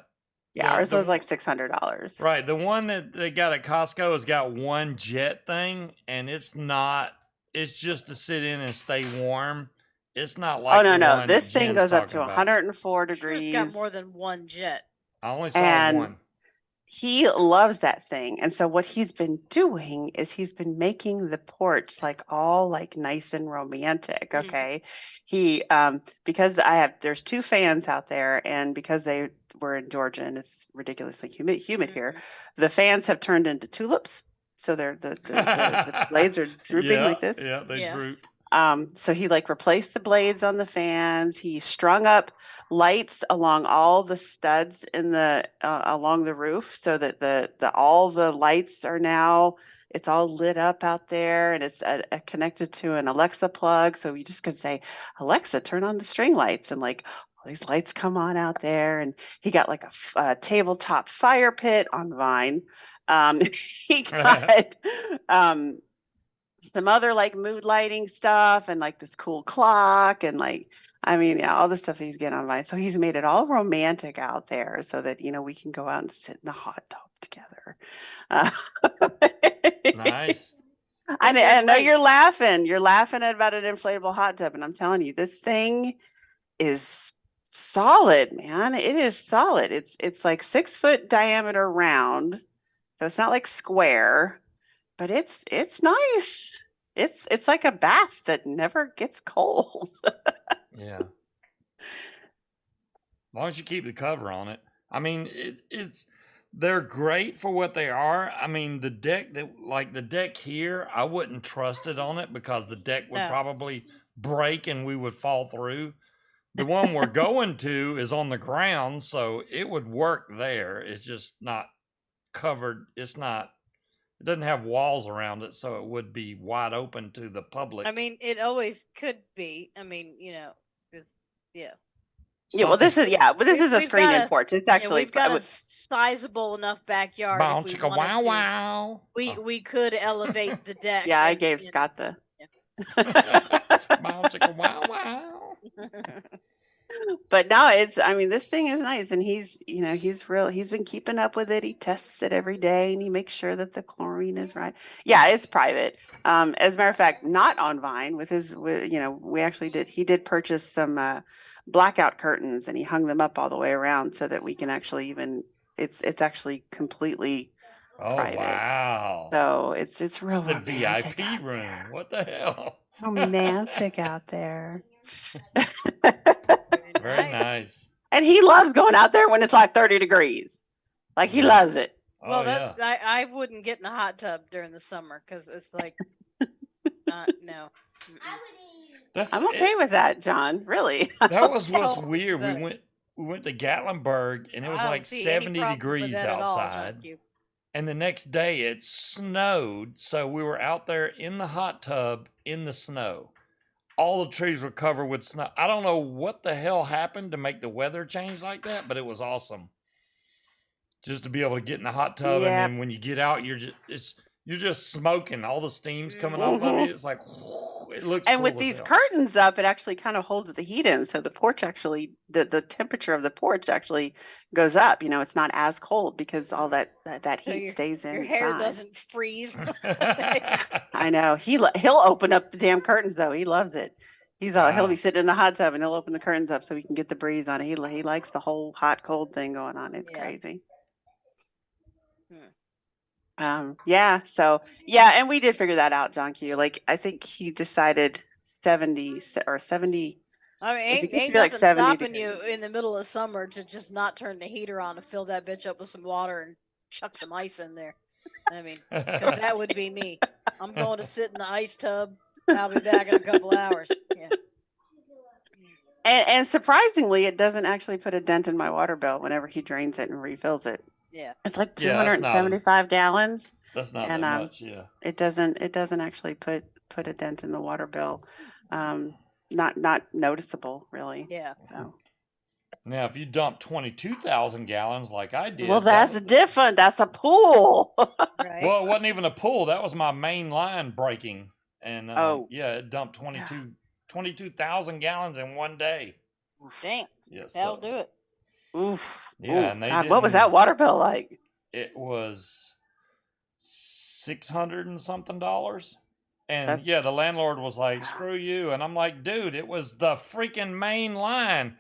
Speaker 6: Yeah,
Speaker 1: The-
Speaker 6: ours
Speaker 1: the-
Speaker 6: was like $600.
Speaker 1: Right. The one that they got at Costco has got one jet thing, and it's not. It's just to sit in and stay warm. It's not like
Speaker 6: Oh no,
Speaker 1: the
Speaker 6: no,
Speaker 1: one
Speaker 6: this
Speaker 1: that
Speaker 6: thing
Speaker 1: Jen's
Speaker 6: goes up to
Speaker 1: talking about.
Speaker 6: 104
Speaker 2: I'm sure
Speaker 6: degrees.
Speaker 2: it's got more than one jet.
Speaker 1: I only saw
Speaker 6: And
Speaker 1: one.
Speaker 6: he loves that thing. And so what he's been doing is he's been making the porch like all like nice and romantic.
Speaker 2: Mm.
Speaker 6: Okay. He because there's 2 fans out there, and because they were in Georgia and it's ridiculously humid here, the fans have turned into tulips. So they're the blades are drooping like this.
Speaker 1: Yeah, they
Speaker 2: Yeah.
Speaker 1: droop.
Speaker 6: So he like replaced the blades on the fans. He strung up lights along all the studs in the along the roof, so that all the lights are now, it's all lit up out there, and it's connected to an Alexa plug. So you just can say, Alexa, turn on the string lights, and like all these lights come on out there. And he got like a tabletop fire pit on Vine. He got some other like mood lighting stuff, and like this cool clock, and like, I mean, yeah, all the stuff he's getting on Vine. So he's made it all romantic out there, so that we can go out and sit in the hot tub together.
Speaker 1: Nice.
Speaker 6: I
Speaker 2: They're
Speaker 6: know you're
Speaker 2: great.
Speaker 6: laughing. You're laughing about an inflatable hot tub, and I'm telling you, this thing is solid, man. It is solid. It's like 6-foot diameter round, so it's not like square, but it's nice. It's like a bath that never gets cold.
Speaker 1: Yeah. As long as you keep the cover on it. I mean, they're great for what they are. I mean, the deck here, I wouldn't trust it on it because the deck would
Speaker 2: No.
Speaker 1: probably break and we would fall through. The one we're going to is on the ground, so it would work there. It's just not covered. It doesn't have walls around it, so it would be wide open to the public.
Speaker 2: I mean, it always could be. I mean, it's, yeah.
Speaker 6: Yeah, well, this is
Speaker 2: We've
Speaker 6: a
Speaker 2: got
Speaker 6: screen-in
Speaker 2: a-
Speaker 6: porch. It's
Speaker 2: Yeah,
Speaker 6: actually
Speaker 2: we've got a sizable enough backyard.
Speaker 1: Bow
Speaker 2: If we
Speaker 1: chicka
Speaker 2: wanted
Speaker 1: wow
Speaker 2: to,
Speaker 1: wow.
Speaker 2: we could elevate the deck.
Speaker 6: yeah, I
Speaker 2: and,
Speaker 6: gave
Speaker 2: you know,
Speaker 6: Scott the.
Speaker 1: Bow chicka wow wow.
Speaker 6: But no, I mean, this thing is nice, and he's been keeping up with it. He tests it every day, and he makes sure that the chlorine is right. Yeah, it's private. As a matter of fact, not on Vine he did purchase some blackout curtains, and he hung them up all the way around so that we can actually it's actually completely
Speaker 1: Oh
Speaker 6: private.
Speaker 1: wow.
Speaker 6: So it's real
Speaker 1: It's the
Speaker 6: romantic
Speaker 1: VIP
Speaker 6: out
Speaker 1: room.
Speaker 6: there.
Speaker 1: What the hell?
Speaker 6: Romantic out there.
Speaker 1: Very nice.
Speaker 6: And he loves going out there when it's like 30 degrees. Like, he loves it.
Speaker 1: Oh
Speaker 2: Well,
Speaker 1: yeah.
Speaker 2: I wouldn't get in the hot tub during the summer because it's like, no.
Speaker 1: That's
Speaker 6: I'm okay with that, John. Really.
Speaker 1: That was what's
Speaker 2: Oh,
Speaker 1: weird.
Speaker 2: so-
Speaker 1: We went to Gatlinburg and it was
Speaker 2: I don't
Speaker 1: like
Speaker 2: see any
Speaker 1: 70
Speaker 2: problem with
Speaker 1: degrees
Speaker 2: that at all,
Speaker 1: outside.
Speaker 2: thank you.
Speaker 1: And the next day it snowed, so we were out there in the hot tub in the snow. All the trees were covered with snow. I don't know what the hell happened to make the weather change like that, but it was awesome. Just to be able to get in the hot tub,
Speaker 6: Yep.
Speaker 1: and then when you get out, you're just smoking. All the steam's coming off of you. It's like it looks.
Speaker 6: And
Speaker 1: cool
Speaker 6: with
Speaker 1: as
Speaker 6: these
Speaker 1: hell.
Speaker 6: curtains up, it actually kind of holds the heat in. So the porch actually, the temperature of the porch actually goes up. It's not as cold because all that
Speaker 2: So
Speaker 6: heat stays inside.
Speaker 2: Your hair doesn't freeze.
Speaker 6: I know. He'll open up the damn curtains though. He loves it. He'll
Speaker 1: Wow.
Speaker 6: be sitting in the hot tub and he'll open the curtains up so he can get the breeze on it. He likes the whole hot cold thing going on. It's
Speaker 2: Yeah.
Speaker 6: crazy.
Speaker 2: Hmm.
Speaker 6: Yeah. So yeah, and we did figure that out, John Q. Like, I think he decided 70 or 70.
Speaker 2: I mean,
Speaker 6: If it
Speaker 2: ain't,
Speaker 6: gets to
Speaker 2: ain't
Speaker 6: be like
Speaker 2: nothing
Speaker 6: 70
Speaker 2: stopping you
Speaker 6: degrees.
Speaker 2: in the middle of summer to just not turn the heater on and fill that bitch up with some water and chuck some ice in there. I mean, because that would be me. I'm going to sit in the ice tub. I'll be back in a couple hours. Yeah.
Speaker 6: And surprisingly, it doesn't actually put a dent in my water bill whenever he drains it and refills it.
Speaker 2: Yeah.
Speaker 6: It's like
Speaker 1: Yeah, that's not
Speaker 6: 275 gallons.
Speaker 1: That's not
Speaker 6: And,
Speaker 1: that much, yeah.
Speaker 6: It doesn't actually put put a dent in the water bill. Not noticeable really.
Speaker 2: Yeah.
Speaker 6: So.
Speaker 1: Now, if you dump 22,000 gallons like I did,
Speaker 6: Well,
Speaker 1: that
Speaker 6: that's
Speaker 1: was-
Speaker 6: different. That's a pool.
Speaker 2: Right.
Speaker 1: well, it wasn't even a pool. That was my main line breaking, and
Speaker 6: Oh.
Speaker 1: yeah, it dumped 22,000 gallons in one day.
Speaker 2: Damn.
Speaker 1: Yes,
Speaker 2: That'll do it.
Speaker 6: Oof.
Speaker 1: Yeah,
Speaker 6: Oof.
Speaker 1: and they
Speaker 6: God, what was that
Speaker 1: didn't-
Speaker 6: water bill like?
Speaker 1: It was $600 and something dollars. And
Speaker 6: That's-
Speaker 1: yeah, the landlord was like, "Screw you," and I'm like, "Dude, it was the freaking main line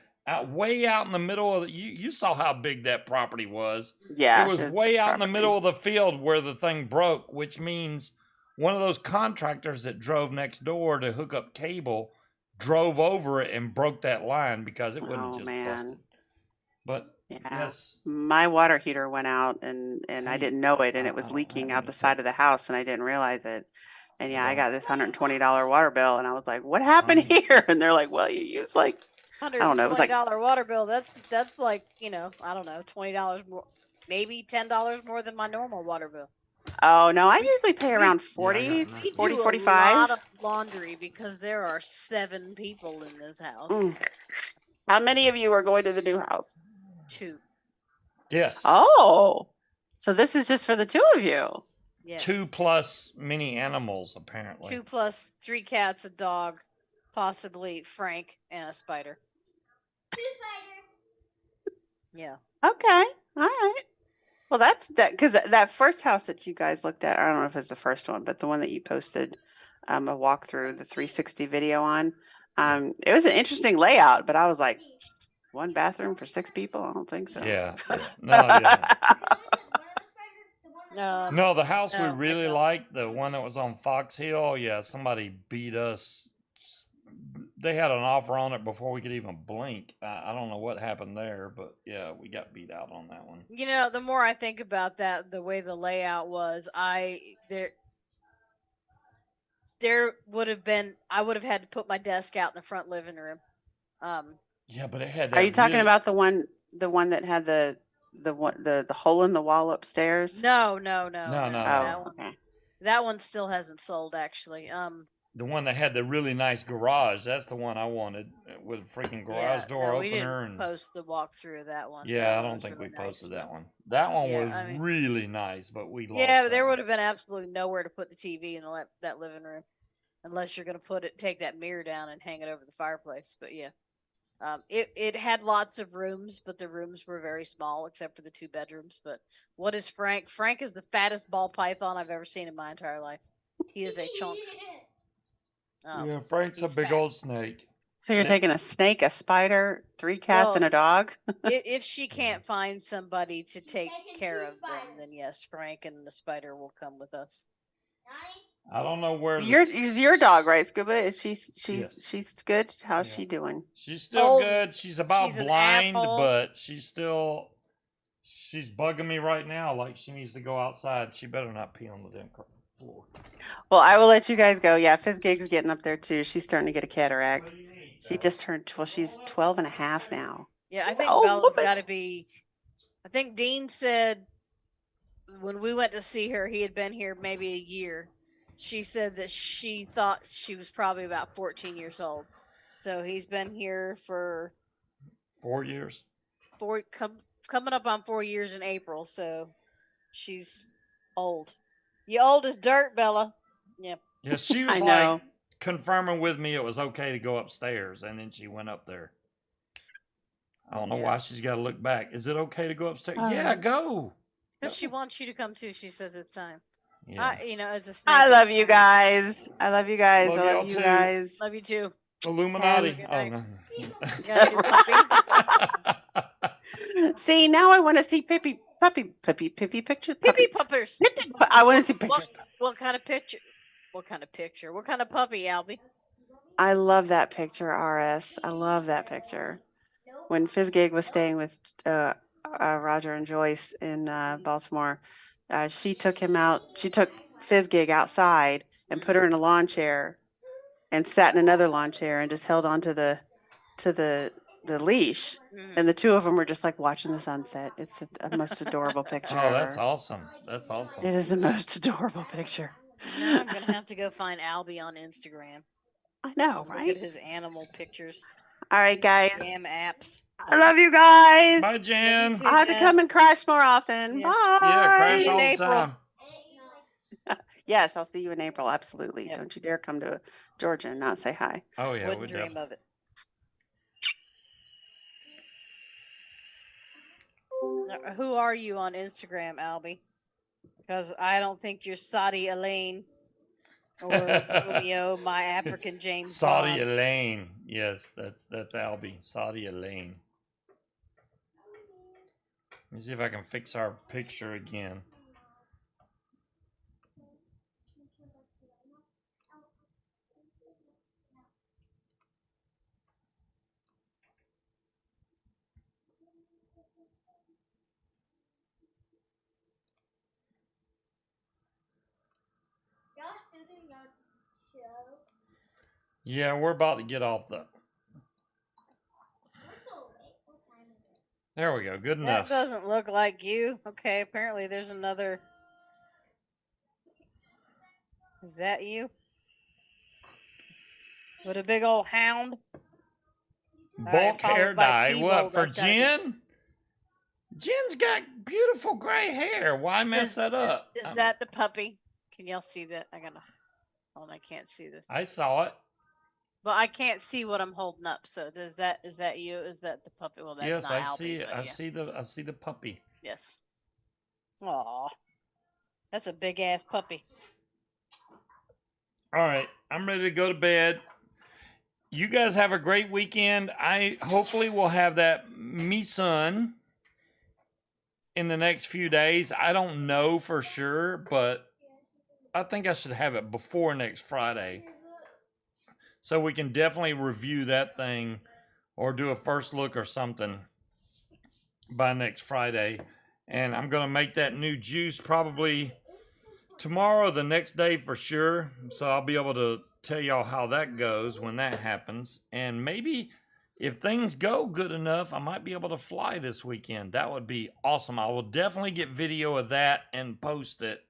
Speaker 1: way out in the middle of the, you saw how big that property was.
Speaker 6: Yeah.
Speaker 1: It was
Speaker 6: it's
Speaker 1: way out in the
Speaker 6: property.
Speaker 1: middle of the field where the thing broke, which means one of those contractors that drove next door to hook up cable drove over it and broke that line because it wouldn't
Speaker 6: Oh,
Speaker 1: just
Speaker 6: man.
Speaker 1: busted. But
Speaker 6: Yeah.
Speaker 1: yes,
Speaker 6: My water heater went out and I
Speaker 1: Hey,
Speaker 6: didn't know it, and
Speaker 1: I
Speaker 6: it was
Speaker 1: don't
Speaker 6: leaking
Speaker 1: have
Speaker 6: out the
Speaker 1: any
Speaker 6: side of the house, and I didn't realize it. And yeah, I
Speaker 1: don't.
Speaker 6: got this $120 water bill, and I was like, "What happened
Speaker 1: Honey.
Speaker 6: here?" And they're like, "Well, you used like don't know, it was like-
Speaker 2: $120 water bill. That's like, I don't know, $20 more, maybe $10 more than my normal water bill.
Speaker 6: oh no, I usually pay around 40,
Speaker 1: Yeah, I got
Speaker 2: We
Speaker 6: 40,
Speaker 2: do
Speaker 6: 45.
Speaker 2: a lot of laundry because there are 7 people in this house.
Speaker 6: Mm. How many of you are going to the new house?
Speaker 2: 2.
Speaker 1: Yes.
Speaker 6: Oh, so this is just for the two of you.
Speaker 2: Yes.
Speaker 1: 2 plus many animals, apparently.
Speaker 2: 2 plus 3 cats, a dog, possibly Frank, and a spider.
Speaker 3: 2 spiders.
Speaker 2: Yeah.
Speaker 6: Okay, all right. Well, that's that because that first house that you guys looked at, I don't know if it's the first one, but the one that you posted a walkthrough, the 360 video on, it was an interesting layout, but I was like, 1 bathroom for 6 people? I don't think so.
Speaker 1: Yeah. No, yeah. No, the house we
Speaker 2: No, I
Speaker 1: really
Speaker 2: don't.
Speaker 1: liked, the one that was on Fox Hill, yeah, somebody beat us. They had an offer on it before we could even blink. I don't know what happened there, but yeah, we got beat out on that one.
Speaker 2: The more I think about that, the way the layout was, there would have been, I would have had to put my desk out in the front living room.
Speaker 1: Yeah, but it had that.
Speaker 6: Are you talking
Speaker 1: really-
Speaker 6: about the one that had the hole in the wall upstairs?
Speaker 2: No.
Speaker 1: No.
Speaker 2: That one,
Speaker 6: Okay.
Speaker 2: that one still hasn't sold actually.
Speaker 1: the one that had the really nice garage? That's the one I wanted with a freaking garage door
Speaker 2: no, we
Speaker 1: opener.
Speaker 2: didn't post the walkthrough of that one.
Speaker 1: Yeah,
Speaker 2: That
Speaker 1: I
Speaker 2: one
Speaker 1: don't
Speaker 2: was
Speaker 1: think we
Speaker 2: really nice.
Speaker 1: posted that one. That one
Speaker 2: Yeah,
Speaker 1: was
Speaker 2: I mean-
Speaker 1: really nice, but we lost.
Speaker 2: Yeah, but there
Speaker 1: that one.
Speaker 2: would have been absolutely nowhere to put the TV in that living room, unless you're gonna take that mirror down and hang it over the fireplace. But yeah, it had lots of rooms, but the rooms were very small except for the 2 bedrooms. But what is Frank? Frank is the fattest ball python I've ever seen in my entire life. He is a chunk.
Speaker 1: Yeah, Frank's a
Speaker 2: he's
Speaker 1: big
Speaker 2: fat.
Speaker 1: old snake.
Speaker 6: So you're
Speaker 1: Yeah.
Speaker 6: taking a snake, a spider, 3 cats, and
Speaker 2: Well,
Speaker 6: a dog?
Speaker 2: If she can't find somebody to take
Speaker 3: taking
Speaker 2: care
Speaker 3: 2
Speaker 2: of them,
Speaker 3: spiders.
Speaker 2: then yes, Frank and the spider will come with us.
Speaker 1: I don't know where.
Speaker 6: Is your dog, right, Scuba? Is she's
Speaker 1: Yes.
Speaker 6: good? How's
Speaker 1: Yeah.
Speaker 6: she doing?
Speaker 1: She's still
Speaker 2: Oh,
Speaker 1: good. She's about
Speaker 2: she's an
Speaker 1: blind,
Speaker 2: asshole.
Speaker 1: but she's bugging me right now. Like she needs to go outside. She better not pee on the damn floor.
Speaker 6: Well, I will let you guys go. Yeah, Fizzgig's getting up there too. She's starting to get a cataract.
Speaker 1: What do you need,
Speaker 6: She
Speaker 1: Bella?
Speaker 6: just turned, well, she's 12 and a half now.
Speaker 2: Yeah, I
Speaker 6: She's
Speaker 2: think
Speaker 6: an old
Speaker 2: Bella's
Speaker 6: woman.
Speaker 2: got to be. I think Dean said when we went to see her, he had been here maybe a year. She said that she thought she was probably about 14 years old. So he's been here for
Speaker 1: 4 years.
Speaker 2: coming up on 4 years in April. So she's old. You old as dirt, Bella. Yeah.
Speaker 1: Yeah, she
Speaker 6: I
Speaker 1: was
Speaker 6: know.
Speaker 1: like confirming with me it was okay to go upstairs, and then she went up there. I don't know
Speaker 2: Yeah.
Speaker 1: why she's got to look back. Is it okay to go upstairs?
Speaker 6: Oh.
Speaker 1: Yeah, go.
Speaker 2: Because she wants you to come too. She says it's time.
Speaker 1: Yeah.
Speaker 2: As a snake,
Speaker 6: I
Speaker 2: it's
Speaker 6: love you
Speaker 2: fine.
Speaker 6: guys. I love you guys.
Speaker 1: Love
Speaker 6: I
Speaker 1: y'all
Speaker 6: love you
Speaker 1: too.
Speaker 6: guys.
Speaker 2: Love you too.
Speaker 1: Illuminati.
Speaker 2: Have a good
Speaker 1: Oh,
Speaker 2: night.
Speaker 1: no.
Speaker 2: Got a new puppy?
Speaker 6: See, now I want to see puppy picture.
Speaker 2: Pippy puppers.
Speaker 6: I want to see pictures.
Speaker 2: What kind of picture? What kind of picture? What kind of puppy, Albie?
Speaker 6: I love that picture, RS. I love that picture. When Fizzgig was staying with Roger and Joyce in Baltimore, she took him out. She took Fizzgig outside and put her in a lawn chair, and sat in another lawn chair and just held on to the leash. And the 2 of them were just like watching the sunset. It's the most adorable picture.
Speaker 1: Oh, that's
Speaker 6: ever.
Speaker 1: awesome. That's awesome.
Speaker 6: It is the most adorable picture.
Speaker 2: Now I'm gonna have to go find Albie on Instagram.
Speaker 6: I know,
Speaker 2: Look
Speaker 6: right?
Speaker 2: at his animal pictures.
Speaker 6: All right, guys.
Speaker 2: Damn apps.
Speaker 6: I love you guys.
Speaker 1: Bye, Jen.
Speaker 2: too.
Speaker 6: I'll have to
Speaker 2: Jen.
Speaker 6: come and crash more often.
Speaker 2: Yeah.
Speaker 6: Bye.
Speaker 1: Yeah, crash
Speaker 2: See you
Speaker 1: all
Speaker 2: in
Speaker 1: the
Speaker 2: April.
Speaker 1: time.
Speaker 6: Yes, I'll see you in April. Absolutely.
Speaker 2: Yep.
Speaker 6: Don't you dare come to Georgia and not say hi.
Speaker 1: Oh yeah,
Speaker 2: Wouldn't
Speaker 1: we
Speaker 2: dream
Speaker 1: definitely.
Speaker 2: of it. Who are you on Instagram, Albie? Because I don't think you're Saudi Elaine or Romeo, my African James
Speaker 1: Saudi
Speaker 2: Bond.
Speaker 1: Elaine. Yes, that's Albie. Saudi Elaine. Let me see if I can fix our picture again.
Speaker 3: Y'all still doing your show?
Speaker 1: Yeah, we're about to get off the.
Speaker 3: We're so late. What time is it?
Speaker 1: There we go. Good
Speaker 2: That
Speaker 1: enough.
Speaker 2: doesn't look like you. Okay, apparently there's another. Is that you? With a big old hound?
Speaker 1: Bulk
Speaker 2: Alright,
Speaker 1: hair
Speaker 2: followed by
Speaker 1: dye.
Speaker 2: T-Bolt,
Speaker 1: What for
Speaker 2: that's gotta be-
Speaker 1: Jen? Jen's got beautiful gray hair. Why mess that up?
Speaker 2: Is that the puppy? Can y'all see that? I gotta. Oh, I can't see this.
Speaker 1: I saw it.
Speaker 2: But I can't see what I'm holding up. So is that you? Is that the puppy? Well, that's
Speaker 1: Yes,
Speaker 2: not
Speaker 1: I
Speaker 2: Albie,
Speaker 1: see it.
Speaker 2: but
Speaker 1: I
Speaker 2: yeah.
Speaker 1: see the puppy.
Speaker 2: Yes. Aw. That's a big ass puppy.
Speaker 1: All right, I'm ready to go to bed. You guys have a great weekend. I hopefully will have that me son in the next few days. I don't know for sure, but I think I should have it before next Friday. So we can definitely review that thing or do a first look or something by next Friday. And I'm going to make that new juice probably tomorrow or the next day for sure. So I'll be able to tell y'all how that goes when that happens. And maybe if things go good enough, I might be able to fly this weekend. That would be awesome. I will definitely get video of that and post it.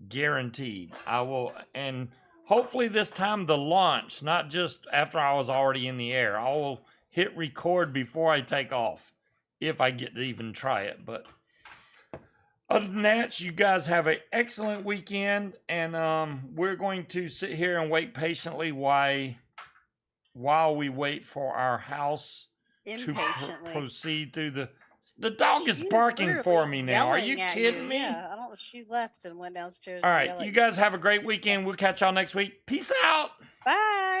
Speaker 1: Guaranteed. I will. And hopefully this time the launch, not just after I was already in the air. I will hit record before I take off if I get to even try it. But other than that, you guys have an excellent weekend, and we're going to sit here and wait patiently while we wait for our house to
Speaker 2: Impatiently.
Speaker 1: proceed through the dog is
Speaker 2: She's
Speaker 1: barking for
Speaker 2: literally
Speaker 1: me now. Are you
Speaker 2: yelling at
Speaker 1: kidding me?
Speaker 2: Yeah, I don't. She left and went downstairs.
Speaker 1: All
Speaker 2: to
Speaker 1: right,
Speaker 2: yell at
Speaker 1: you guys have a great weekend. We'll catch y'all next week. Peace out.
Speaker 2: Bye.